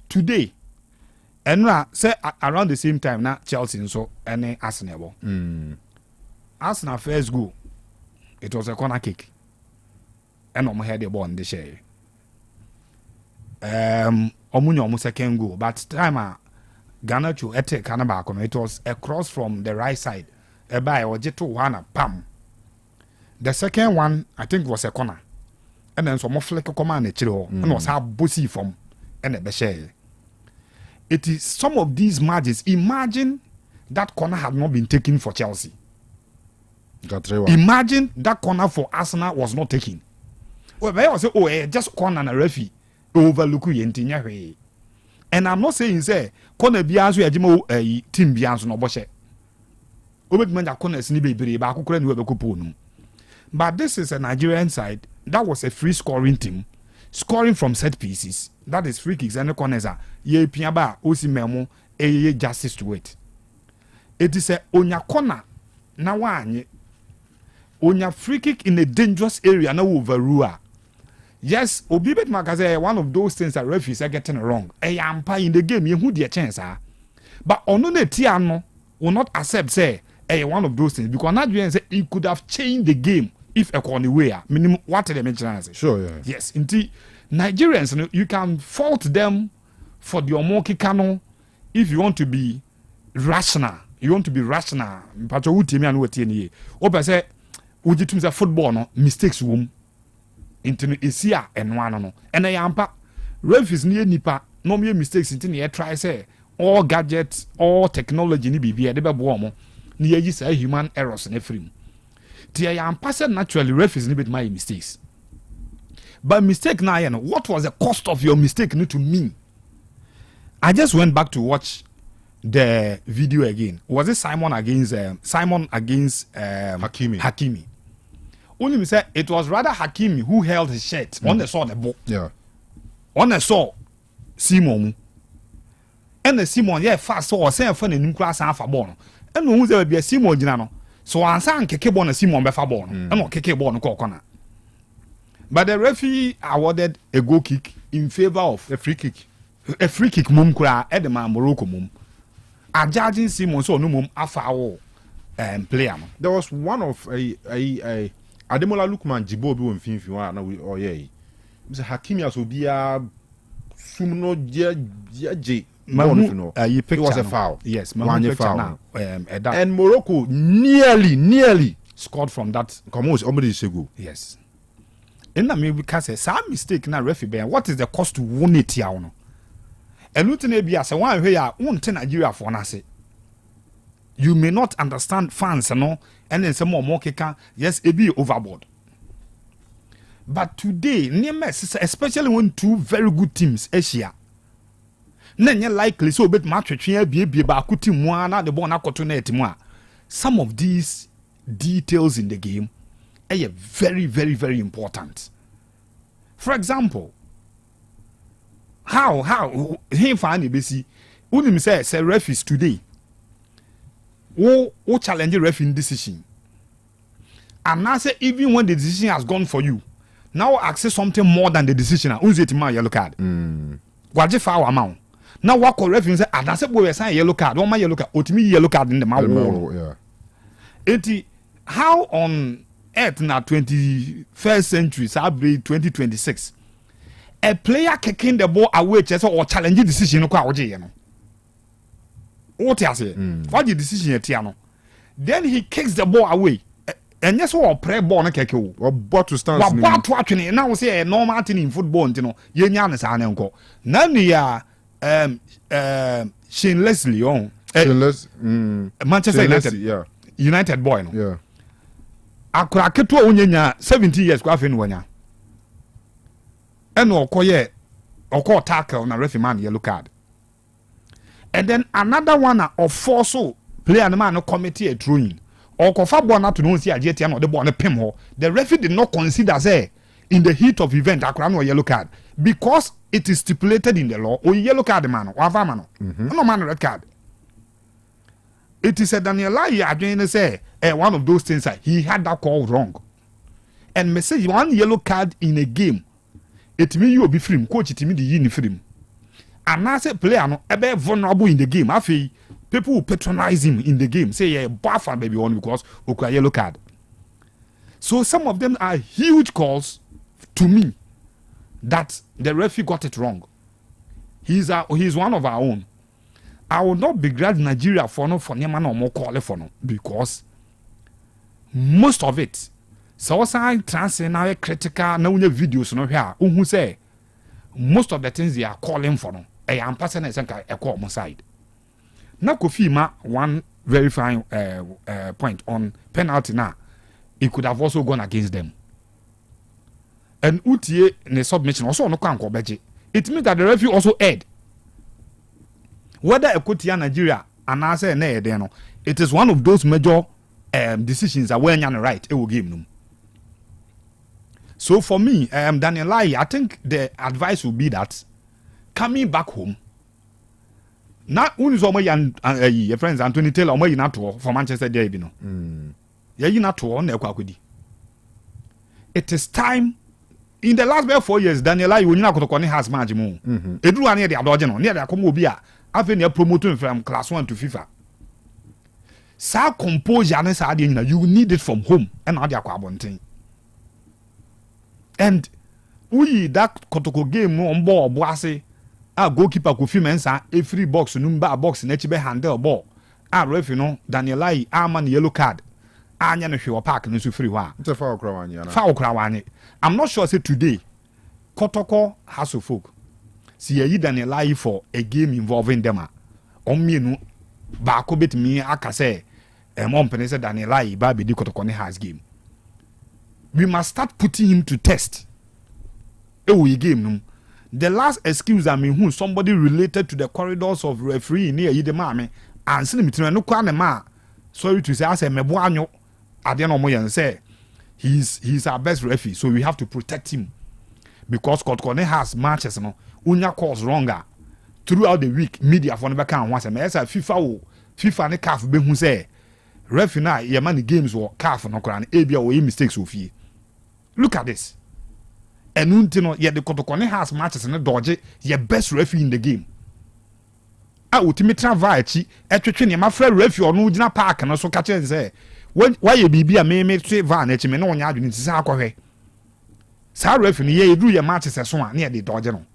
today enra say around the same time na Chelsea nso ene Arsenal Arsenal first goal it was a corner kick and omo head the ball in the share omo second goal but time Ghana to Otec back on it was a cross from the right side e by ojeto one pam. The second one, I think, was a corner. And then some flick command a chill, and was how bossy from and a beshare. It is some of these margins. Imagine that corner had not been taken for Chelsea. Imagine that corner for Arsenal was not taken. Well, they say, oh, just corner and a referee overlook you. And I'm not saying, say, corner biazu a team biazu no boshe. Obedman corner snibe bere ba akukura ni webe koponu. But this is a Nigerian side that was a free scoring team, scoring from set pieces. That is free kicks and the corners are ye piaba osi memo ye justice to it. It is a onya corner na wanye onya free kick in a dangerous area na overrule. Yes, Obibet Magaze one of those things that referees are getting wrong. Ampa in the game you who their chance but ono ne tiano will not accept say one of those things because Nigerians say it could have changed the game. If a corner way, minimum what they mention. Sure, yeah. Yes, indeed, Nigerians, you can fault them for the omoki Kanu if you want to be rational. You want to be rational. But you tell me and what you Opa say, would you say football no mistakes room into Asia and one no. And I am ref is near nipa no mere mistakes into the try say all gadgets, all technology ni be a deba bomo near you say human errors in every. I am passing naturally referees a bit my mistakes. But mistake now, what was the cost of your mistake to me? I just went back to watch the video again. Was it Simon against Hakimi? Only me say it was rather Hakimi who held his shirt on the saw the ball. Yeah. On the saw Simon. And the Simon fast saw say for the new class half a ball. And who there be a Simon Ginano. So answer keke ball na Simon befa ball no. No keke ball no corner. But the referee awarded a goal kick in favor of a free kick. A free kick mum kura e de man Morocco mum. A judging Simon so no mum afa player no. There was one of a Ademola Lukman Jibo bi won finfi wa na o ye. Mr. Hakimi asobia sumno je it was a foul. Yes, one foul. Now, and Morocco nearly scored from that. Come on, somebody say go. Yes, And I mean, because some mistake na referee ben, what is the cost to win it here no? And you tell me as one way ya won Nigeria for na say. You may not understand fans no, and then some more can yes, it be overboard. But today, near mess, especially when two very good teams, Asia. Nanya likely so bit match be ba kuti mwana the bona kotoneti mwa. Some of these details in the game are very, very, very important. For example, how he find basi unim say referees today. Who challenge the referee decision. And now say even when the decision has gone for you, now access something more than the decision. Who's it my yellow card? What if our amount? Now what referee say and I say boy sign yellow card. One my yellow card. Ultimate yellow card in the mouth. Yeah. How on earth now 21st century, Saturday 2026, a player kicking the ball away or challenging decision no. What you say? What the decision Tiano? Then he kicks the ball away. And yes, what play ball na keke or ball to stand. What ball to actually now say a normal thing in football, you know. Yenyan is an uncle. None ya Shane Leslie on Manchester United. Yeah. United boy no. Yeah. Akura keto onyenya 70 years kwa fen wanya. Eno okoye okọ tackle na referee man yellow card. And then another one of four so player the man no committee a throwing. Or kofa ball not to know see ageti no the ball no pim ho. The referee did not consider say in the heat of event akura no yellow card because it is stipulated in the law or yellow card man or man no man red card. It is a Daniel Lai again say one of those things that he had that call wrong. And me say one yellow card in a game it mean you will be free coach it mean the yin free. And now say player no ebe vulnerable in the game. Afi people will patronize him in the game. Say yeah, buffer baby one because okra yellow card. So some of them are huge calls to me that the referee got it wrong. He's one of our own. I will not begrudge Nigeria for no for Nema no more call for no because most of it so say transnational critical na unye videos no here who say most of the things they are calling for no I am passing a call on side. Now Kofi ma one verifying point on penalty now. It could have also gone against them. And Utie ne submission also no kan beji. It means that the referee also erred. Whether Ekotia Nigeria and I say ne no, it is one of those major decisions that when you're right, it will give them. So for me, Daniel Lai, I think the advice will be that coming back home. Now, who is your friends Anthony Taylor or not for Manchester Derby? No, you're not to on the it is time. In the last 4 years, Daniel Lai has managed more. It drew near the Aboriginal, near the Comobia, having a promoting from class 1 to FIFA. Sa composure, you need it from home and not your carbon thing. And we that Kotoko game on board, Boise. Our goalkeeper could feel a free box, number box in HB handle ball. Our ref, you know, Daniel Lai, man yellow card. Anya no show park no free wa. It's a foul crown. Foul crown. I'm not sure say today Kotoko has a folk. See ye Daniel Lai for a game involving them. On me no baako bit me aka say mom penese Daniel Lai ba be di Kotoko ne has game. We must start putting him to test. We game no. The last excuse I mean who somebody related to the corridors of referee near you the mame and send me to no kwane ma. Sorry to say I say mebo anyo ade no mo yen say he's our best referee so we have to protect him because Kotkone has matches no unya calls wronger throughout the week media for never can once say FIFA ne CAF be hu say referee na ye man the games wo CAF no kran e bia wo mistakes ofie. Look at this. And untino ye the Kotokone has matches and dodge your best referee in the game. Ultimate travachi, etwetwe my friend referee or no gina park and so catch and say, why you be a me say van et me no nya adwene ti sa akɔhwɛ. Sa referee ye do your matches so an near the dodge no.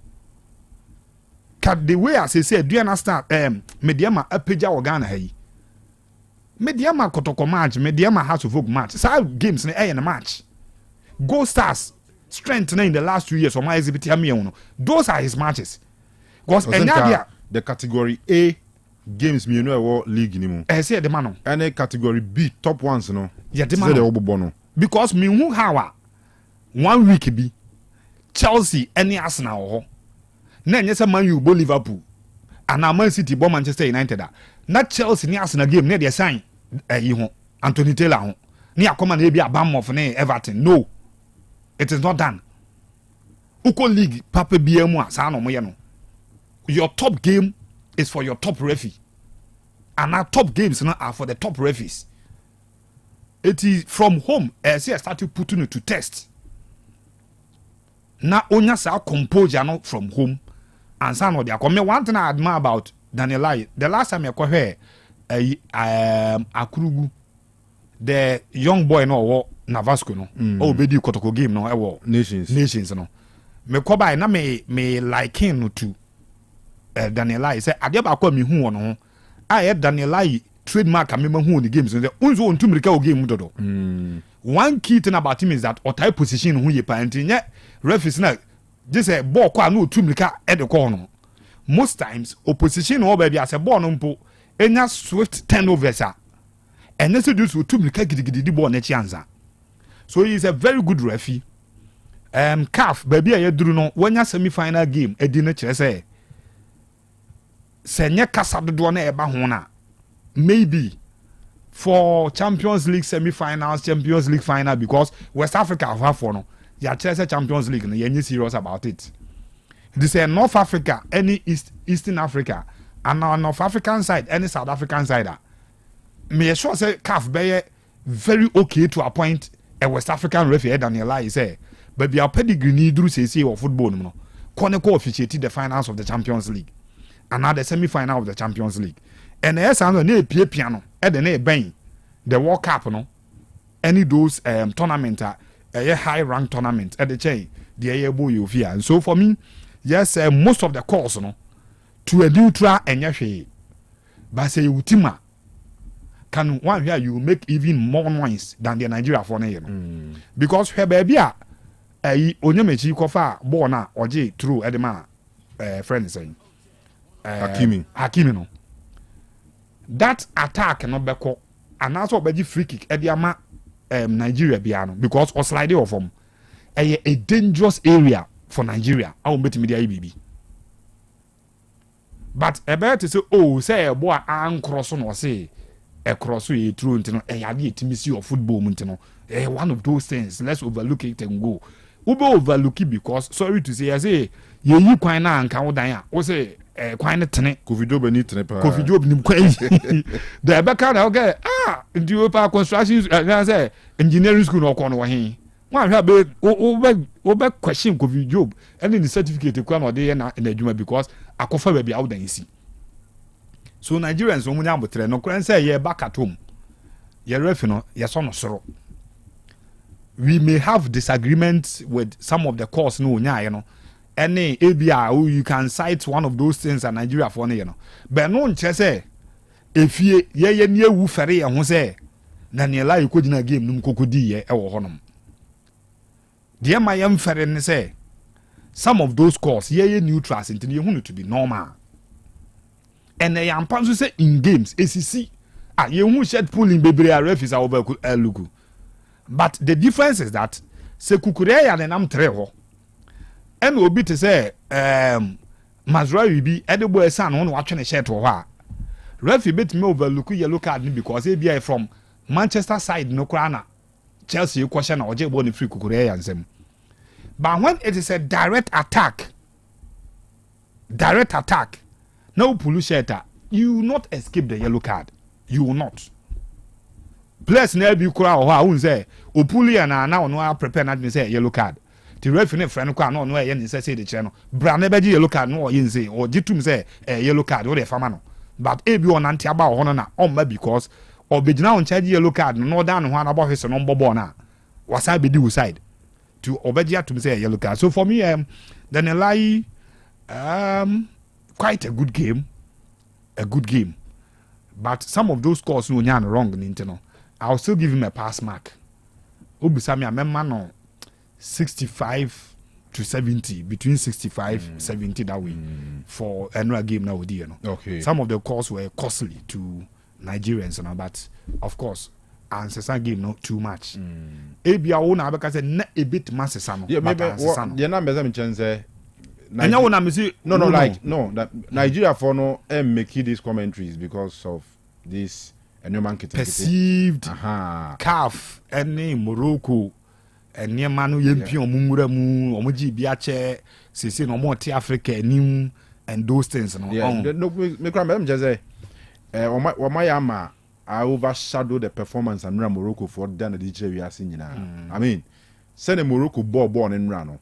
Cut the way as say do you understand mediama apeja organ ha yi. Mediama Kotoko match, mediama House of Folk match. Sa games na na match. Go Stars strength in the last 2 years or my exhibit those are his matches. Because the category A games me know league anymore. I say the man. Any category B top ones no. Yeah, the man. Because me who how 1 week be Chelsea any Arsenal na nyesa Man U bo Liverpool and Man City bo Manchester United na Chelsea ni Arsenal game na dey sign ho Anthony Taylor ho ni akoma na be Bournemouth na Everton. No, it is not done. Uko league papa biamu asa no mo ye no. Your top game is for your top referee, and our top games now are for the top referees. It is from home as I started putting it to test. Now onya sa composure no from home and some of the come. One thing I admire about Daniel Lai, the last time I call her Akurugu, the young boy no Navasco no oh bedi kotoko game no nations no me ko by na me like him no too. Daniel Lai say ade ba kwa me hu won ho a Daniel Lai trademark am me hu the games so unzo on tumrika o game dodo. One key thing about him is that otai position hu ye pa ntinye referees na just say ball kwa na tumrika e de ko no. Most times opposition o ba bia say ball no mpo enya swift turnovers a enya se do so tumrika gidigidi di ball na chi anza. So he is a very good referee. CAF baby a yeduru no wanya semi-final game edi na kire say senye kasa dodo na eba ho na maybe for Champions League semi-finals, Champions League final, because West Africa have for no ya kire say Champions League no yenye serious about it. They say North Africa, any Eastern Africa, and our North African side, any South African side, me sure say CAF be very okay to appoint a West African referee. Daniel Lai say, but we are pedigree ni duru say of football no. Koneko officiated the finals of the Champions League, and now the semi-final of the Champions League. And yes, I know ne piano at the ne bang the World Cup no. Any those tournament a high rank tournament at the chain the able you fear. And so for me, yes, most of the calls no to a neutral and yashe, but say utima can one here you make even more noise than the Nigeria for no. Because her baby onyemechi kofa ball na oje through edema friend saying Hakimi no. That attack no beko and also obeji free kick ediama Nigeria biano because o slide off from a dangerous area for Nigeria. I will bet media IBB. But about to say, oh, say a boy and cross on or say a cross way through into a intimacy of football, one of those things. Let's overlook it and go. Ube overlook it because sorry to say, I say you quite now and count down. Or say quite a tenant. Coffee job and coffee job nim crazy. The back okay. Do you construction engineering school or corner here? One have over question COVID job and then the certificate come or day in the Juma because I cover baby out there you see. So Nigerians when we no can say yeah back at home. Yeah refino, yes on sorrow. We may have disagreements with some of the course no you know. Any ABI you can cite one of those things in Nigeria for you know. But no say if ye near wu ferry and who say Daniela you could in a game num kokodi ye e wo honom. Dear my young friend say some of those calls ye neutrals into you want to be normal. And they am to say in games ACC you who shed pulling baby refis over lugu. But the difference is that se kukure and am treho. And will be to say Mazra will be edible son on watching a shirt or her. Refi bit me overlook yellow card because ABI from Manchester side no crana. Chelsea question or J Bonnie free kukure and them. But when it is a direct attack, no pollution, you will not escape the yellow card. You will not. Plus, never be crowd or who say, O Puli and now no prepare not to say yellow card. The referee friend no no yen say the channel. Brand never yellow card no yin say or jitum say a yellow card or the famano. But a be on anti about honor on because or be now on charge yellow card no down one about his number bona. Was I be do side to obedia to say a yellow card. So for me, then a lie quite a good game. But some of those calls no wrong in internal. I'll still give him a pass mark. Obisami a member no 65 to 70, between 65 70 that way for annual game now with you know. Okay. Some of the calls were costly to Nigerians, you know, but of course, ancestor game not too much. Ebia wona abeka say na a bit masesa no. Yeah, maybe the numbers I'm chance. No, that Nigeria for no make these commentaries because of this perceived calf any Morocco and near manu yempi omumura mu omoji biache sese no mo te Africa nim and those things no. Yeah, no me crime just say Omayama I overshadow the performance and Morocco for than the DJ we are seeing now. I mean, send a Morocco born in Rano.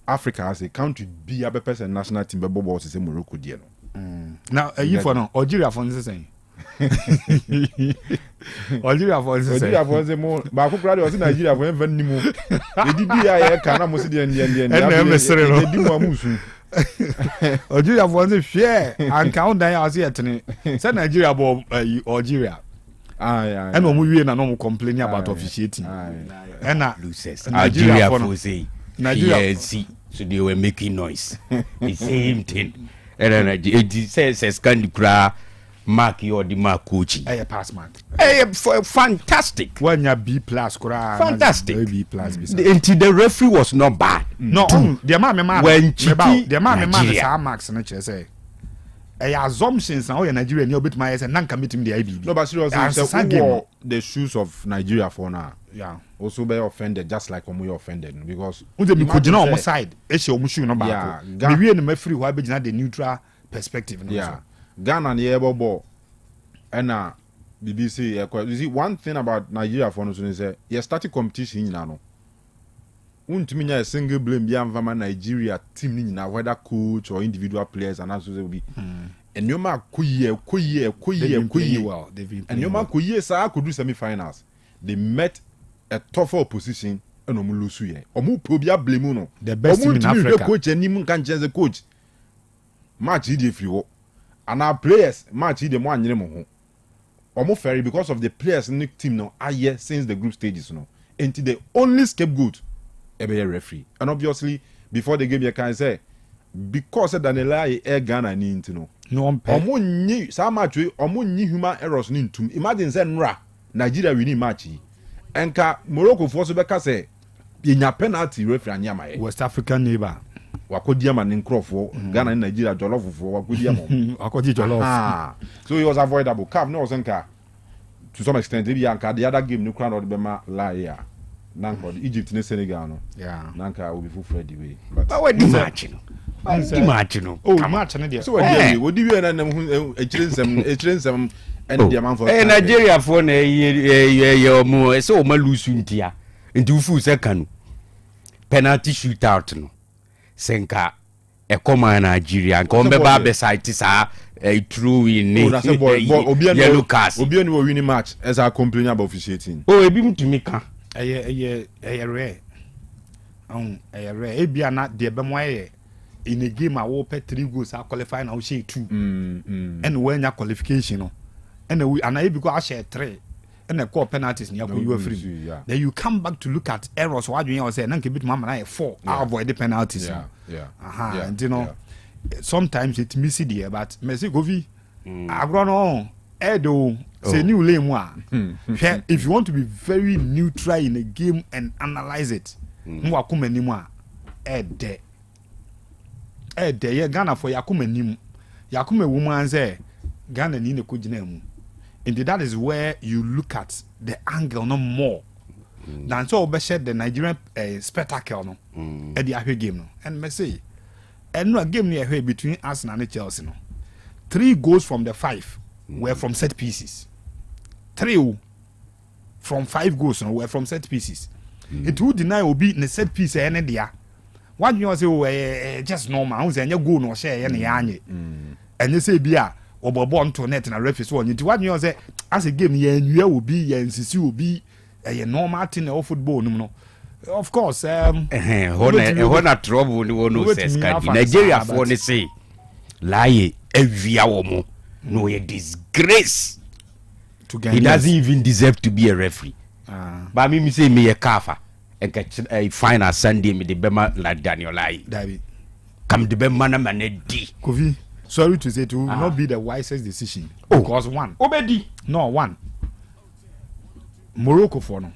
Africa as a country be a person national team ball is a Morocco deal. Now you for no Algeria for saying. Algeria for the more but who was in Nigeria for even anymore. The DBI can almost the Algeria for the share and count down as yet. Say Nigeria about Algeria. And we na no complaining about officiating. And Nigeria for say Nigeria so they were making noise. The same thing. And then it says Candy Cra mark your the mark coaching. Pass mark. Fantastic. When you B plus fantastic. B plus. Until the referee was not bad. No, the man when the man marks and say assumptions now in Nigeria and you bit my and non committing the IBB. No, but seriously, the shoes of Nigeria for now. Yeah. Also be offended just like when we offended because we could on side. Yeah. We in the free why be the neutral perspective. Yeah. Ghana and the ball and BBC. You see one thing about Nigeria for us is you started competition now. Won't mean a single blame beyond Nigeria team now whether coach or individual players and also will be. And your man well. And your man could do semi-finals. They met a tougher opposition and lose ye. Blame the best team in Africa. Coach and him can change the coach. Match if you and our players match the one year almost ferry because of the players in the team now are here since the group stages no. Until the only scapegoat a referee. And obviously before the game you can say because of Daniela air Ghana need to know. No some match human errors need to imagine say Nigeria winning match. Enka Morocco force beka say yenya penalty referee anyama West African neighbor wakodia man nkrofo Ghana and Nigeria jollof for wakodia mo wakodi jollof so it was avoidable cap no senka to some extent the other game no crown or the bema lie here nanko Egypt and Senegal no nanka will be full Freddy way but what match no match no there so what do you and them and the amount for Nigeria for na mo so ma lose ntia nti fu se Kanu penalty shootout no senka e come Nigeria nka on be ba be site sa true in yellow card obi any winning match as I complain about officiating ebi mutumi ka rare ebia na de be mo in a game I will pay 3 goals I qualify now say 2 and when your qualification no and I because I share 3 and the call penalties near you are free. Then you come back to look at errors. What you say? Nanke bit mama na 4. I avoid the penalties. And you know sometimes it miss it here, but Messi Govi, I run on. Edo say new lame one. If you want to be very neutral in a game and analyze it, mwa kume ni mwa Ede ye Ghana for yakume ni yakume woman say Ghana ni ne kujina mu. And that is where you look at the angle no more than so obeshed the Nigerian spectacle no at the away game no. And me say and no game near here between Arsenal and Chelsea no. 3 goals from the 5 were from set pieces. 3 from 5 goals no, were from set pieces. It would deny obi in the set piece any dia. What you say just normal. Who say any goal no share any anye. And you say bia obobo to net na referee so onye what you say as a game ye nwia obi ye nsisi obi a normal thing of football no. Of course na trouble ni wono says Nigeria for ne say lie evia womo no a disgrace to He doesn't even deserve to be a referee. But me say me a kafa a final Sunday me the bema like Daniel Lai. David. Come the bema na manedi. Kofi, sorry to say it will not be the wisest decision. Because one. Obedi. No, one. Morocco for no.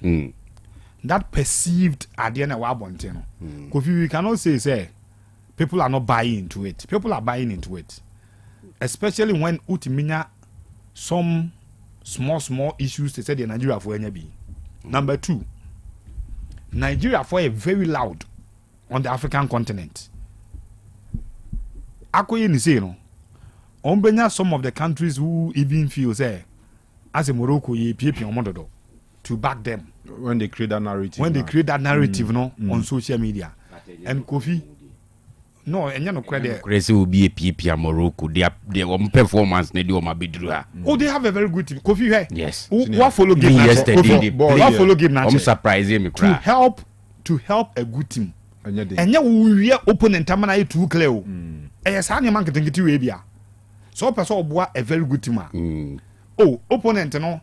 That perceived Adiana Wabontino. Kofi, we cannot say people are not buying into it. People are buying into it. Especially when Utiminya some small issues they said in Nigeria for NB. Number 2, Nigeria for a very loud on the African continent. Akoye ni say no. Ombenya some of the countries who even feel say as a Morocco ye PAP omododo to back them when they create that narrative. When they create that narrative on social media. And Kofi no, and you know credit. Crazy will be a PPA Morocco. Their performance, they do my bidra. Oh, they have a very good team. Kofi, hey? Yes. What follow game yesterday? What follow game? I'm surprising me. To help a good team. And you will opponent tamana too clear. Yes, I am marketing to Arabia. So person boy a very good team. Oh, opponent no.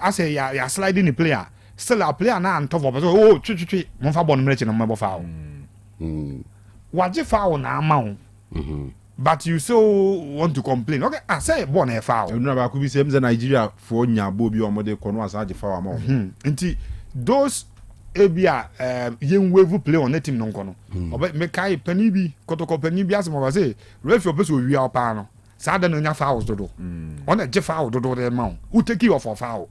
I say ya sliding the player. Still a player now on top of oh, chi. Mon fa bon mreche no mabo foul. Waje foul na amount. But you so want to complain. Okay, I say born a foul. You know, could be same as Nigeria for Nyabobi or Mode Kono as a foul amount. Until those Abia young wave play on the team non kono. But Mekai Penibi, Kotoko Penibi as I say, ref your person we are pano. Sada no fouls dodo. On a Jeff foul dodo the amount. Who take you off for foul?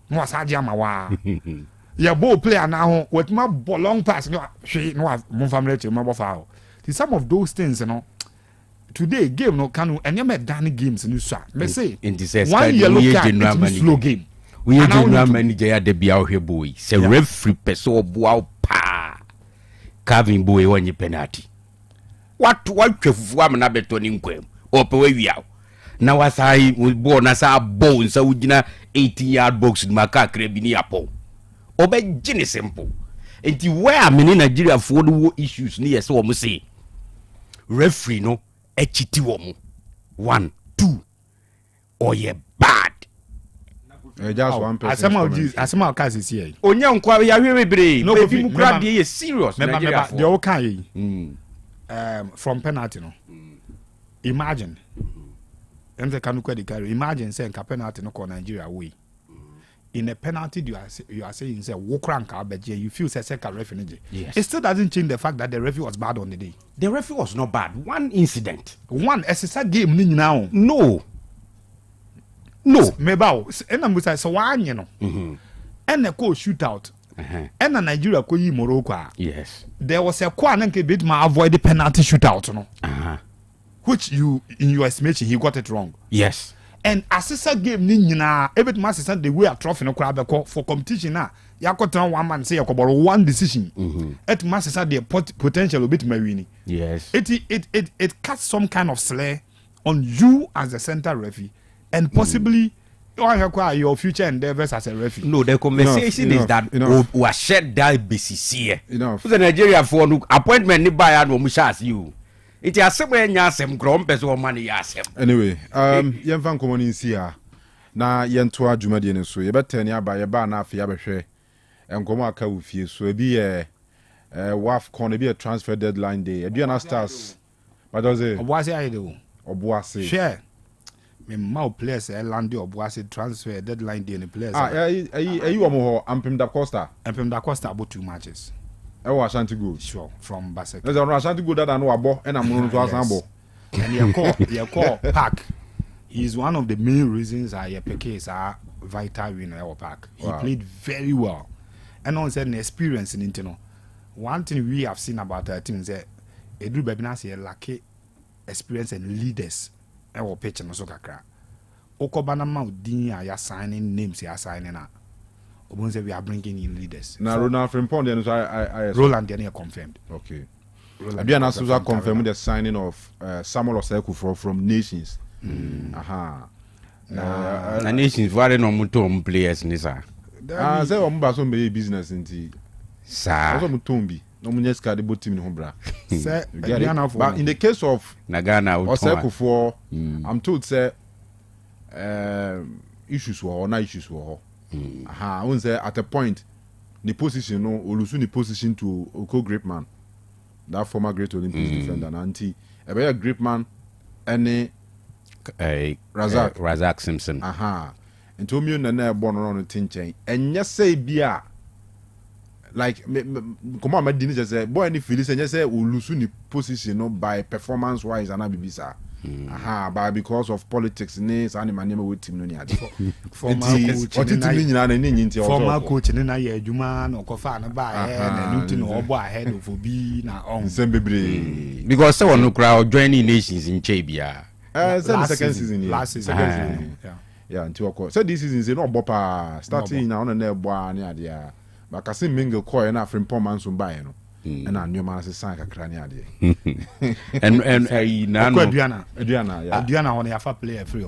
No Sadia Mawa. Your ball player now with my long pass. No, she no have mon family to my foul. Some of those things, you know. Today game no Kanu and you met Danny games in this me say one yellow card it's slow game. We general manager at the Biao here boy. Say referee person boa pa. Kevin boy when you penalty. What chefu na betoni nkwem. Ope we wiao. Na wasai born as a bone so we gina 18-yard box in maka krebini apo. Obe gini simple. Enti where many Nigeria for the issues near so we say referee no echiti womu 1 2 or ye bad just one person asema ka sisi here onya nkwa ya hwe bre no be mu kra dey serious Nigeria they all can from penalty no imagine emze Kanu kwedi carry imagine say nka penalty no ko Nigeria way in a penalty you are saying say wokranka abeje you feel say second referee. Yes. It still doesn't change the fact that the referee was bad on the day. The referee was not bad. One incident. One SSR game ni now. No. Mebao and I'm say so one you know. And the call shootout. And a Nigeria ko yi Morocco. Yes. There was a kwa nanke bit ma avoid the penalty shootout no. Which you in your estimation he got it wrong. Yes. And assessor game ni nyina every man assessor the way a trophy no crab for competition na yakotan one man say yakoboro one decision et man assessor the potential bit mawini. Yes. It cuts some kind of slur on you as the center referee and possibly your future endeavors as a referee. No, the conversation is that we are shared that basis here. Enough. The Nigeria for appointment ni buy and we shall you. It has some yasem grom peso money yasem. Anyway, yen fan common in sia. Na yen to adwumade ne so. Ye better ni aba ye ba na afia behwe. Enkomo aka wo fie so e bi WAF con e bi a transfer deadline day. E bi na stars. But does it? Obuase ayi do. Obuase. Share. Me mau players land Obuase transfer deadline day ne players. Ayi wo mo ho Ampem da Costa. Ampem da Costa about 2 matches. Ewa Ashanti go. Sure, from Basek. There's a Ashanti go that I know abo and I'm going to assemble. And your call Park. He's one of the main reasons I PK are vital in our Park. He played very well. And on said an experience in internal. One thing we have seen about our team is that Edu Babinasi lack experience and leaders. Our pitch and so kakra. Okobana Maudin ya signing names ya signing up. We are bringing in leaders. Now, so, Ronald Frimpong, I Roland Daniel confirmed. Okay. Abian also confirmed the signing of Samuel Osei from Nations. Nations very no players nisa. Say omba be business inti. Sa. Also mutombi. No munyeska de team no bra. Say but in the case of Nagana Osei I'm told say issues were or not issues were. I won't say at a point the position no olusu the position to Oko Grapeman, that former great Olympics defender anti a very Grapeman any Razak Simpson and to me na born around the chain and just say bia like come on, my dinner just say boy any feelings and just say olusu the position no by performance wise and abibisa. But because of politics, former coach in a Juman or Kofana by and ahead of Obi now because someone who crowd joining nations in Chabia. Second season, last season, yeah, until so this season, no bopa starting now on a boy near there. But I see mingle coy and from poor man soon by no. And I knew man sank a crania and Adriana on the player free.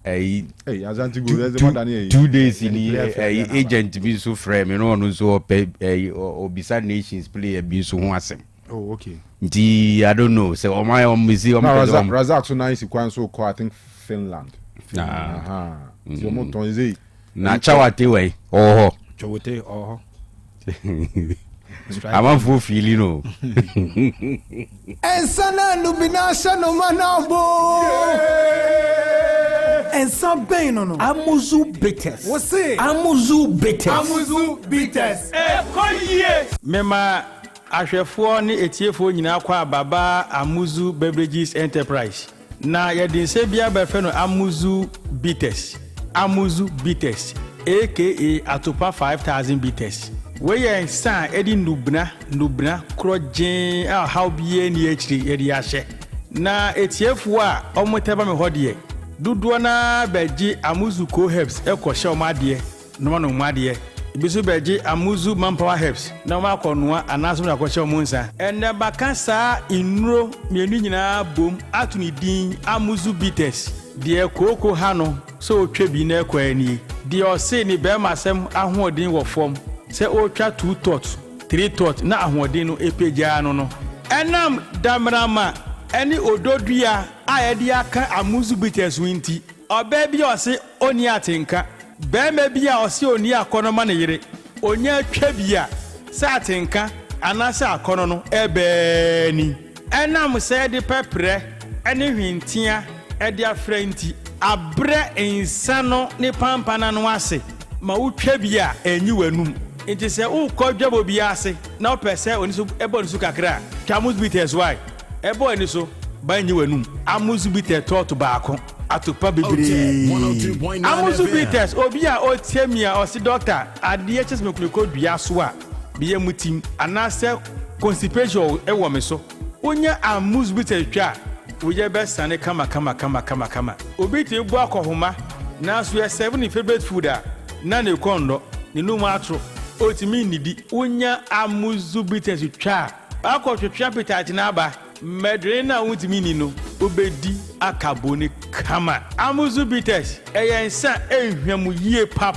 Hey, as I go, 2 days in the agent to be so frame, you know, so pay or beside nations play a be so once. Oh, okay. I don't know. So, my own museum, Razak so nice, you so call, I think Finland. Nachawate way. Oh, Chote, oh. I'm a full feeling, no. And sana lubinasha no manabo. And some pain no. Amuzu bitters. What's it? Amuzu bitters. Amuzu bitters. Mema ahwefo ne etiefo nyina kwa baba Amuzu Beverages Enterprise. Na yedinse bia befe no Amuzu bitters. Amuzu bitters aka Atopa 5000 bitters. We san edi nubna krojen how bie ni echiri edi ahye na etiefu a omoteba me hodie duduo na beji Amuzu co herbs ekoshe omade no no omade ibisu beji Amuzu manpower herbs na ma konoa anaso na koshe omunsa enne bakasa inuro mienu nyina bom atuni din Amuzu bitters de koko hano so twebi na ekwani de ose ni be masem ahoodin wo fom se o twa 2 thoughts 3 thoughts na ahoden no epeja no enam damrama eni ododua ayede aka Amuzu bitters winti oba bi ose oni atenka be ma bi a ose oni akono ne yire onya twa bia sa atenka anasa akono no ebe ni enam se de pepre eni hwintia ede afrenti abre insano ne pampana no ase ma utwa bia enyi wanum It is a kodjabo biase na pese oniso eboniso kakra Amuzu bitters why ebo eniso banyi wenum Amuzu bitters to baako atopa bebre Amuzu bitters obi a otiemia osi doctor ade chese mekuliko dua so a biye mutim anase constipation ewo me so onya Amuzu bitters twa oye be sane kama obi ti bu akohoma na so 7 favorite food a na ne kondo ni no atro otimi nidi unya Amuzu bitters twa akotwetwa petati na aba medre na utimi ni no obedi akaboni kama Amuzu bitters eyensa ehwemu yie pa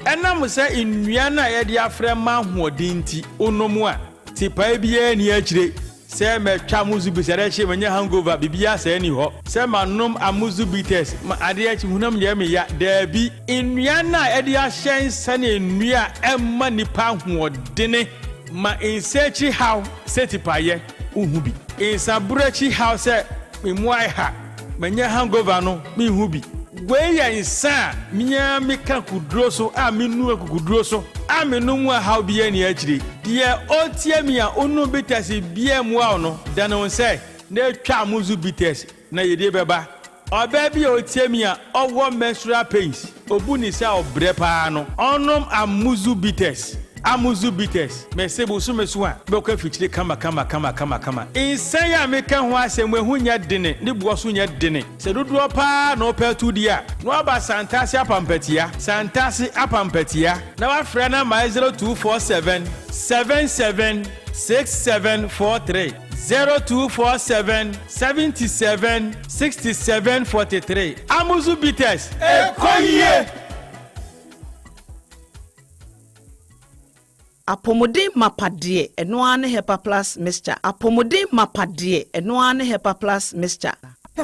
enam se nnua na ye de afre ma hoodinti onomu a tipa bia ni akire se metwa Amuzu bitters re menye hangover bibia se ni ho se manom Amuzu bitters ma ade achi hunam ye me ya dabi nnua na ede ahyen sane nnua emma nipa hoodene ma insechi how setipa ye uhubi insaburachi how se memuai ha menye hangover no me hubi we ya insa minya meka kudro so a menu akukudro so a menu mu how bia ni akire de otiamia onu bitters bia mu a no dano se na twa Amuzu bitters na yede beba oba bia otiamia owo menstrual pains obuni se obre pa no onom Amuzu bitters mesebu so mesu a be ko fichire kama insan ya meka ho asem ehu nya dene ne buo so nya dene se dodo pa na opetu dia no aba santasi apampatia na wa frɛ na my 0247 776743 0247 77 6743 Amuzu bitters ekoye Apomodin mapade eno ane hepa plus mixture. Apomodin mapade eno ane hepa plus mixture.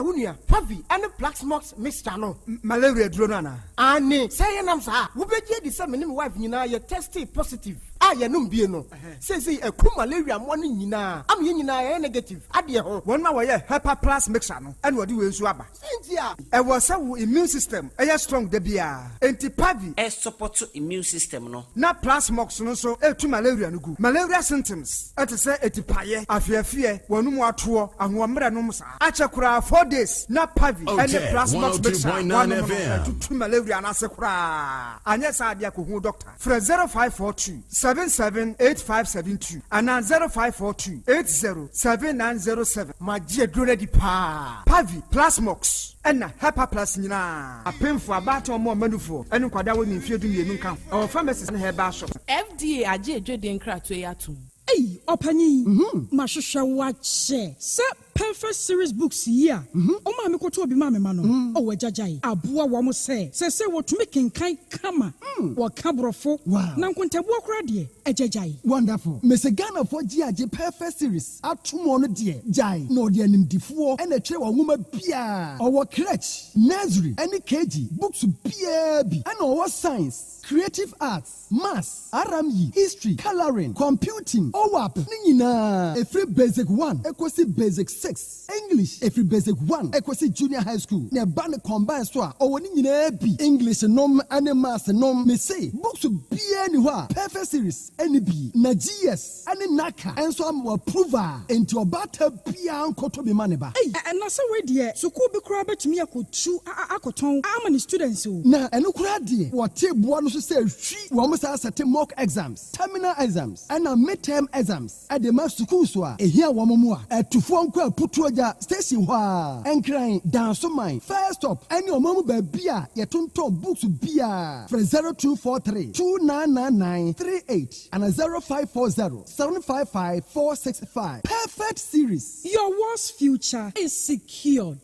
wunia pavi ane plaxmox mixture no malaria duro no ana ane say nam sa wo beje di say me wife nyina ye test positive ye no mbie no say eku malaria mo no nyina am ye nyina ye negative ade ho won ma wo ye Hepa Plus mixture no ene wodi we nsu aba sentia e wo say wo immune system strong de bia enti pavi support immune system no na plasmox no so etu malaria no gu malaria symptoms say etipaye afiafie wonu ato ahomre no msa ache kura 4 days na pavi ene plasmox mixture 102.9 FM malaria na se kura anya sa dia ko hu doctor fra 0542 778572 ana 0542 807907 magie dure di pa pavi plasmox ena Hepa Plus nyina apemfo abato mo manufo ene kwada woni mfie du mienu nka o pharmacist na herbal shop FDA aje edwede nkrato yatum Ei, opanyi. Mashusha wache. Se perfect series books here. Oma me koto obi ma me ma no. O wejajai. Abua wa mo se wo tumi kenkan kama. Wa kabrofo. Na nkontabu akura de ejajai. Wonderful. Mese Ghana for GAJ perfect series. Atumo no de jai. No de animdifo ene kire wa nwoma bia. Owo crèche, nursery, any KG, books bia bi. And owo science, creative arts, maths, RME, history, coloring, computing, OWAP, nina. Every basic 1, equals basic 6. English, every basic 1, equals junior high school. Ne ban combine soa, or nina bi. English nom, and maths nom, me say, books be anywhere. Perfect series, any B, na GS, and Naka, and so I'm approver into a batter pian koto be maneba. Hey, and na so we dear, so could be crab to me akotu akoton. How many students so? Na enu kradi. What tape one so say she almost has a mock exams, terminal exams, and a midterm exams. At the master school so here wamamua at to phone call putuaja station wa and crying down so mine. First up, and your mama beer, your tonton books beer from 0243 299938 and a 0540 755 465. Perfect series. Your worst future is secured.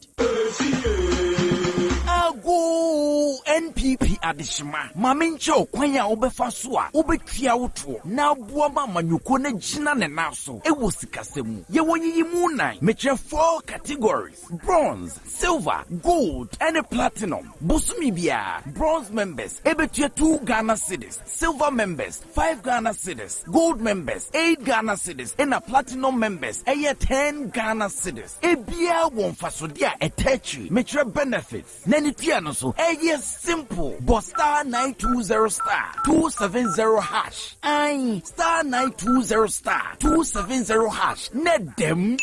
Ago NPP adishima mamincho kwanya obefa so a obetua woto na boama manyuko na gina ne naso ewo sikasemu ye wonyi mu nan metre 4 categories: bronze, silver, gold and platinum. Busumi bia bronze members ebetua 2 Ghana cedis, silver members 5 Ghana cedis, gold members 8 Ghana cedis and platinum members 10 Ghana cedis. Ebia won fasodia etechi metre benefits nani piano so simple but star 920 star 270 hash ai star 920 star 270 hash net them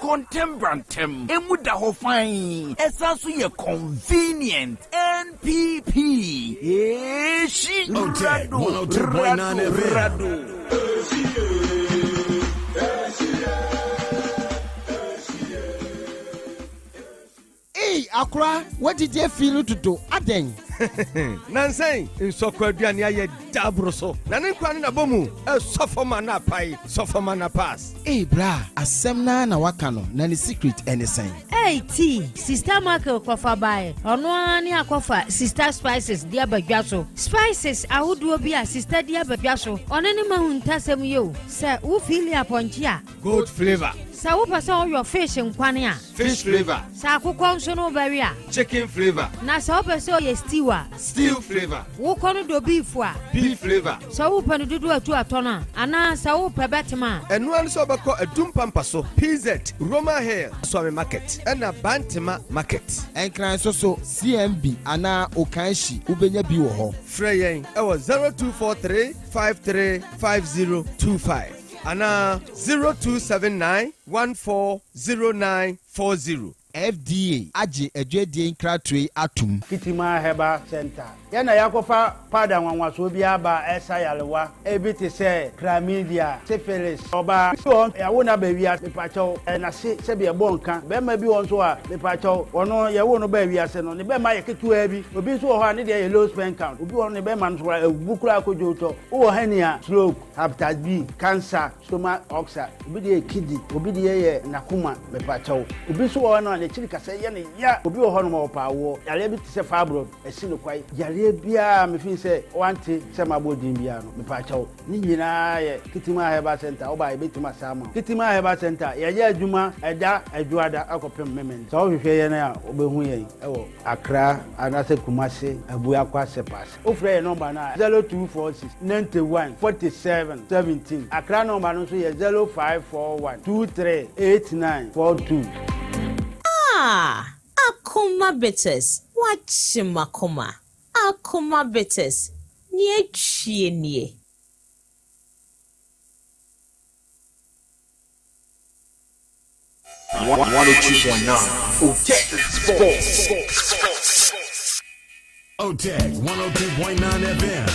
contembrantem emuda ho fine esanso ye convenient NPP she Otec 102.9 FM. Hey, Akra, what did you feel to do? Aden. Nansay, in Sokwaduania ye dabroso. Nanin na bomu, a sofomana pai, sofomana pass. Hey, bra, a semna na wakano, nani secret anything. Hey, T, Sister Marco Kofa by, or no any akofa, Sister Spices, dear Bajaso. Spices, I would be a sister dear Bajaso, on any mountain tasem you, sir, who feel ya pontia. Good flavor. Sa pass your fish in Quania. Fish flavor. Sa no barrier. Chicken flavor. Na sa pass your stewa. Steel flavor. Wo kono do beef wa. Beef flavor. Sa panu dudu atu atona. Ana sa pebetima. And one so bako a dumpampaso. PZ, Roma Hill, Swami Market, and a Bantima Market. And cry so CMB, Ana Okanshi, Ubenya Biwo. Freyen, 0243 535025. Ana 0279 140940. FDA aje edwedie nkratwe atum Kitima Herbal Center yana yakofa pada nwanwaso bi aba esa yalewa ebiti se chlamydia syphilis oba ya wona ba wi ase pacho na se be bonka be ma bi won so a be pacho wono ye wono ba wi ase no ne be ma ye ketua bi obi so ho a ne de ye low sperm count obi wono ne be ma no bukura akojoto wo hania stroke hepatitis B cancer stomach ulcer obi de kidney obi de ye nakuma be pacho obi so wono ne chiri kasa ye ne ya obi wo hono mo paawo yare bi tse fabro esi no kwai yare bia me fin se wante se mabodin bia no me pa chawo ni nyina ye kitima heba center oba e betima sama kitima heba center ye ya adwuma eda adwuada akopem memen so hwehwe ye na obehu ye ewo Accra anase Kumasi abu akwa sepas ofre ye number na 0246 91 47 17 Accra number no so ye 0541 238942. Akuma Bitters. Watch Makoma. Akuma Bitters. Nye chie nye. Otec Sports. Otec 102.9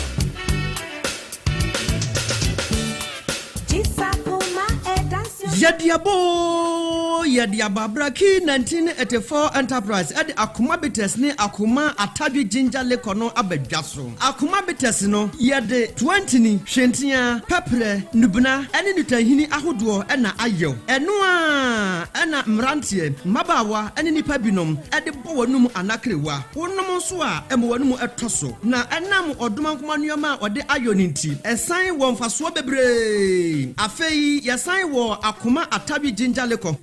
Yadiababraki 1984 Enterprise at Akuma Bitters ni Akuma Atabi Ginger Lekono Abedjaso. Akuma Bitters no yade 20 ni Shentia Pepre Nubna eni nutahini ahodoɔ ɛna ayɛw. Ɛno a ɛna mrantie mabawa eni nipa binom ɛde bɔ wɔnum anakrewa. Wɔnom nso a ɛmo wɔnum ɛtɔso. Na ɛnam ɔdoma nkoma nneɛma a ɔde ayɔ ne nti. Ɛsan wɔ mfasoɔ bebree. Afei yɛsan wɔ Akuma Atabi Ginger Leko.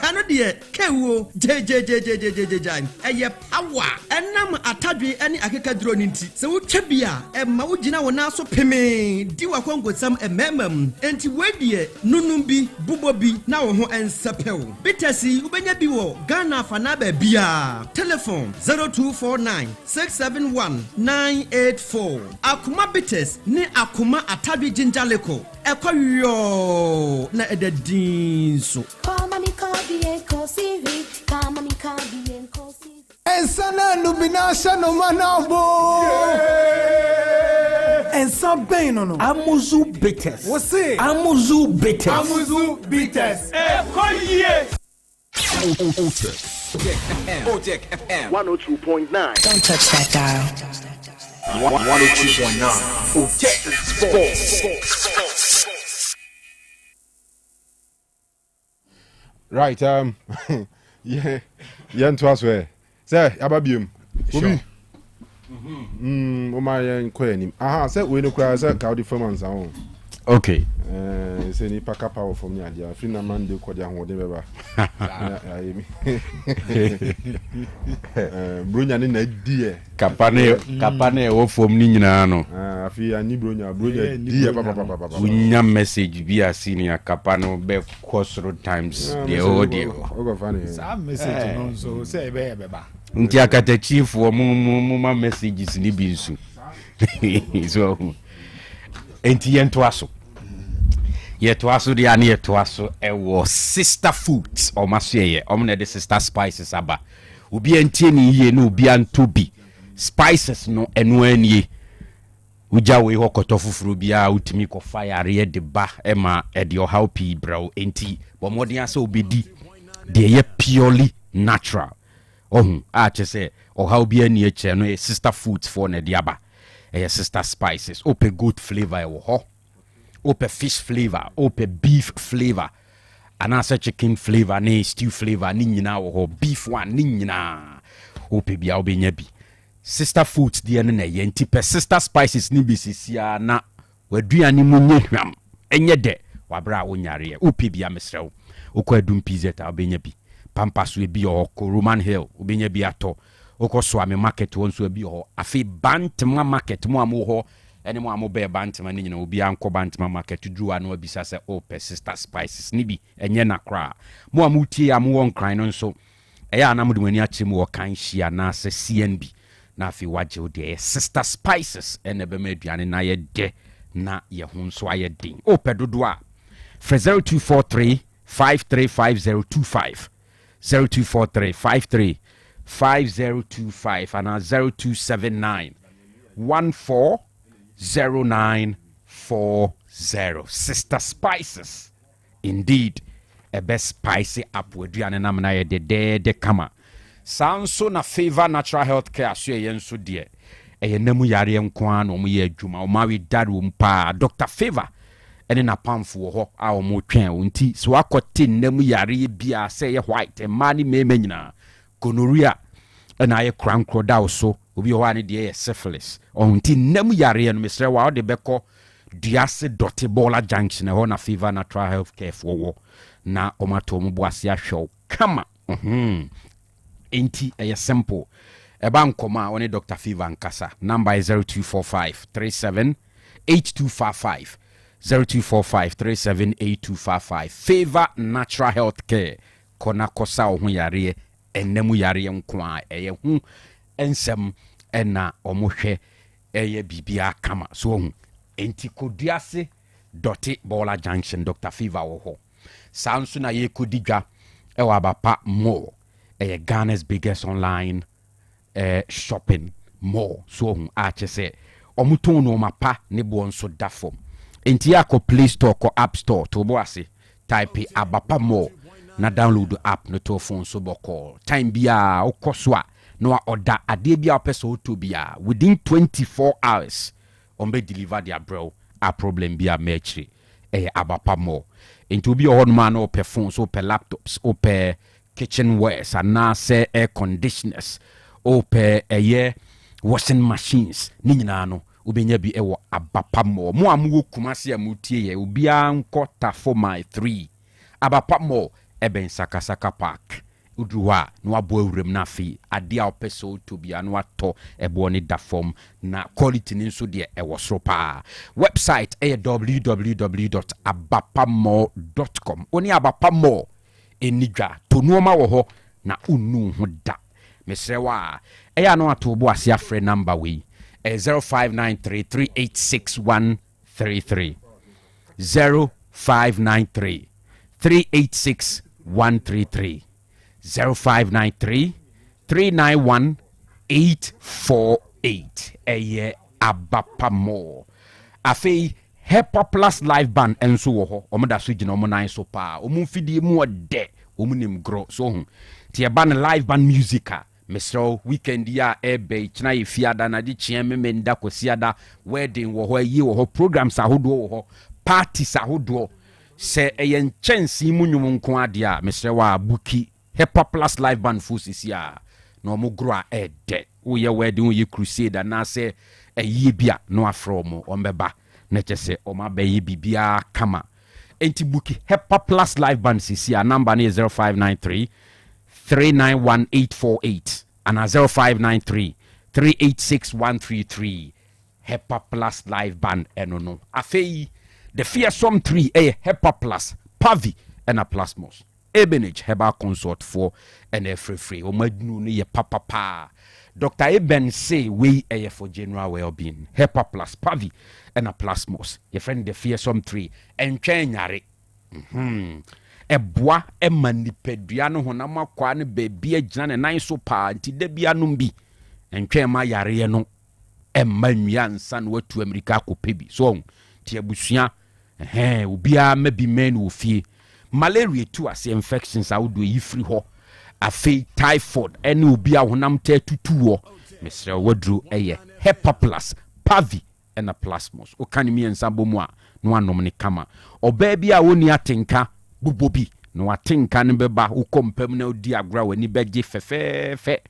Ano de kewo jejejejejejejejan. Eye power. Enam atadwe ani akekaduro ninti. Se wotwa bia ma wogina wona so peme. Di wakongosam ememam. Enti wedie nunum bi bubo bi na wo ho ensepew. Bitesi ubenya bi wo Ghana fana ba bia. Telephone 0249 671 984. Akuma Bitters ni Akuma Atabi Ginger Leko. Ekoyo na edadin so. Ensana nubina shano manabo. Ensa bem no. Amuzu Bitters. Você? Amuzu Bitters. Amuzu Bitters. Ekoye. Otec FM 102.9. Don't touch that dial. 102.9. Otec Sports. Right, yeah, to us where. Say, Ababium. Obi. My inquiry. Aha, say we no cry, say Gaudi Formans on. Okay. Say ni paka power from ya dia. Free na man de kwdia ho de beba. Bronya ni na die. Kapane wo fom ni nyina no. Afi ani bronya die papa. Unya message bi asini akapano be crossroad times the audio. Ogo fani. Some message no so say be beba. Nti akata chief wo mu messages ni bi nsu. So enti yento aso. Yeto aso de ani yeto aso ewo sister foods o masye omne de sister spices aba. Obi entie ni ye no obi antobi. Spices no enu anie. Uja we hokoto fufuru bia utimi ko fire de ba ema e de how pi bro enti bo modern ase obedi de ye purely natural. A chese o how bi ani e che no sister foods for na de aba. Sister spices ope good flavor e wo ho. Ope fish flavor, ope beef flavor, anase chicken flavor, ne stew flavor, ni nyina wo ho beef one ni nyina. Ope bia obenya bi. Sister foods de ne ye nti pe sister spices ni bi sisia na waduane mu nyehwam. Enye de wabra wonyare. Ope bia mesrew. Okọ adum pizza ta obenya bi. Pampaso bi o Roman Hill obenya bi ato. Okọ Swami market wonso bi ho. Afi Bantama market mu amu ho. Ene mo amobe Bantama ni nyina obi anko Bantama market duwa no abisa se ope sister spices ni bi enye na kra mo amutie am won kran no nso eya na modum ani achi mo kan hia na se CNB na afi waje ode sister spices ene be ma aduane na ye de na ye ho nso aye din ope dodo a 0243 535025 0243 535025 and 0279 140940 Sister Spices. Indeed, a best spicy up with you and I'm na de kama. Sounds so na favor natural health care so yen so dear. E nemu yare nkwa no mu ye adwuma o ma we dad wo mpa Dr. Favor ene na pamfo ho a o mo twen nti so akote nnam yare bia say ye white ma ni meme nyina gonorrhea na ye krankro da so obi ho ane de ye syphilis nti nnam yare no mesre wa o de beko Diase Dotty Bola Junction ho na Fever Natural Health Care for na omato mo boase ahwew kama enti simple eba nkoma one Dr. Fever nkasa number is 0245378255 0245378255 Fever Natural Health Care kona kosa ho yare enemu yare nko eye hu ensem ena omohwe eye bibia kama so hu enti kodiase Dotty Bola Junction Dr. Fever wo ho sanso na ye kodigwa ewa abapa mall Ghana's biggest online shopping mall so hu ache se omuton no mapa ne bo nso da form enti akọ Play Store ko App Store to bo ase type abapa mall na download app no to phone so boko time bia okoswa no order ade bia opeso to bia within 24 hours on be deliver their bro a problem bia mechi abapa mall enti obi ohon man no per phones or per laptops or per kitchenwares and na say air conditioners or per washing machines ni nyina no ubenya bi ewo abapa mall mo amu kumase amutie ye obia nkota for my 3 abapa mall eben sakasaka park udruwa no abo awrem na fi ade a opeso to bia no ato ebo ni da form na quality ni nso de ewo soro pa website www.abapamall.com oni abapa mall enidwa to nuoma wo ho na unu ho da mesrewa eya no ato bo ase afre number we 0593386133 0593386133 0593-391-848 abapa more afei Hepa Plus live band enso wo ho omoda so gina omo nan so pa omo fidie mu ode omo nim gro so hu tie ba na live band musica mesro weekend ya ebe china ye fiada na di chien memenda kwasiada wedding wo ho yi wo ho programs ahodo wo ho parties ahodo se eyen chensi mu nwum nko ade a mesre wa buki Hepa Plus live band fusisi a no mo gro a ede wo ye wedding wo ye crusade na se eyi bia no afro mo ombeba na chese oma bayi bibia kama enti buki Hepa Plus live band sisi a number ni 0593-391-848 and 0593-386-133 Hepa Plus live band enono afei the fearsome 3 Hepa Plus Pavi and a Plasmos Ebenage Heba consort for and free o madnu ni ye papa Dr. Eben say we for general well-being Hepa Plus Pavi and a Plasmos your friend the fearsome 3 and chenyare eboa emanipeduano honama kwa ne baby agina ne nan so pa nti da bia no bi entwe ma yare no emmanua nsa no watu America akopebi so ti abusua obia mabi men wo fie malaria tu as infections awdo yi free ho afei typhoid ene obia honam ta tutuo mesre wadru Hepa Plus Pavi and a Plasmos o kan mi ensa bomu a no anom ne kama oba bia woni atenka bubobi no atenka ne beba ukompam na odi agra wani beje fefefe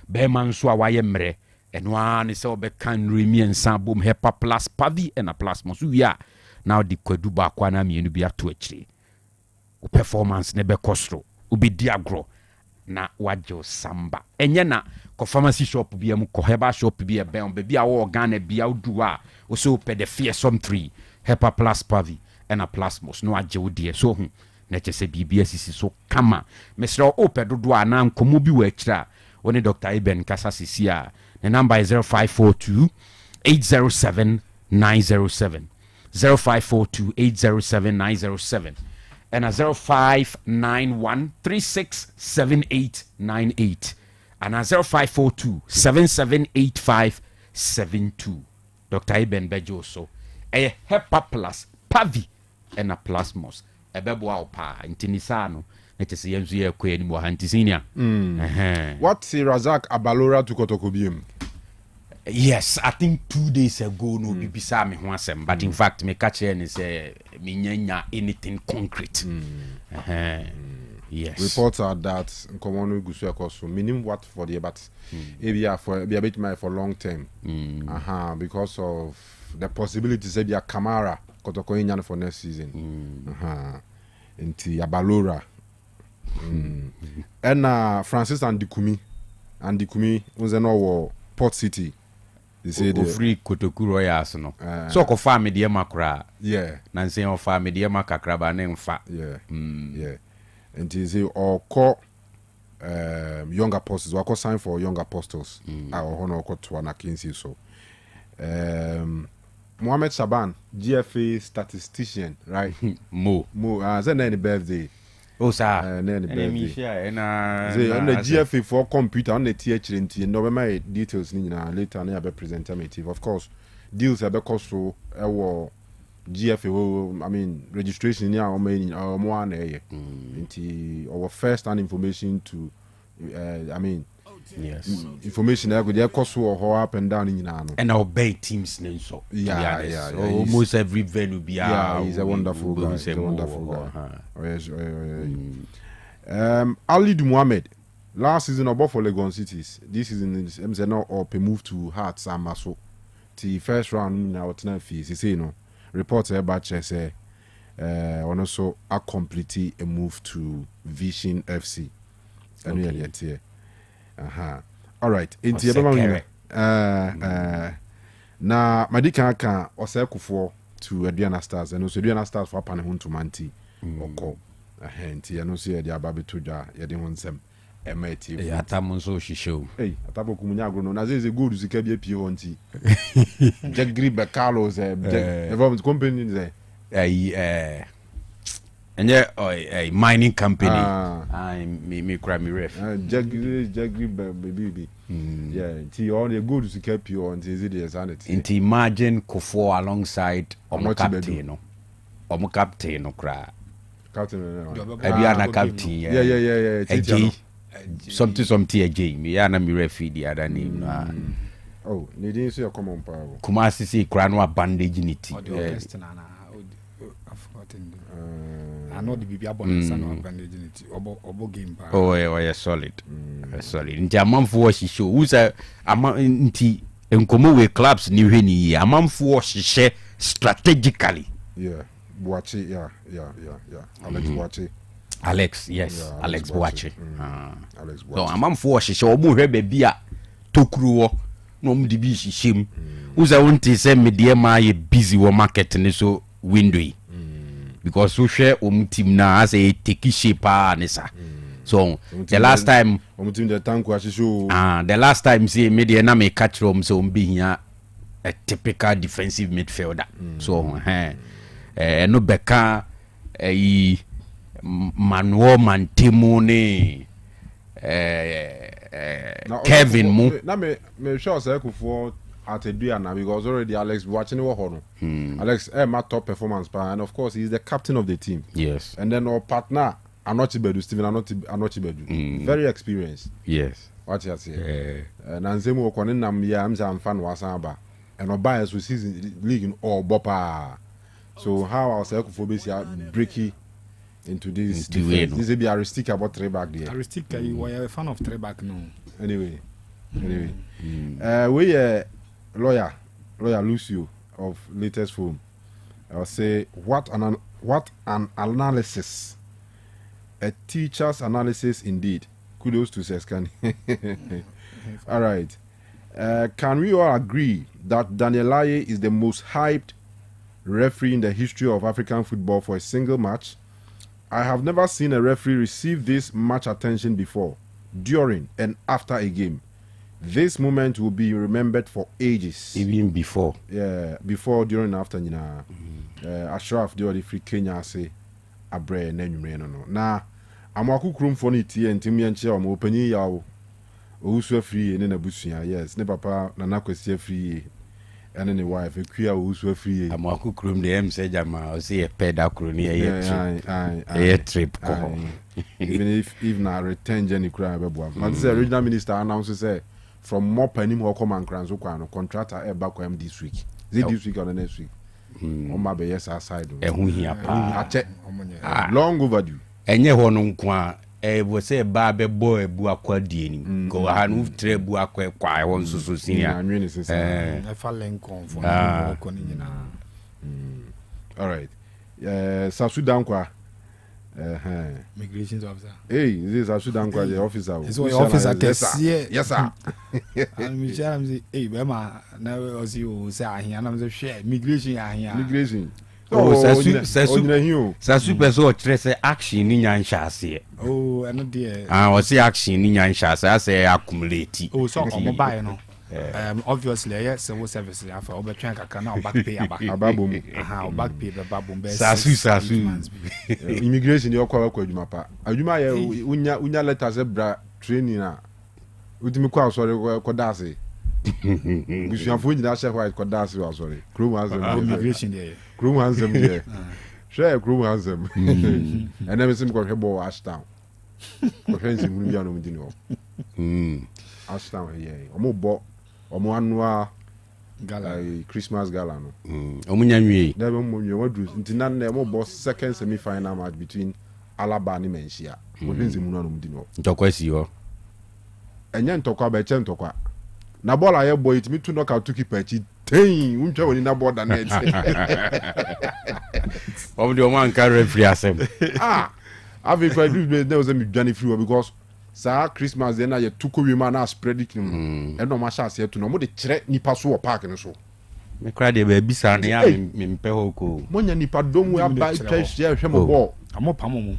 be manso a waye mre eno ani se obekan remi ensa bom Hepa Plus Pavi and a Plasmos wi a na odi kwadu ba kwa na mienu bi ato akire o performance ne be kostro obi di agro na wajo samba enye na ko pharmacy shop bia mu ko heba shop bia ben be bia wo Ghana bia odu a o so pe the fearsome 3 Hepa Plus Pavi and a Plasmos no aje odie so hu na chese bibia sisi so kama mesro o pe dodo a na nkomo bi wa akira oni Dr. Eben kasa sisi a the number is 0542-807-907 0542-807-907 and a 0591-367898 and a 0542-778572 Dr. Eben Bejo so a Hepa Plus Pavi and a Plasmos ebebo opa intinisano netese yenzu ye kwa ni mo hantisinia what Razak Abalora to Kotokobiem Yes, I think 2 days ago no bibisa me ho asem, but in fact me catch here and say me nyanya anything concrete. Yes. Reports are that common gusu akoso minimum what for the but maybe for be a bit my for long term. Because of the possibilities say be a Kamara kotoko nyan for next season. Inti Abalora. And Francis and Dikumi unze no wo Port City. They say the free Kotoku Royals no. So ko fa me de makra. Yeah. Na nse o fa me de makakra ba na mfa. Yeah. Yeah. And they say or call young apostles, or call sign for young apostles. Or honor call to an Kinsi so. Mohammed Shaban, GFA statistician, right? Mo. Is that any birthday? Oh, sir. Any birthday. On the GFA for computer on the THNT and no my details later I be presentative. Of course, deals are because so GFA, I mean registration here or main or more our first hand information to yes. Information I could cost so up and down in and our bay teams so yeah, almost every venue be he's a wonderful guy. He's a wonderful guy. Ali Muhammad last season about for Legon Cities. This season is now up a move to Hearts and Maso. The first round now at fees. He say no. Reports about say also a complete a move to Vision FC. Okay. All right. Inti na madika kan Osei Akoto to Aduana Stars and also Aduana Stars for pan to Manti oko nti no so ye dia ba betodwa ye de honsem emati atamon so shisho ataboku munya agro no na ze gold zika bia pie wonti Jagri Carlos development company ze and a mining company. Me cry me ref. Jagri baby. Yeah, ti all the good to keep you on the sanity. Inti imagine Kofo alongside omo captain no. Omo captain no cry. Captain. Aduana captain. Yeah. Something AJ. Me yana me ref the other name. Oh, you didn't see a common power. Kumasi see cranwa bandage niti. I know the baby abundance and bandage obo game pa. Oh yeah, solid. Solid. Nti amamfo hihye wo say nti enkomo we clubs ni hwe ni amamfo hihye strategically. Yeah. Boache, yeah. Alex Boache. Alex, yes. Yeah, Alex Boache. Alex Boache. So amamfo hihye obo hwe baby a tokruwo no mdi bi hihye. Wo say wonti say media ma ye busy wo market ni so window. Because we share team now as a take shape nisa. So the last time the last time see media na me catch room so be here a typical defensive midfielder. So no beka Manuel Mantemone Kevin Mo na me sure say Akoto at Aduana because already Alex watching what Alex my top performance and of course he's the captain of the team. Yes. And then our partner Anochibedu Steven Anochibedu. Very experienced. Yes. What you say? Nanzemu okwane nam ya am fan wasamba. And our bias we season league in all bopa. So how our Akoto breaky into this defense. This will be Aristic about three back there. Aristic you are a fan of three back no. Anyway. We lawyer Lucio of Latest Film. I'll say what an analysis. A teacher's analysis indeed. Kudos to Seskan. All right. Can we all agree that Daniel Aye is the most hyped referee in the history of African football for a single match? I have never seen a referee receive this much attention before, during and after a game. This moment will be remembered for ages. Even before. Yeah, before, during, and after. Ashraf, the free Kenya say, Abre, no. Now, I'm a cook room for it and Timmy and Chia, I'm opening yaw. Also free and then a bushia, yes. Ne papa, Nanako say free. And then a wife, a queer also free. I'm a cook room, the M said, I'll see a pedacron here. Trip. Even if not return Jenny Crab, but the original minister announces, say, from more penim or come and cranzo kwano contractor e back him this week. This week or the next week. On my yes aside. Long overdue. Enye hono nkwa we say ba be boy bu akwa die ni go hanu tre bu akwa kwa won so senior fa lenkon for ko ni nyina. All right. Sasu dankwa immigration officer. Hey, this is Sudan kwa the officer. It's your officer yes sir. And me share am say hey be ma na we see o say ahia na me share immigration ahia. Immigration. Sasu person o tre say action ni nya nhase. Oh, eno de. O say action ni nya nhase, I say accumulate. Oh, so omo buy no. Obviously yes civil service afa obetwen kaka na back pay ababom back pay be babom be sasu immigration yo kwa adwuma pa adwuma ye unya letters bra training na udimi kwa sorry ko dase busuafo nyina chef white ko dase wa sorry crew handsome immigration there crew handsome there share crew handsome and then sim ko hebo ashtown ko fancy mu bia no mudi no ashtown yeah omo anua gala Christmas gala no omunya nwie na be mo nwie wadu ntina na mo bo second semi final match between Alaba and Menchia mo henze mu no mudi no ntokwa si ho enye ntokwa ba che ntokwa na ball aye boy it me to knock out to keep achi ten untwa woni na ball da net obdi o man ka referee asem ave for do there was a me dwane free because sa Christmas then na ye tuko wi ma na spread it e no ma sha se to no mo de kire nipa so park no so me kra de ba bisa na ya me mpe ho ko mo nya nipa dom we aba twa hia hwe mo bo amopamo mo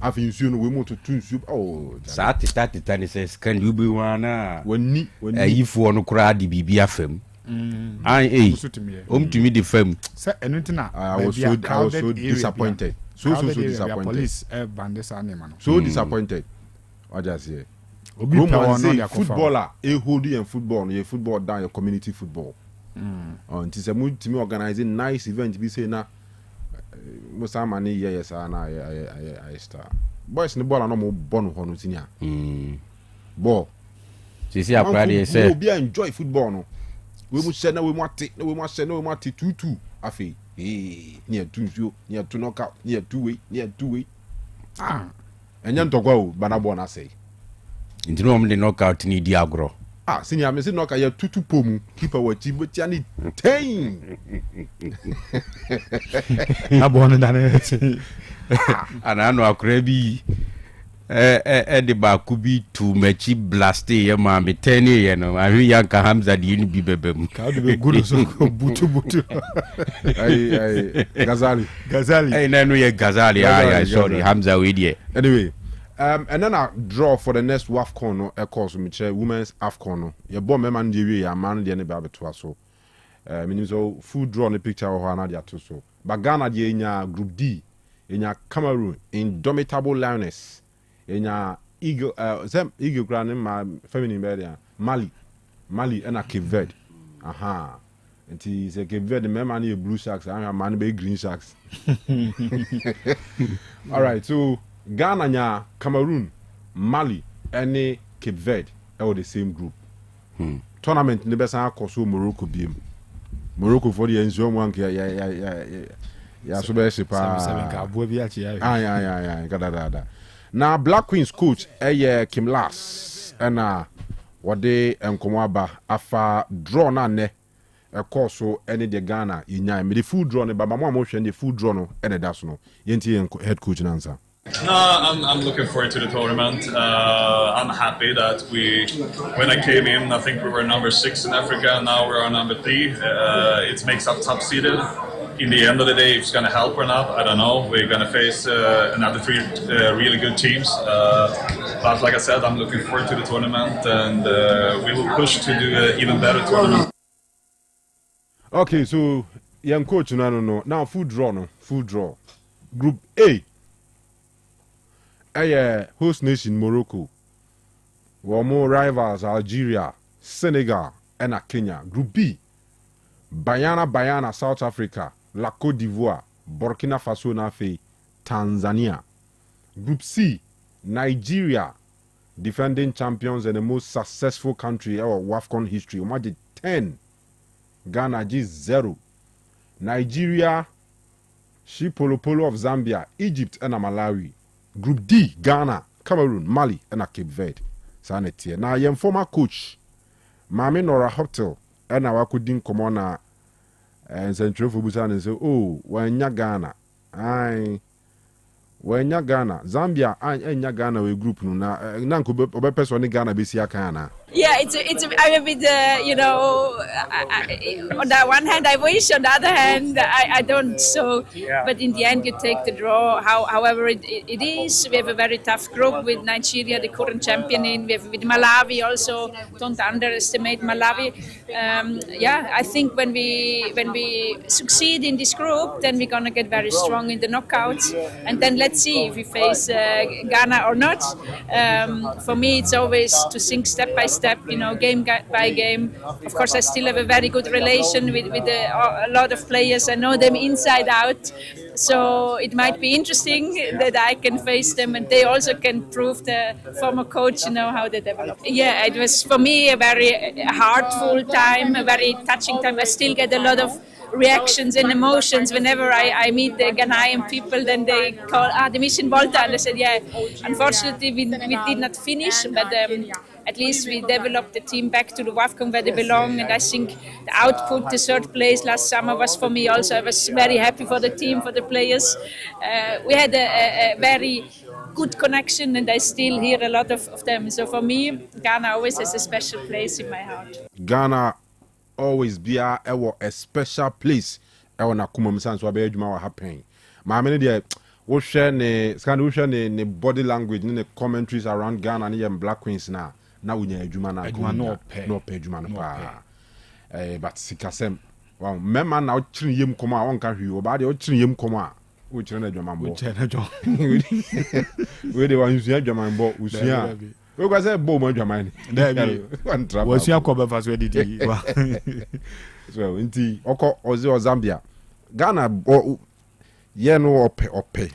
afi nsuo no we mo to nsuo sa tita ni se scan you be wana wani ayifo no kra de bibia afam omtumi de fam se enu ntina I was so disappointed so disappointed police bandesa anema no so disappointed just here footballer holding and football your football down your community football until some team organizing nice event be say na most money yes na I star boys in the ball no more born ho no tinia ball see aprade say we be enjoy football no we mu share na we mu ate tutu afi near two near to knock out near two way enya ntokwa o bana bo na say ndino mo de knockout ni di agro senior me say knockout ya tutu pomu keeper wa ti ani 10 abon na na ana no akra bi de ba ku bi tu machi blast ye ma me 10 ye no awi yanka Hamza di ni bi bebem ka do be guru so butu ai Gazali na no ye Gazali sorry Hamza we die anyway and then I draw for the next WAFCON no e course me che women's AFCON no ye bo me man dey we ya man dey ne ba beto so menim so full draw no picture ho na dey ato so but Ghana dey nya group D enya Cameroon Indomitable Lioness enya Eagle Eagle kra ne ma feminine be there Mali and a Cape Verde nti se Cape Verde me man dey blue sharks and man be green sharks all right so Ghana nya Cameroon Mali and Cape Verde all the same group tournament ne be san akoso Morocco biem Morocco for the enzo mo anke ya so be sepa 7 ka abo bi achi ya kadada na Black Queens coach Kim Lass and wode enkomo aba afa draw na ne ekoso any the Ghana yinya me the full draw ne baba mo hwe the full draw no ene da so no yenti head coach na answer. No, I'm looking forward to the tournament. I'm happy that when I came in, I think we were number 6 in Africa. Now we're on number 3. It makes us top seeded. In the end of the day, if it's going to help or not, I don't know. We're going to face another 3 really good teams. But like I said, I'm looking forward to the tournament, and we will push to do an even better tournament. Okay, so young coach, no. Now full draw. Group A. Host nation Morocco. More rivals Algeria, Senegal, and Kenya. Group B. Bayana, South Africa, La Côte d'Ivoire, Burkina Faso, Tanzania. Group C. Nigeria, defending champions and the most successful country or WAFCON history. Omaji 10. Ghana G 0. Nigeria, Polo Polo of Zambia, Egypt and Malawi. Group D, Ghana, Cameroon, Mali and Cape Verde. Sanity. Now, your former coach, Mami Nora Hotel, and our couldn't come on and Central Fubusan and say, oh, when ya Ghana, when ya Ghana, Zambia, and ya Ghana we group now, Nanko person Ghana Bisia Kana. Yeah, it's I'm a bit, on the one hand I wish, on the other hand I don't. So, but in the end you take the draw. However it is. We have a very tough group with Nigeria, the current champion. We have with Malawi also. Don't underestimate Malawi. I think when we succeed in this group, then we're gonna get very strong in the knockouts, and then let's see if we face Ghana or not. For me, it's always to think step by step, game by game. Of course, I still have a very good relation with a lot of players. I know them inside out. So it might be interesting that I can face them and they also can prove the former coach, how they develop. Yeah, it was for me a very heartful time, a very touching time. I still get a lot of reactions and emotions whenever I meet the Ghanaian people. Then they call the mission Volta, and I said, yeah, unfortunately we did not finish, but at least we developed the team back to the WAFCON where they belong, and I think the output, the third place last summer was for me also. I was very happy for the team, for the players. We had a very good connection, and I still hear a lot of them. So for me, Ghana always has a special place in my heart. Ghana always be a special place. Na kumamsan so be adwuma wa happen. Ma me dey wo hwe ne body language ne commentaries around Ghana ne Black Queens na unya adwuma na no pe adwuma no pa. But sikasem wow mema na o kire yem komo a won ka hwi o ba de o kire yem komo a o kire na adwuma mbo. We dey wan usua adwuma mbo usua. We go say bo mo adwuma ni. One trap. We usua ko be fa so didi. So inti oko ozi o Zambia. Ghana no ope.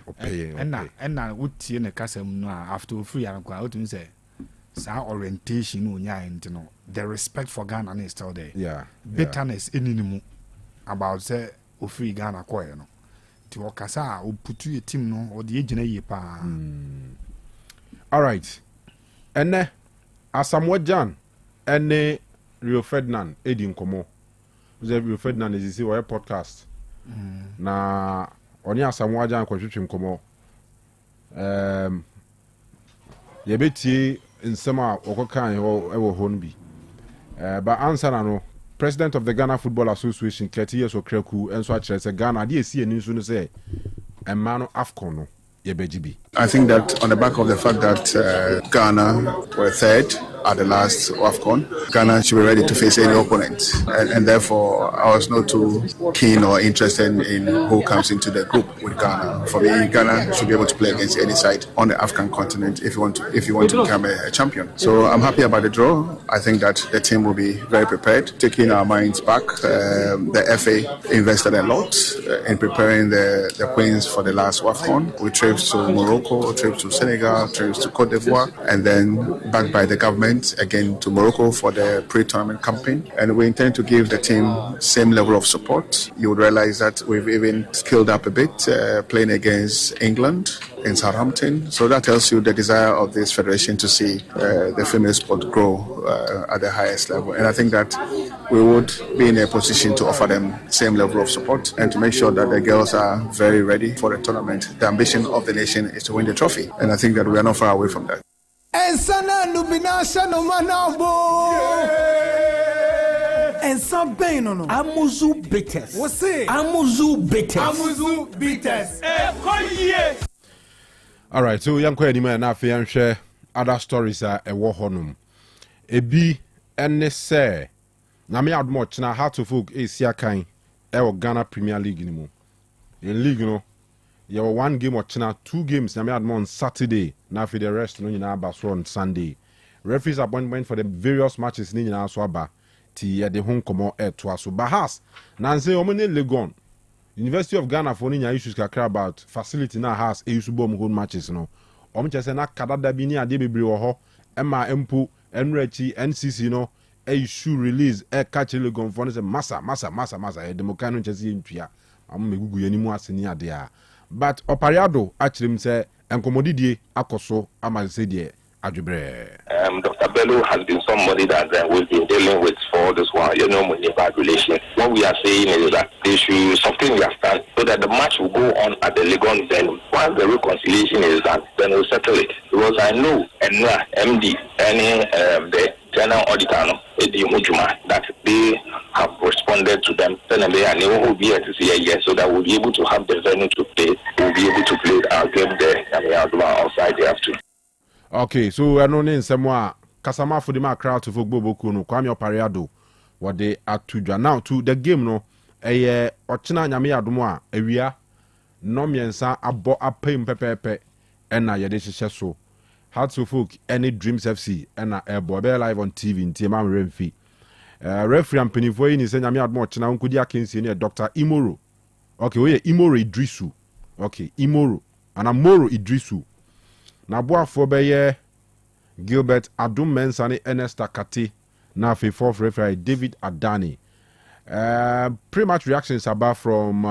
And wotie ne kasem no after free and kwa wotum say sa orientation onya ntino. The respect for Ghana is still there. Yeah. Bitterness enimu about say ofri Ghana koye no. Ti okasa o putu ye team no o de egina ye pa. All right. Ene Asamoah Gyan ene Rio Ferdinand edi nkomo. Rio Ferdinand is see our podcast. Na oni Asamoah Gyan kwatwetwe nkomo. Ye beti nsema okokan ewo ho nbi. But answer no President of the Ghana Football Association 30 years okreku enso a kire se Ghana de esi eni nso no se emano AFCON no ye bejibi. I think that on the back of the fact that Ghana were third at the last AFCON, Ghana should be ready to face any opponent. And therefore, I was not too keen or interested in who comes into the group with Ghana. For me, Ghana should be able to play against any side on the African continent if you want to become a champion. So I'm happy about the draw. I think that the team will be very prepared, taking our minds back. The FA invested a lot in preparing the Queens for the last AFCON. We trips to Morocco, trips to Senegal, trips to Cote d'Ivoire, and then backed by the government again to Morocco for the pre-tournament campaign. And we intend to give the team same level of support. You would realize that we've even scaled up a bit, playing against England in Southampton. So that tells you the desire of this federation to see the female sport grow at the highest level. And I think that we would be in a position to offer them same level of support and to make sure that the girls are very ready for the tournament. The ambition of the nation is to win the trophy. And I think that we are not far away from that. And sana nubinasha no manabo. And some pain no. Amuzu bitters. What's it? Amuzu bitters. Amuzu bitters. All right, so young kwani man na fe share other stories a ewo honum. Ebi ene say na me admo china Heart of Oak esia kan e Ghana Premier League ni mu. In league no you have one game or china 2 games na me admo on Saturday. Now for the rest, no, you know, on Sunday. Referees appointment for the various matches ni nyina so aba ti the home komo to so bahas nanse omene Legon University of Ghana for ni issues kakra about facility na has e use bom home matches no omche se na kadada bi ni ade bebre wo ho Emma Empo Enrechi NCC no issue release catch Legon for say massa the mokano chesi ntwia am megugu yanimu aseni ade a but opariado actually say enkomodidie akoso amanse die adwebre. Dr. Bello has been somebody that we've been dealing with for this while. You know, with bad relations. What we are saying is that they should something we have done so that the match will go on at the Legon venue. Once the reconciliation is done, then we'll settle it. Because I know MD and the general auditor that they have responded to them. Then they will be able to say yes, so that we'll be able to have the venue to play. We'll be able to play our game there and we are outside the afternoon. Okay, so I know in some way Kasama for the crowd to football boku no Kwame Opariado what they atudwa now to the game no ochina nyame adomo a awia no miensa abo apem pepepe na yede hyehyɛ so Hearts of Folk any Dreams FC na ebo be live on TV in Tiema Remfi referee ampanifo yi ni se nyame adomo ochina nkodi akensi ne Dr. Imoro. Okay, we Imoro Idrisu. Okay, Imoro ana Moro Idrisu. Na boafo beye Gilbert Adum Mensani Ernest Akati na fe fourth referee David Adani. Pretty much reactions about from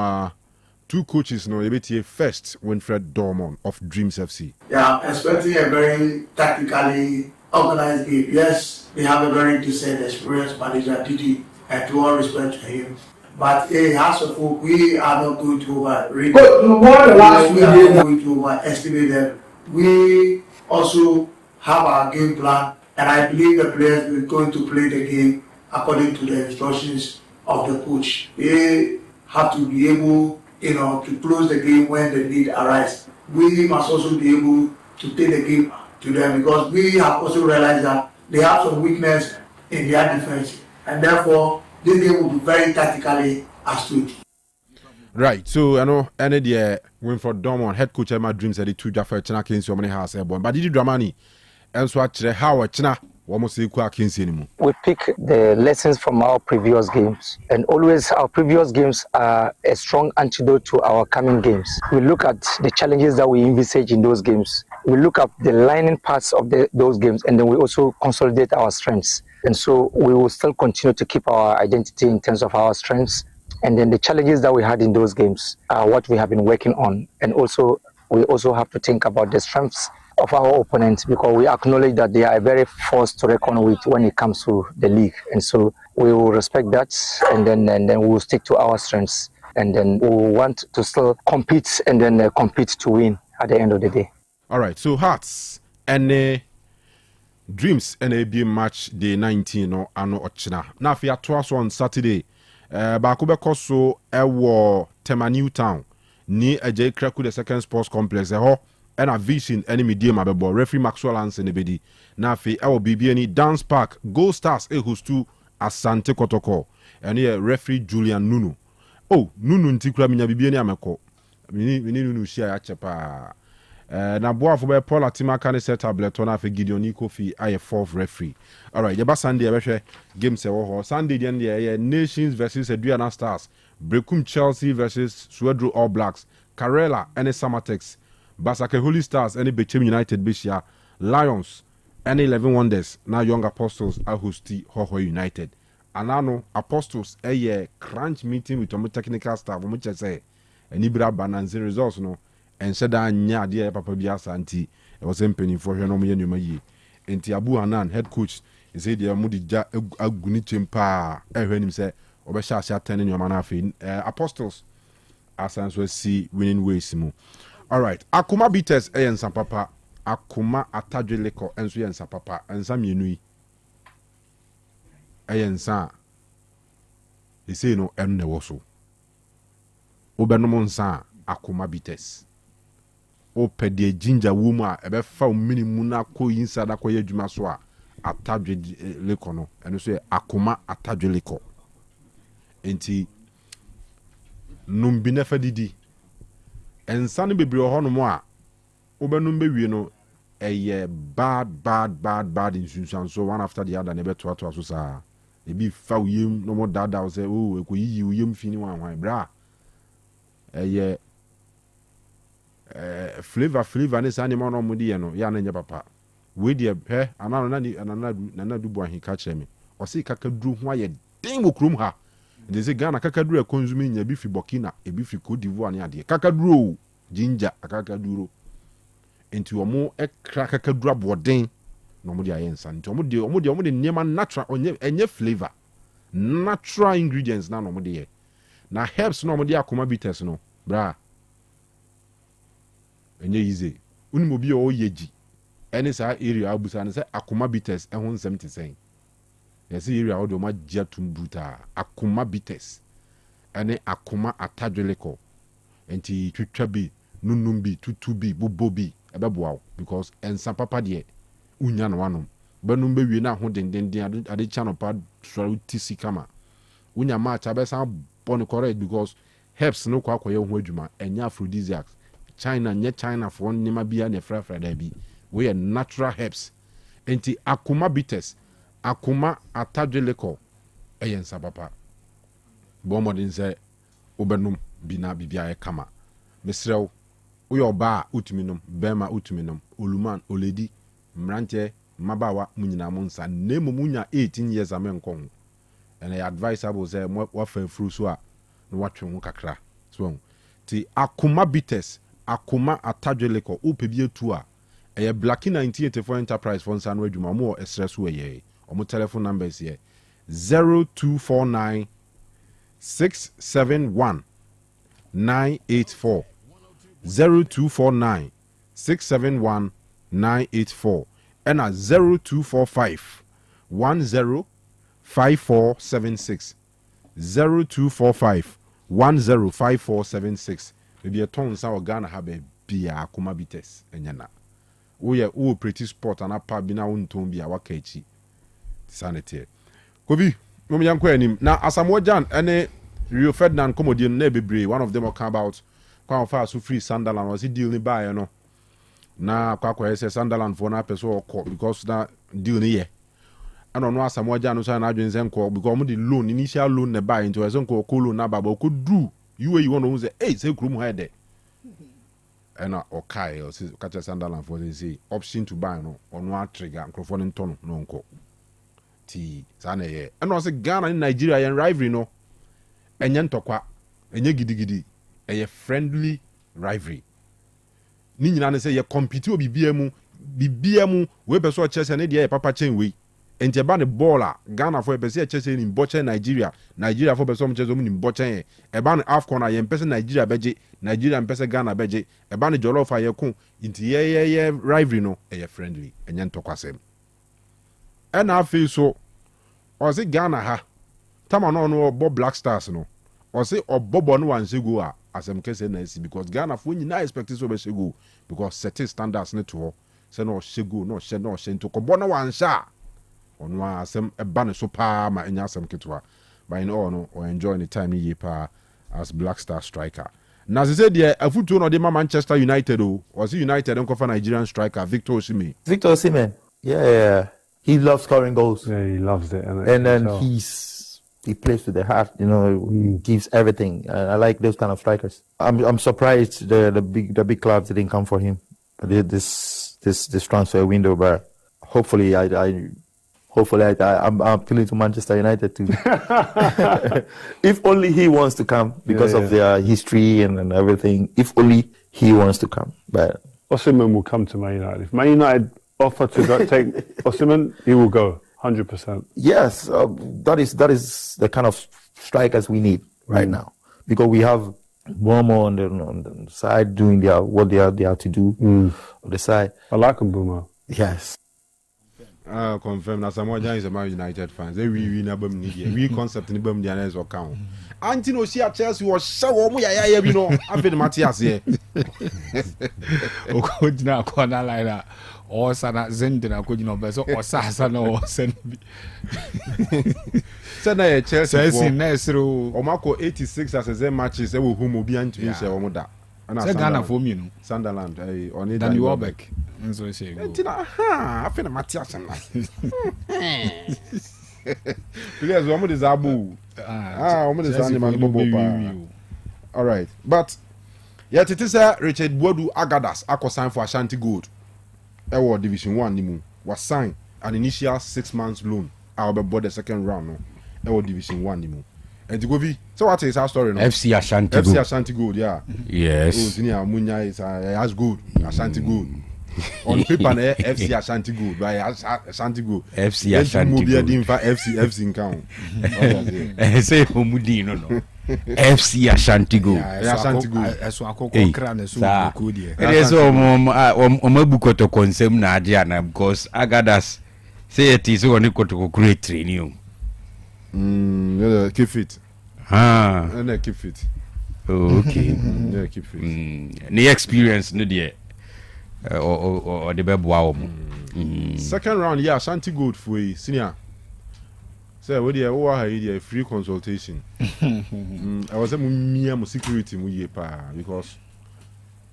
two coaches no ebeti first Winfred Dormon of Dreams FC. Yeah, expecting a very tactically organized game. Yes, we have a very decent experienced manager Didi and to all respect to him. But as of we are not going to overrate. But we are not going to overestimate them. We also have our game plan, and I believe the players are going to play the game according to the instructions of the coach. They have to be able, to close the game when the need arises. We must also be able to take the game to them because we have also realized that they have some weakness in their defense, and therefore this game will be very tactically astute. Right, so I know any the Winfred Dormon head coach Emma Dreams said the two Jaffa China Kings many house airborne, but did you Dramani and so actually how China almost equal Kings anymore. We pick the lessons from our previous games, and always our previous games are a strong antidote to our coming games. We look at the challenges that we envisage in those games. We look at the lining parts of those games, and then we also consolidate our strengths. And so we will still continue to keep our identity in terms of our strengths. And then the challenges that we had in those games are what we have been working on. And also, we also have to think about the strengths of our opponents because we acknowledge that they are a very force to reckon with when it comes to the league. And so we will respect that and then we will stick to our strengths. And then we will want to still compete and then compete to win at the end of the day. All right, so Hearts and Dreams and a match day 19 or Ano Ochina. Now, if you are twice on Saturday, Bakube so ewo Tema New Town ni J Kraku the second sports complex and a vision enemy dear mabebo referee Maxwell Hansen ebedi na fe ewo BBN Dance Park Gold Stars hostu Asante Kotoko and here referee Julian Nunu. Oh Nunu ntikura minya BBN ameko mini Nunu share achepa na boafo be Paul Atimaka ne set tablet on afi Gideon Kofi aye fourth referee. All right, the Sunday ebehwe game se wo ho. Sunday the end Nations versus Aduana Stars, Brekum Chelsea versus Swedru All Blacks, Karela and Samatex, Basake Holy Stars and Bechem United Bishia, Lions and 11 Wonders. Now Young Apostles are hosti Hoho United. Anano Apostles a crunch meeting with some technical staff which I say and Ibra Bananzi results no and said nya dear Papa Biasa anti it was penny for her no me enti Abu Hanan head coach he said dia mudi ja aguni chempa ehwenim say obesha asha 10 in your man afi Apostles asanso see winning ways mu. All right, Akuma Beaters ensa papa Akuma Atadweleko enso ensa papa ensa mienu yi ensa he say no enne wo so obenom nsa Akuma Beaters ope de ginger woman ebe fa minimum na ko inside akoye adwuma so a Atadweleko no eno so Akuma Atadweleko enti numbi na fadidi ensa no bebre ho no mo a obenum bewie no eye bad insunsan so one after the other na be to so sa e bi fa uyem no mo dada o say oh ekoyiyi uyem fini wan bra eye flavor ne sa ni mo no mo di ye no ya na nya papa we dey he anana du bo ahin ka kire me o say kakaduru ho aye den wo krom ha they say Ghana kakaduru e consuming nya bi fi Burkina e bi fi Cote d'Ivoire ne ade kakaduru ginger kakaduru enti omo e kra kakaduru aboden no mo dey ayensa enti omo dey niema natural enye flavor natural ingredients na no mo dey na herbs no mo dey akoma bitters no bra enye easy unimo bi o yeji any sa area abusa ne say akoma bitters e ho nsem te sen yes area o do ma gia tumbuta akoma bitters ene akoma atadweleko enti twitwa bi nunum bi tutu bi bobo bi ebeboa because ensa papa de unya no wanom banum be wie na ho dendenden ade channel pa so tisi kama unya ma cha be san bon correct because herbs no kwa akoye ho adwuma enya aphrodisiacs China for nima bia ne frafra da bi we are natural herbs enti akoma bitters akoma atadweleko eyensa papa bo modin say obenum bina bibia e kama mesrew we oba utuminum bema utuminum oluman oledi mrante mabawa munyina monsa nemu munya 18 years amenko and I advisable say wa fa fru so a no watwe ho kakra so ti akoma bitters akoma atadweleko opebi etu a eye Black 1984 Enterprise for nsa no adwuma mo esre so eye omo telephone numbers here 0249 671 984 0249 671 984 and 0245 105476 0245 105476 maybe a ton sa Ghana have bia akoma bitters enyana wo pretty sport and apa bi na wonton bia wakachi sanity kobi mom yankwa anim na Asamoah Gyan ene Rio Ferdinand comedian na bebre one of them will come about kwa fa so free Sunderland was deal ni buy no na kwa say Sunderland for na person or because na deal ni ye ano no Asamoah Gyan no say na adwen nko because mo the loan initial loan na buy into so nko loan na baba ko do you want to say hey say krum ha de ena okay o say catch Sunderland for say option to buy no ono trigger nkrofo no ntono no nko ti sana ye ena say Ghana in Nigeria yen rivalry no enye ntokwa enye gidigidi eye friendly rivalry ni nyina ne say ye compete obibia mu we person chese ne de papa chen we enti ba ne ball a Ghana for person chese ni boche Nigeria for person chese mu ni boche e ba ne AFCON a ye person Nigeria beje Nigeria person Ghana beje e ba ne jollof a ye ko enti ye rivalry no eye friendly enye ntokwa sem e na afi so o say Ghana ha tama no Bob Black Stars no o say obobo no wan sego a asem kese na esi because Ghana for nyina expect so be sego because certain standards ne to say no sego no she to ko bona wan sha ono asem eba ne so pa ma enya asem ketwa by no no o enjoy the time ye pa as Black Star striker na se say there afutu no de Manchester United o was United nko for Nigerian striker Victor Osimhen. Yeah. He loves scoring goals. Yeah, he loves it. And then he plays with the heart, he gives everything. I like those kind of strikers. I'm surprised the big clubs didn't come for him this transfer window, but hopefully I'm appealing to Manchester United too. If only he wants to come because of their history and everything. If only he wants to come, but Osimhen will come to Man United. If Man United offer to take Osimhen, he will go 100%. Yes, that is the kind of strikers we need right now, because we have Bomo on the side doing what they have to do on the side. I like Mbuma. Yes. Confirm na Samoa Gyan is a Man United fans. We na bam ni we concept ni bam dia na so count. Anti no see at Chelsea was so mu ya bi no. Afi Matthias here. O ko dina ko na line o sana zendina ko dina be so o sa na o sen bi. Say na Chelsea na esro o mako 86 as a matches e wo hu mo bi antimi se o mo da. Say Ghana for me no. Sunderland on it Danny Welbeck. Nso say go. Tina afi na Matthias na. Players o mo de zabu. O mo de zani man bobo pa. All right. But yet it is Richard Boadu Agadas akosan for Ashanti Gold. Ewo Division 1 ni mu. was signed an initial 6 months loan. I'll be bought the second round no. Or Division 1 anymore. And to go be so what is our story no? FC Ashanti Gold. FC Ashanti Gold, yeah. Yes. Oh, Senior Munya is as good. Ashanti Gold. On paper FC Ashanti Gold, by Ashanti Gold. FC Ashanti Gold. FC in count. Say Homudi no. FC Ashanti Gold. Ashanti Gold. Eso akoko kra na so ko die. It is omabukoto consem na ade ana because agadas say it is one ko create training. Keep fit. And keep fit. Oh, okay. Yeah, keep fit. The experience no there. Or the bebo second round, yeah, Ashanti Gold for a senior. Say what the free consultation. I was a mere security because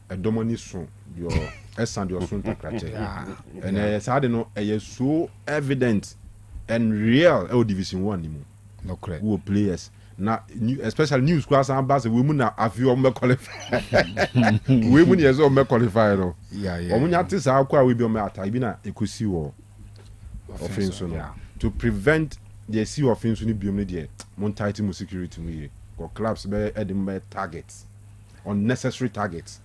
a domini son your and your son and I know I so evident and real Division 1 anymore. No correct. Who players now, especially news class and bass women are few of qualify. Women years old qualify no. Yeah. When you have to how we be on matter, even a ekusi war offense to prevent the sea offense ni be on the mon tight security we or clubs be edin targets, unnecessary targets.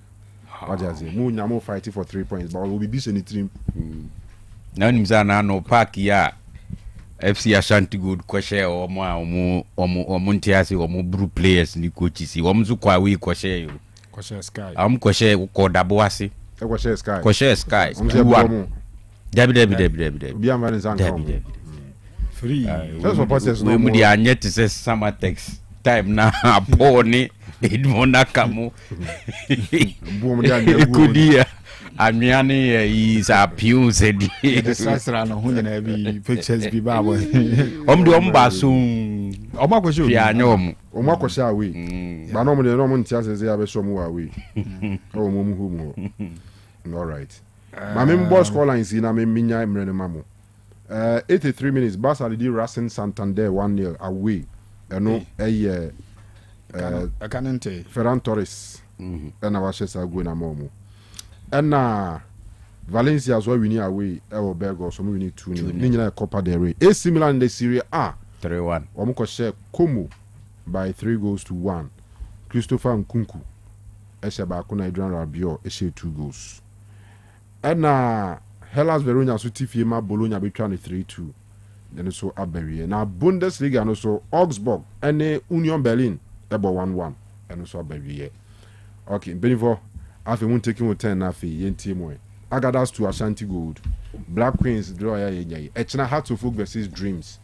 What you say? Mo fighting for 3 points, but we will be any team. Now nimza no park ya. FC Ashanti Gold kwashe omuntiasi omubru players ni coaches omzu kwa we kwashe yo kwashe sky kwashe ko daboasi kwashe sky David bi amane zanka free that's what passes no we mudi anyet say summer text time na aponi edmona kamo kudia Amiani is a pew said the sasra no hu na bi pictures bi ba boy soon omakwesho ya nyom omakwesha awe ba no mo de no mo ntia se ya be so mo awe o mo mu hu mo all right ma me boss call line si na me minya mrene mamo 83 minutes Barca did Racing Santander 1-0 away eno Akanente Ferran Torres na wa shesa go na momo and Valencia as well winning away our Burgos so winning 2-0 ni nyina Copa del Rey AC Milan in the Serie A 3-1 omo share Como by 3-1 Christopher Nkunku ese ba ko na Adrian Rabiot ese 2 goals and Hellas Verona so tifie ma Bologna betwa ne 3-2 then so Aberie na Bundesliga no so Augsburg and Union Berlin ebo 1-1 and so Aberie okay Benivo afi mun taking with 10 afi yenti mo Agadas to Ashanti Gold Black Queens draw ya yeye Echna Hearts of Oak versus Dreams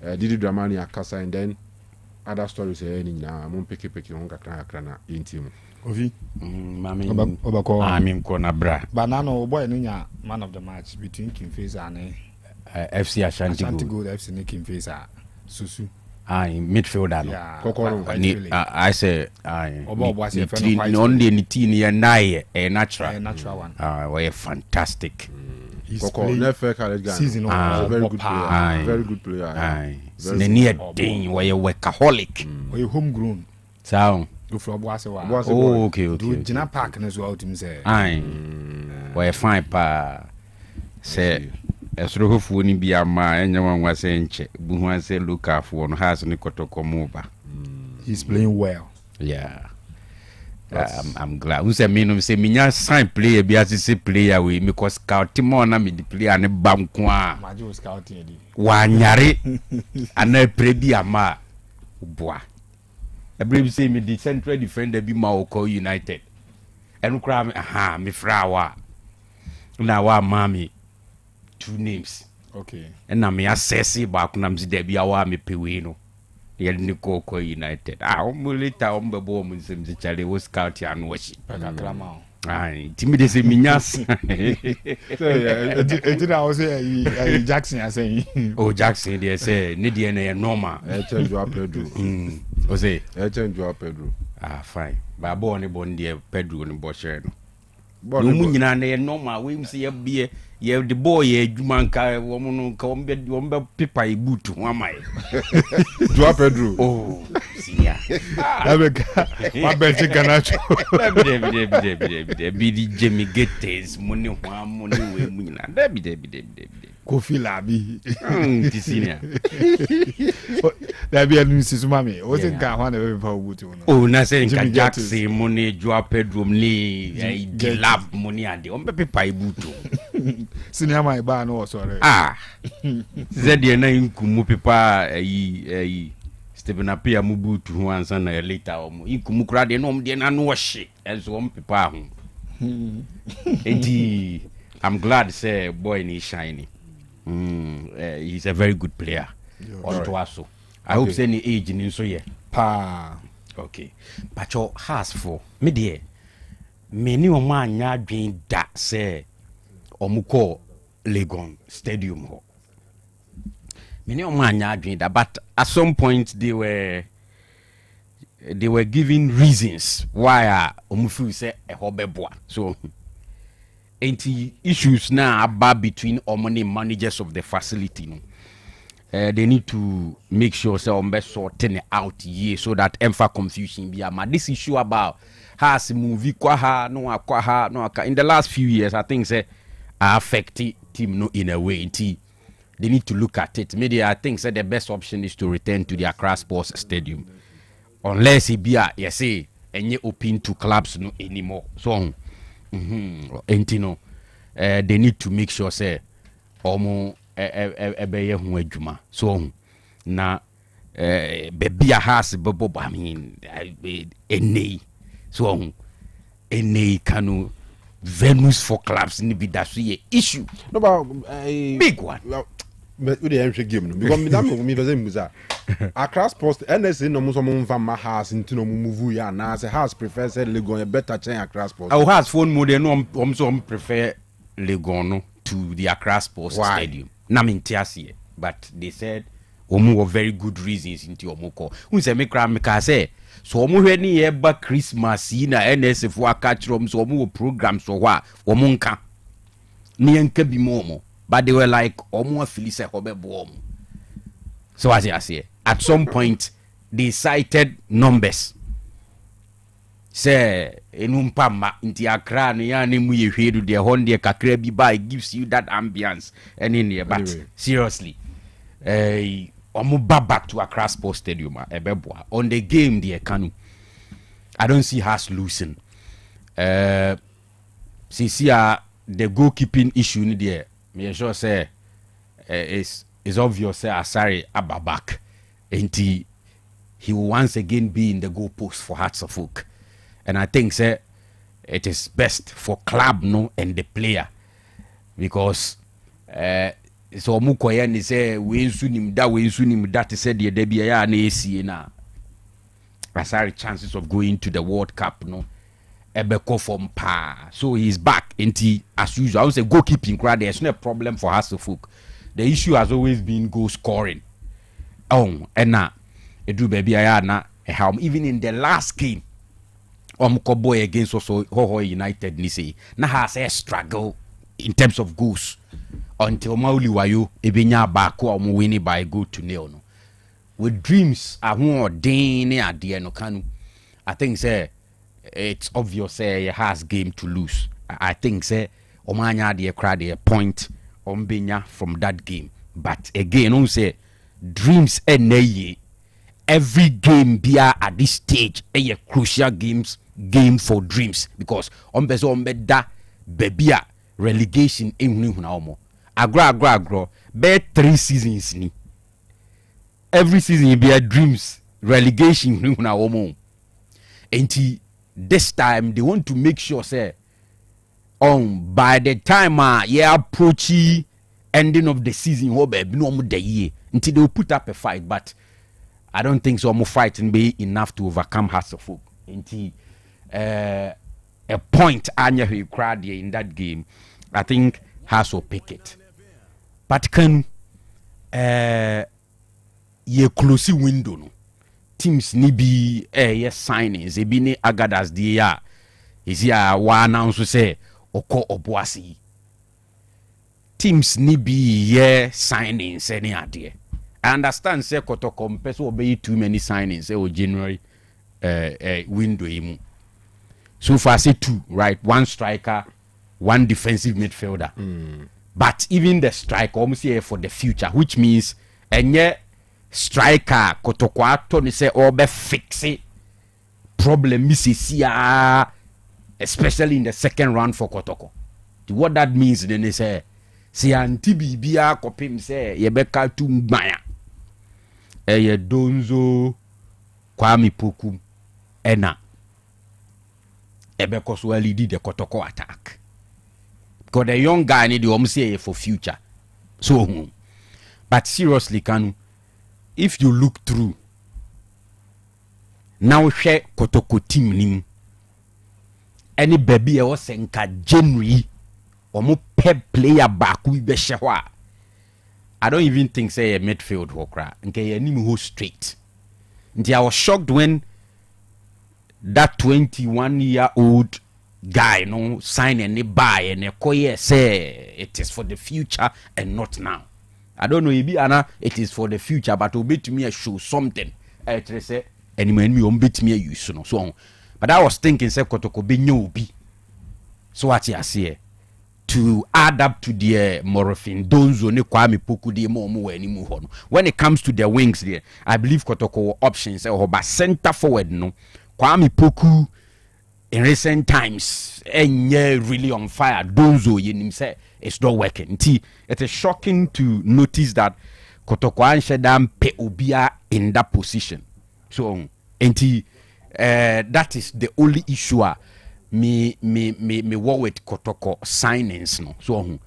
Didi Dramani Akasa and then other stories any na mun peke on kakra na yenti mo Ovi mami obako amim ko na bra banana boy no nya man of the match between Kimfesa and FC Ashanti Gold FC ni Kimfesa Susu midfielder no kokoro I say only ni team ya nae natural one we fantastic season very good player very near ding we workaholic we homegrown so go for Boase wa okay do Gina Park na so out him say we fine pa say esrohofu ni bia ma enyawanwa se nche buhu se local no has ni kotokomo ba he's playing well I'm glad who say me no say minya sign player bia se player we because scout mo na me di player ne banko a majo scouting di wa nyare ana prebi ama boa every say me the central defender bi ma Oko United enu kra me frawa na wa mami 2 names okay and na me assess back na mzi debi awa me pewe no ye ni Oko United omulita ombebo mzi chale wo scout ya no washi pakakrama timi de se minyas etina o say Jackson ya say Jackson dey say ni dey na normal change your Pedro o say change your Pedro fine ba bo ni bon dey Pedro ni bo share no no munyina na normal we say be ye the boy adwuma nka wo no nka wo be paper e boot ho amai Joao Pedro senior abeka wa bench Ganacho be the Jimmy Gettys money ho amoni we munyina be Kofi Labi senior that be a new mami o se nka ho na be pa boot no oh na se nka Jackson money Joao Pedro ni the lab money ade o be paper e boot senior my ba no sorry zedie na inkumu pepa Stephen Apia mubutu ho ansa na later omo inkumu kura de no omde na no hye enso om pepa ho enti I'm glad say boy ni shiny he's a very good player on to aso I hope say ni age ni so ye pa okay pacho has for me de me ni o ma anya adwen da say omuko Legon Stadium ho. Many of my adwin that, but at some point they were giving reasons why omufu say a hobeboa. So any issues now about between omoni managers of the facility no. They need to make sure say ombe sorting out here so that emfa confusion be ama this issue about has movie kwaha no akwaha no aka in the last few years I think say affect team no in a way they need to look at it. Maybe I think the best option is to return to the Accra Sports Stadium unless it be you say any open to clubs no anymore so no they need to make sure say omo ebeye ho adwuma so na baby has bobo I mean any so any Kanu venues for clubs ni be that issue no but big one but we dey game no because me be say muza Accra Sports NSA no so mo mfa ma house into no move ya na say house prefer say Legon better than Accra Sports our house phone model no so prefer Legon no to the Accra Sports Stadium na me ntiase but they said omo were very good reasons into omoko who say me kra me ka say so omo hwe ni ye ba Christmas yi na NSF fo aka chrom so omo programs so ho a omo nka ni enka bi mo but they were like omo afili se hobebo omo so as I say at some point they cited numbers say enumpa ma nti Accra no ya ne mu ye hwedu de honde kakra bi ba gives you that ambience and in here but anyway. Seriously omo back to Accra Sports Stadium ebeboa on the game the Kanu I don't see us losing since the goalkeeping issue in there me sure say is obvious say Asare Ababak and he will once again be in the goalpost for Hearts of Oak and I think say it is best for club no and the player because so mukoya ni say we nsunim da te say de bia ya na esie na Asare chances of going to the World Cup no ebeko from pa so he's back into as usual I would say goalkeeping crowd there's no problem for Hasselhoff. The issue has always been goal scoring and na edu baby ya na help even in the last game boy against also Hoho United ni say na has a struggle in terms of goals until Mauli Wayo ebenya back or winning by goal to nil no with dreams ahun odin ne ade no Kanu I think say it's obvious say he has game to lose I think say omanya de crowd a point ombenya from that game but again on say dreams eneye every game bia at this stage a crucial game for dreams because ombezo ombeda bebia relegation ehunu na omo agro be 3 seasons ni every season be a dreams relegation ehunu na omo enti this time they want to make sure say by the time you approach ending of the season no the year until they will put up a fight but I don't think so fighting be enough to overcome Hasselhoff until a point Anya who cried in that game I think Hassel pick it but can ye close window no teams ni bi yes signings e bi ni agadas the year is here one announce say oko obuasi teams ni be ye signings any idea. I understand say Kotoko mpeso obey too many signings or January window imu. So far say 2, right? 1 striker, 1 defensive midfielder. But even the striker almost here for the future, which means enye striker Kotoko ato ni say obe fix it problem misisia, especially in the second round for Kotoko. What that means then is say anti bibia kopim say yebeka tu mbaya eye Donzo Kwame Poku ena ebeko so lead the Kotoko attack because the young guy need to say for future. So but seriously Kanu, if you look through now share Kotoko team nim any baby was senka January omo pep player back we be shwa. I don't even think say a midfield worker nke ye nim ho straight. Nti I was shocked when that 21-year-old guy no sign any buy and koye say it is for the future and not now. I don't know maybe ana it is for the future but obey to me show something. I say any man me obey me use no so. But I was thinking say Kotoko be nyobi. So what you say to add up to the Morofin Donzo ne Kwame Poku de mo any mu hono. When it comes to the wings there, I believe Kotoko options or ba center forward no. Kwame Poku in recent times really on fire. Donzo yenim say it's not working. It is shocking to notice that Kotoko anshedam pe obia in that position. So that is the only issue me work with Kotoko signings no. So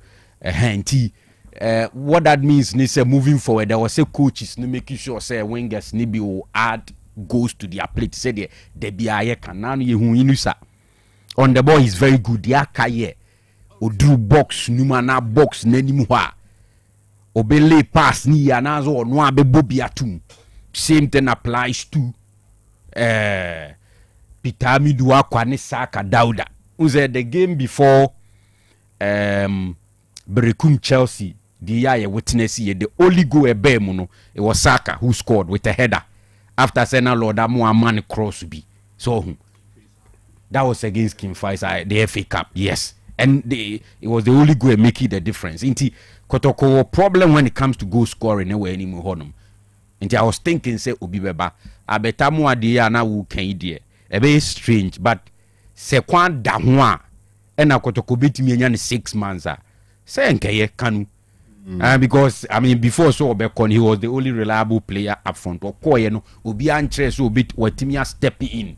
what that means is moving forward there was say coaches no making sure say wingers ni be will add goals to their plate say they be aye kananu ye hu inusa on the ball is very good ya kaye odru box numa na box nanimu ha obele pass ni ya nazo ono abebo biatum. Same thing applies to Pitami Dua Kwane Saka Dauda. Who said the game before Berekum Chelsea, the year witness here, the only goal muno, it was Saka who scored with a header after Sena Lord Amu man cross be. So that was against King Faisal, the FA Cup, yes. And it was the only goal making the difference. Inti Kotoko problem when it comes to goal scoring anywhere anymore honum. And I was thinking, say, Obibeba, I bet I'm more dear now who can idea. A very strange, but se kwan da ho a na Kotoko betimi anya 6 months. Say nkeye Kanu. Because I mean before so Obekon he was the only reliable player up front. Okoye no obi antre so bit watimi step in.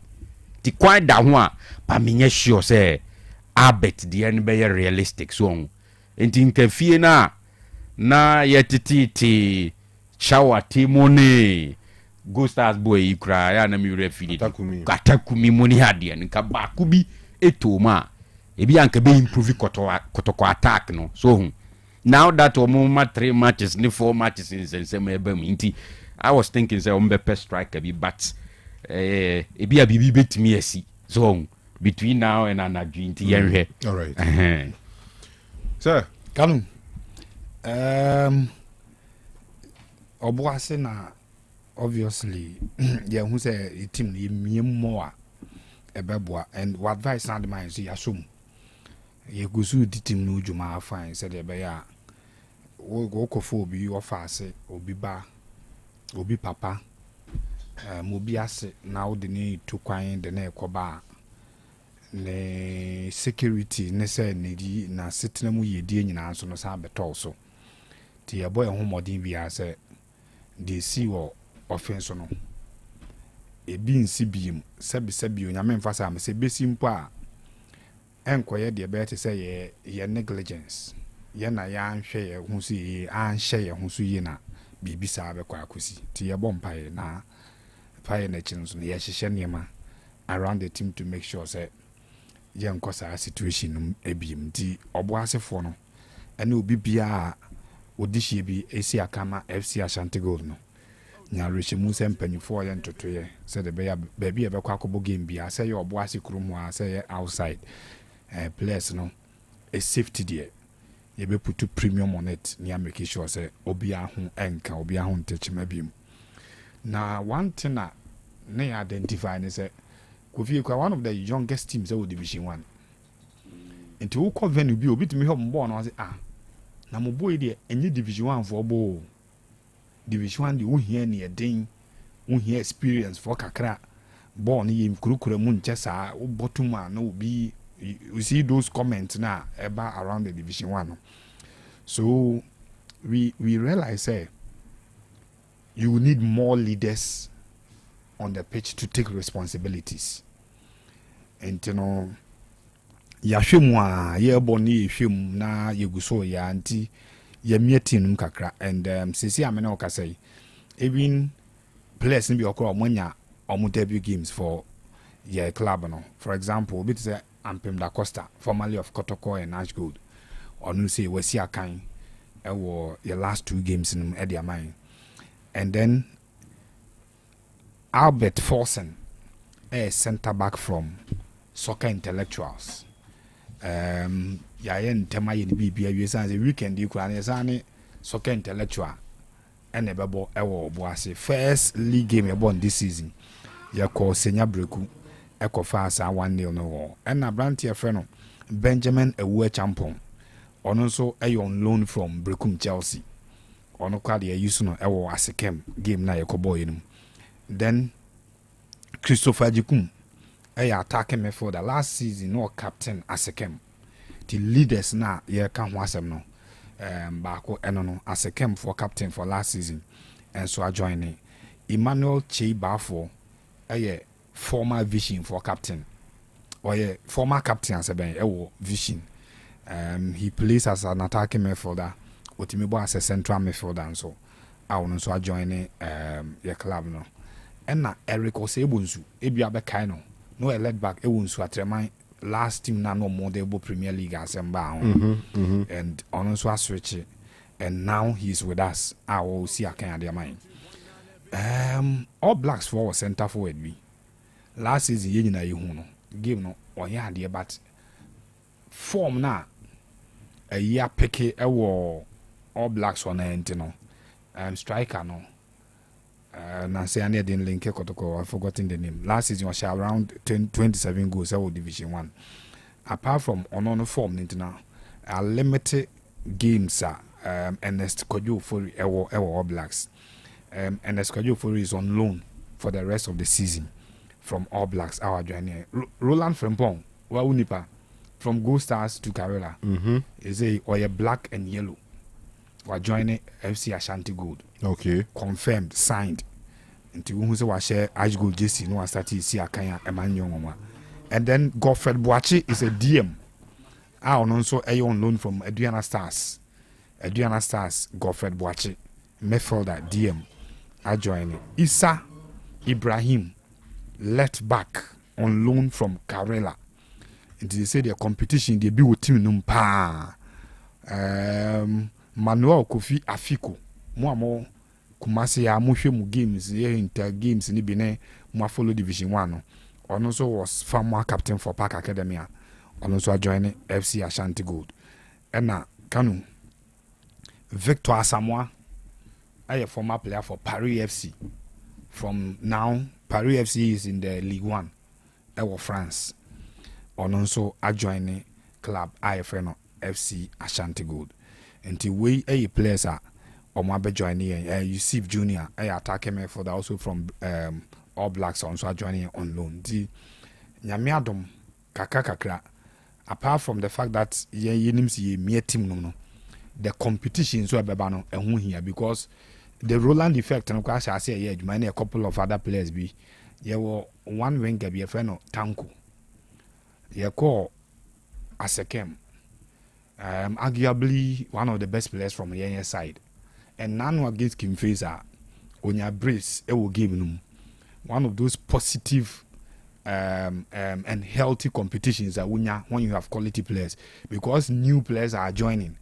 Ti kwan da ho a pa menye sure say abet the end be realistic so. Enti nkafie na yetiti Shawa Timone Go Stars boy ikra ya na mi refini katakumi moni hade nka ba kubi etoma ebi anka be improve Kotoko attack no so now that omoma 3 matches ni 4 matches in same ebam nti I was thinking say ombe striker bi but ebi abibi betimi asi so between now and anadwi nti yenhwe all right sir Kanu Obuase na obviously yeah who say a team ye more ebeboa and what advice and my say assume ye gusu di team no juma fine said e be ya wo kofo obi offer say obi ba obi papa mo bi ase na wo de ni to kwan de na ekoba ne security ne say ne di na setena mu ye die nyina so no sa beto so ti ye boy ho modin bi ase they see or offense no e bi nsi biem sebi onyame mfasa am se besi mpo a enkoye de be te say ye negligence ye na ya anhwe ye hu so ye anhye ye hu so ye na bibi sa be kwa akosi ti ye bompae na pae na chin so ye hyehye niema around the team to make sure say ye nkosa situation ebiem ti oboasefo no ene obi bia odihie bi esi akama FC Ashanti Gold no nya rehemu se mpanyifo ye ntotoye se de be ya baby e be kwa kobo game bia se ye oboase krumu a se ye outside players no a safety there. You be put to premium on it. Near making sure say obia hon enka obia hon touch maybe. Now one thing that they identify is say Kofi one of the youngest teams that Division 1. Into who call venue be obi to me home born was na mo boy there any Division 1 for bo. Division 1 the who hear near ding who hear experience for kakra born him kurukure mun chesa bottom man no be. You see those comments now about around the Division 1. So we realize you need more leaders on the pitch to take responsibilities. And you know, yashimwa ye boni shim na yeguso ya anti ye meeting kakra and sisi amena okasai even players be okra omonya omo debut games for your club no. For example, bit say Ampem da Costa, formerly of Kotoko and Ash Gold, or no say Osei Akoto, were your last 2 games in Edia Mine. And then Albert Forsen, a centre back from Soccer Intellectuals. Yayen Tema in BBA, you say the weekend you can Soccer Intellectual and a babo ewo boase first league game about this season. Ya call Senya Breku. Ekofasa 1-0 no. And na brantia friend Benjamin Ewe Champon. Also on loan from Brekum Chelsea. Ono kwade ya yusu no ewo Asekem game na yekoboy no. Then Christopher Jikum attacking me for the last season no captain Asekem. The leaders na ye kan ho asem no. Baako eno no Asekem for captain for last season. And so I join Emmanuel Chibafo former vision for captain or former captain as a vision. He plays as an attacking midfielder, Otimibo as a central midfielder, and so I want to join your club no. And na Eric Osebunsu, Ebiabe Kaino, no a led back Ewunsu at my last team na no more Premier League as and on switch and now he's with us. I will see I can their mind. All Blacks for centre forward be. Last season ye na ye hu no game no oya ade but form na a year pick e wo All Blacks on ent no striker no na say ane den link Kotoko I forgotten the name. Last season was around 27 goals at Division 1. Apart from on form now a limited games Ernest Kojo for All Blacks. Ernest Kojo for is on loan for the rest of the season. From All Blacks, our journey. Roland Frempong, Waunipa, from Go Stars to Karela, is a black and yellow. We're joining FC Ashanti Gold. Okay. Confirmed, signed. Until who say was share Ash Gold JC, no one started to see Akanya Emmanuel. And then Godfred Boachi is a DM. I also a on loan from Adriana Stars. Adriana Stars, Godfred Boachi, midfielder DM. I join Issa Ibrahim. Left back on loan from Karela. And they say their competition they be with team numpa. Manuel Kofi Afiko. Mo Kumasi ya mo hwe mu games here inter games ni bi ne mo follow Division 1 no. On also was former captain for Park Academy. On also join FC Ashanti Gold. And na Kanu Victor Asamoah, a former player for Paris FC. From now Paris FC is in the League 1, France. On also adjoining club IFN FC Ashanti Gold. Until we players are on my joining Yusuf Junior, attacking me for that also from All Blacks also joining on loan. The Nyamiadom Kakakakra. Apart from the fact that ye mere team no, the competition so bebano and here because. The Roland effect, and of I say, yeah, many a couple of other players be. There were one winger be a friend of Tanko. You call Asekem. Arguably one of the best players from the Yenya side. And none against Kim Fraser. On your brace, it will give him one of those positive and healthy competitions that when you have quality players. Because new players are joining.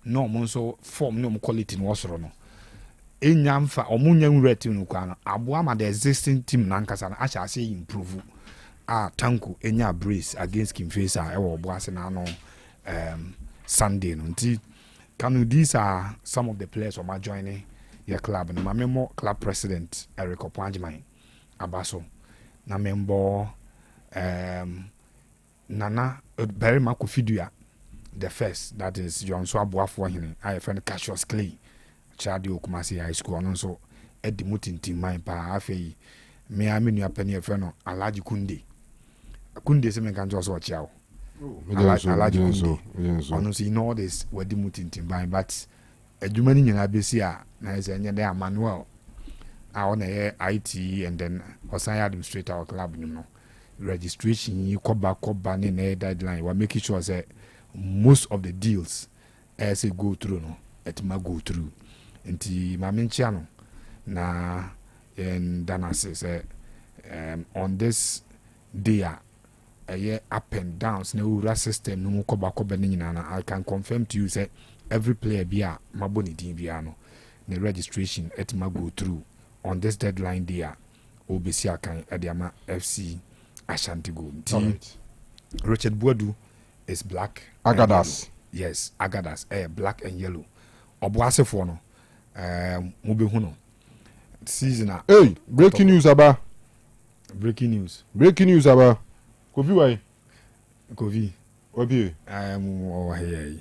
No, so form no quality in Wasrono. Enyamfa omunya nwreti nukwana aboama the existing team nankasa na acha say improve Tanko enya brace against Kim Fraser e wo boase na no Sunday. Kanu, these are some of the players who are joining your club. My member club president Eric Opwanjimai Abaso. Na member Nana Barry Makufidua the first, that is John Swabwa for him. I friend Cassius Clay, Chadi Okumasi High School, and also Eddie Mutin Team Mine Pa Afe. Me I mean your penny friend Alaji Kunde. Kunde se me can just watch out. Alaji Kunde. Honestly, know this where the Mutin Team Mine, but a Jumani in Abesia, nice and there Manuel. I on the IT and then Osei administrator our club, you know. Registration, you come back in a deadline. We're making sure that most of the deals as they go through, no, it might go through. And the main channel na and Dana says on this day a year up and downs no system no koba I can confirm to you say every player be a maboni dibiano the registration it might go through on this deadline day obesi akan Ediama FC Ashanti go. Richard Boadu is black. Agadas. Yes, Agadas. Black and yellow. Obuase for no. Mube huno. Season. Hey, breaking news aba. Breaking news. Breaking news aba. Kofi why? Kofi. Obi. Here.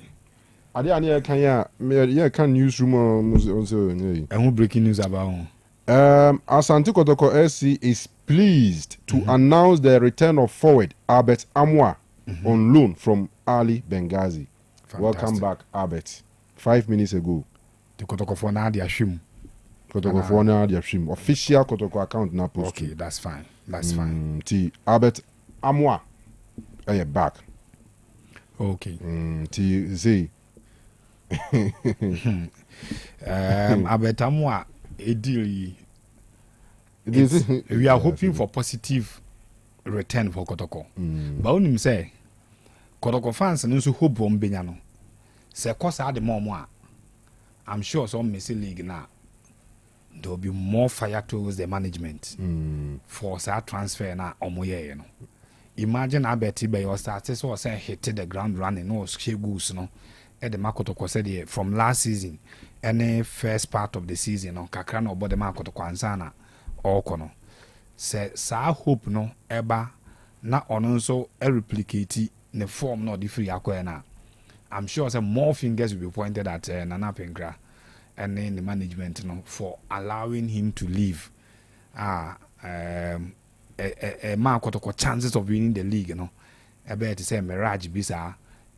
Ade ane kan ya me kan newsroom on so. Breaking news about. Asante Kotoko SC is pleased to announce the return of forward Albert Amwa on loan from Ali Benghazi. Fantastic. Welcome back, Albert. 5 minutes ago. The Kotoko for now, Shim. Kotoko for now, Shim. Official Kotoko account now post. Okay, that's fine. That's fine. Albert Amwa, back. Okay. Z. Albert Amwa. We are hoping for positive return for Kotoko. But when him say Kotoko fans and also hope on Benyano. Say cause I the more. I'm sure some Messi League now there will be more fire towards the management for that transfer now omoye, you know. Imagine Albert by your starters or say hit the ground running no share goose, no. At the Makotoko said from last season. Any first part of the season no kakra no obo de makoto kwansana okono se sa hope no eba na ono nso replicate the form no the free akwa na I'm sure some more fingers will be pointed at Nana Penkra and then the management no for allowing him to leave makoto chances of winning the league no ebe to say mirage bisa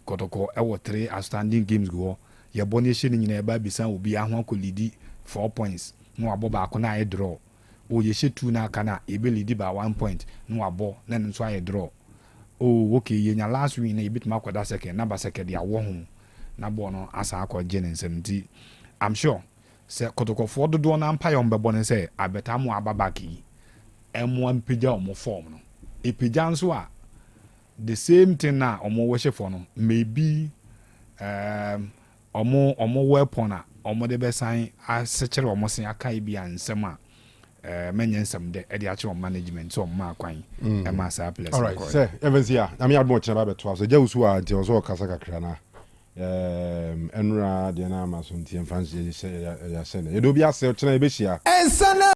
kotoko 3 outstanding games go your bonation in a baby son will be a 1 could lead 4 points. No aboba kuna draw. Oh, ye she 2 na kana e be lead by 1 point. No abo, then so I draw. Oh, okay, in your last win a bit mark that second, number second, ya won na bono asa akwa Jen 70. I'm sure. Say Kotoko for the door empire on Babon say, I bet I'm ababaki. M1 pija or more form. No. E pijan so the same thing na or more worship for no. Maybe omo weapon omo de be sign asechere omo sin akai bia nsem menye nsem de e de ache management so ma kwan e ma sa place. All right, sir, Evans here. I mean admo chena ba beto so jawusu a de ozo kasa kakra na enra de na ma so ntiem fancy ya sene e do bia se chena e be hia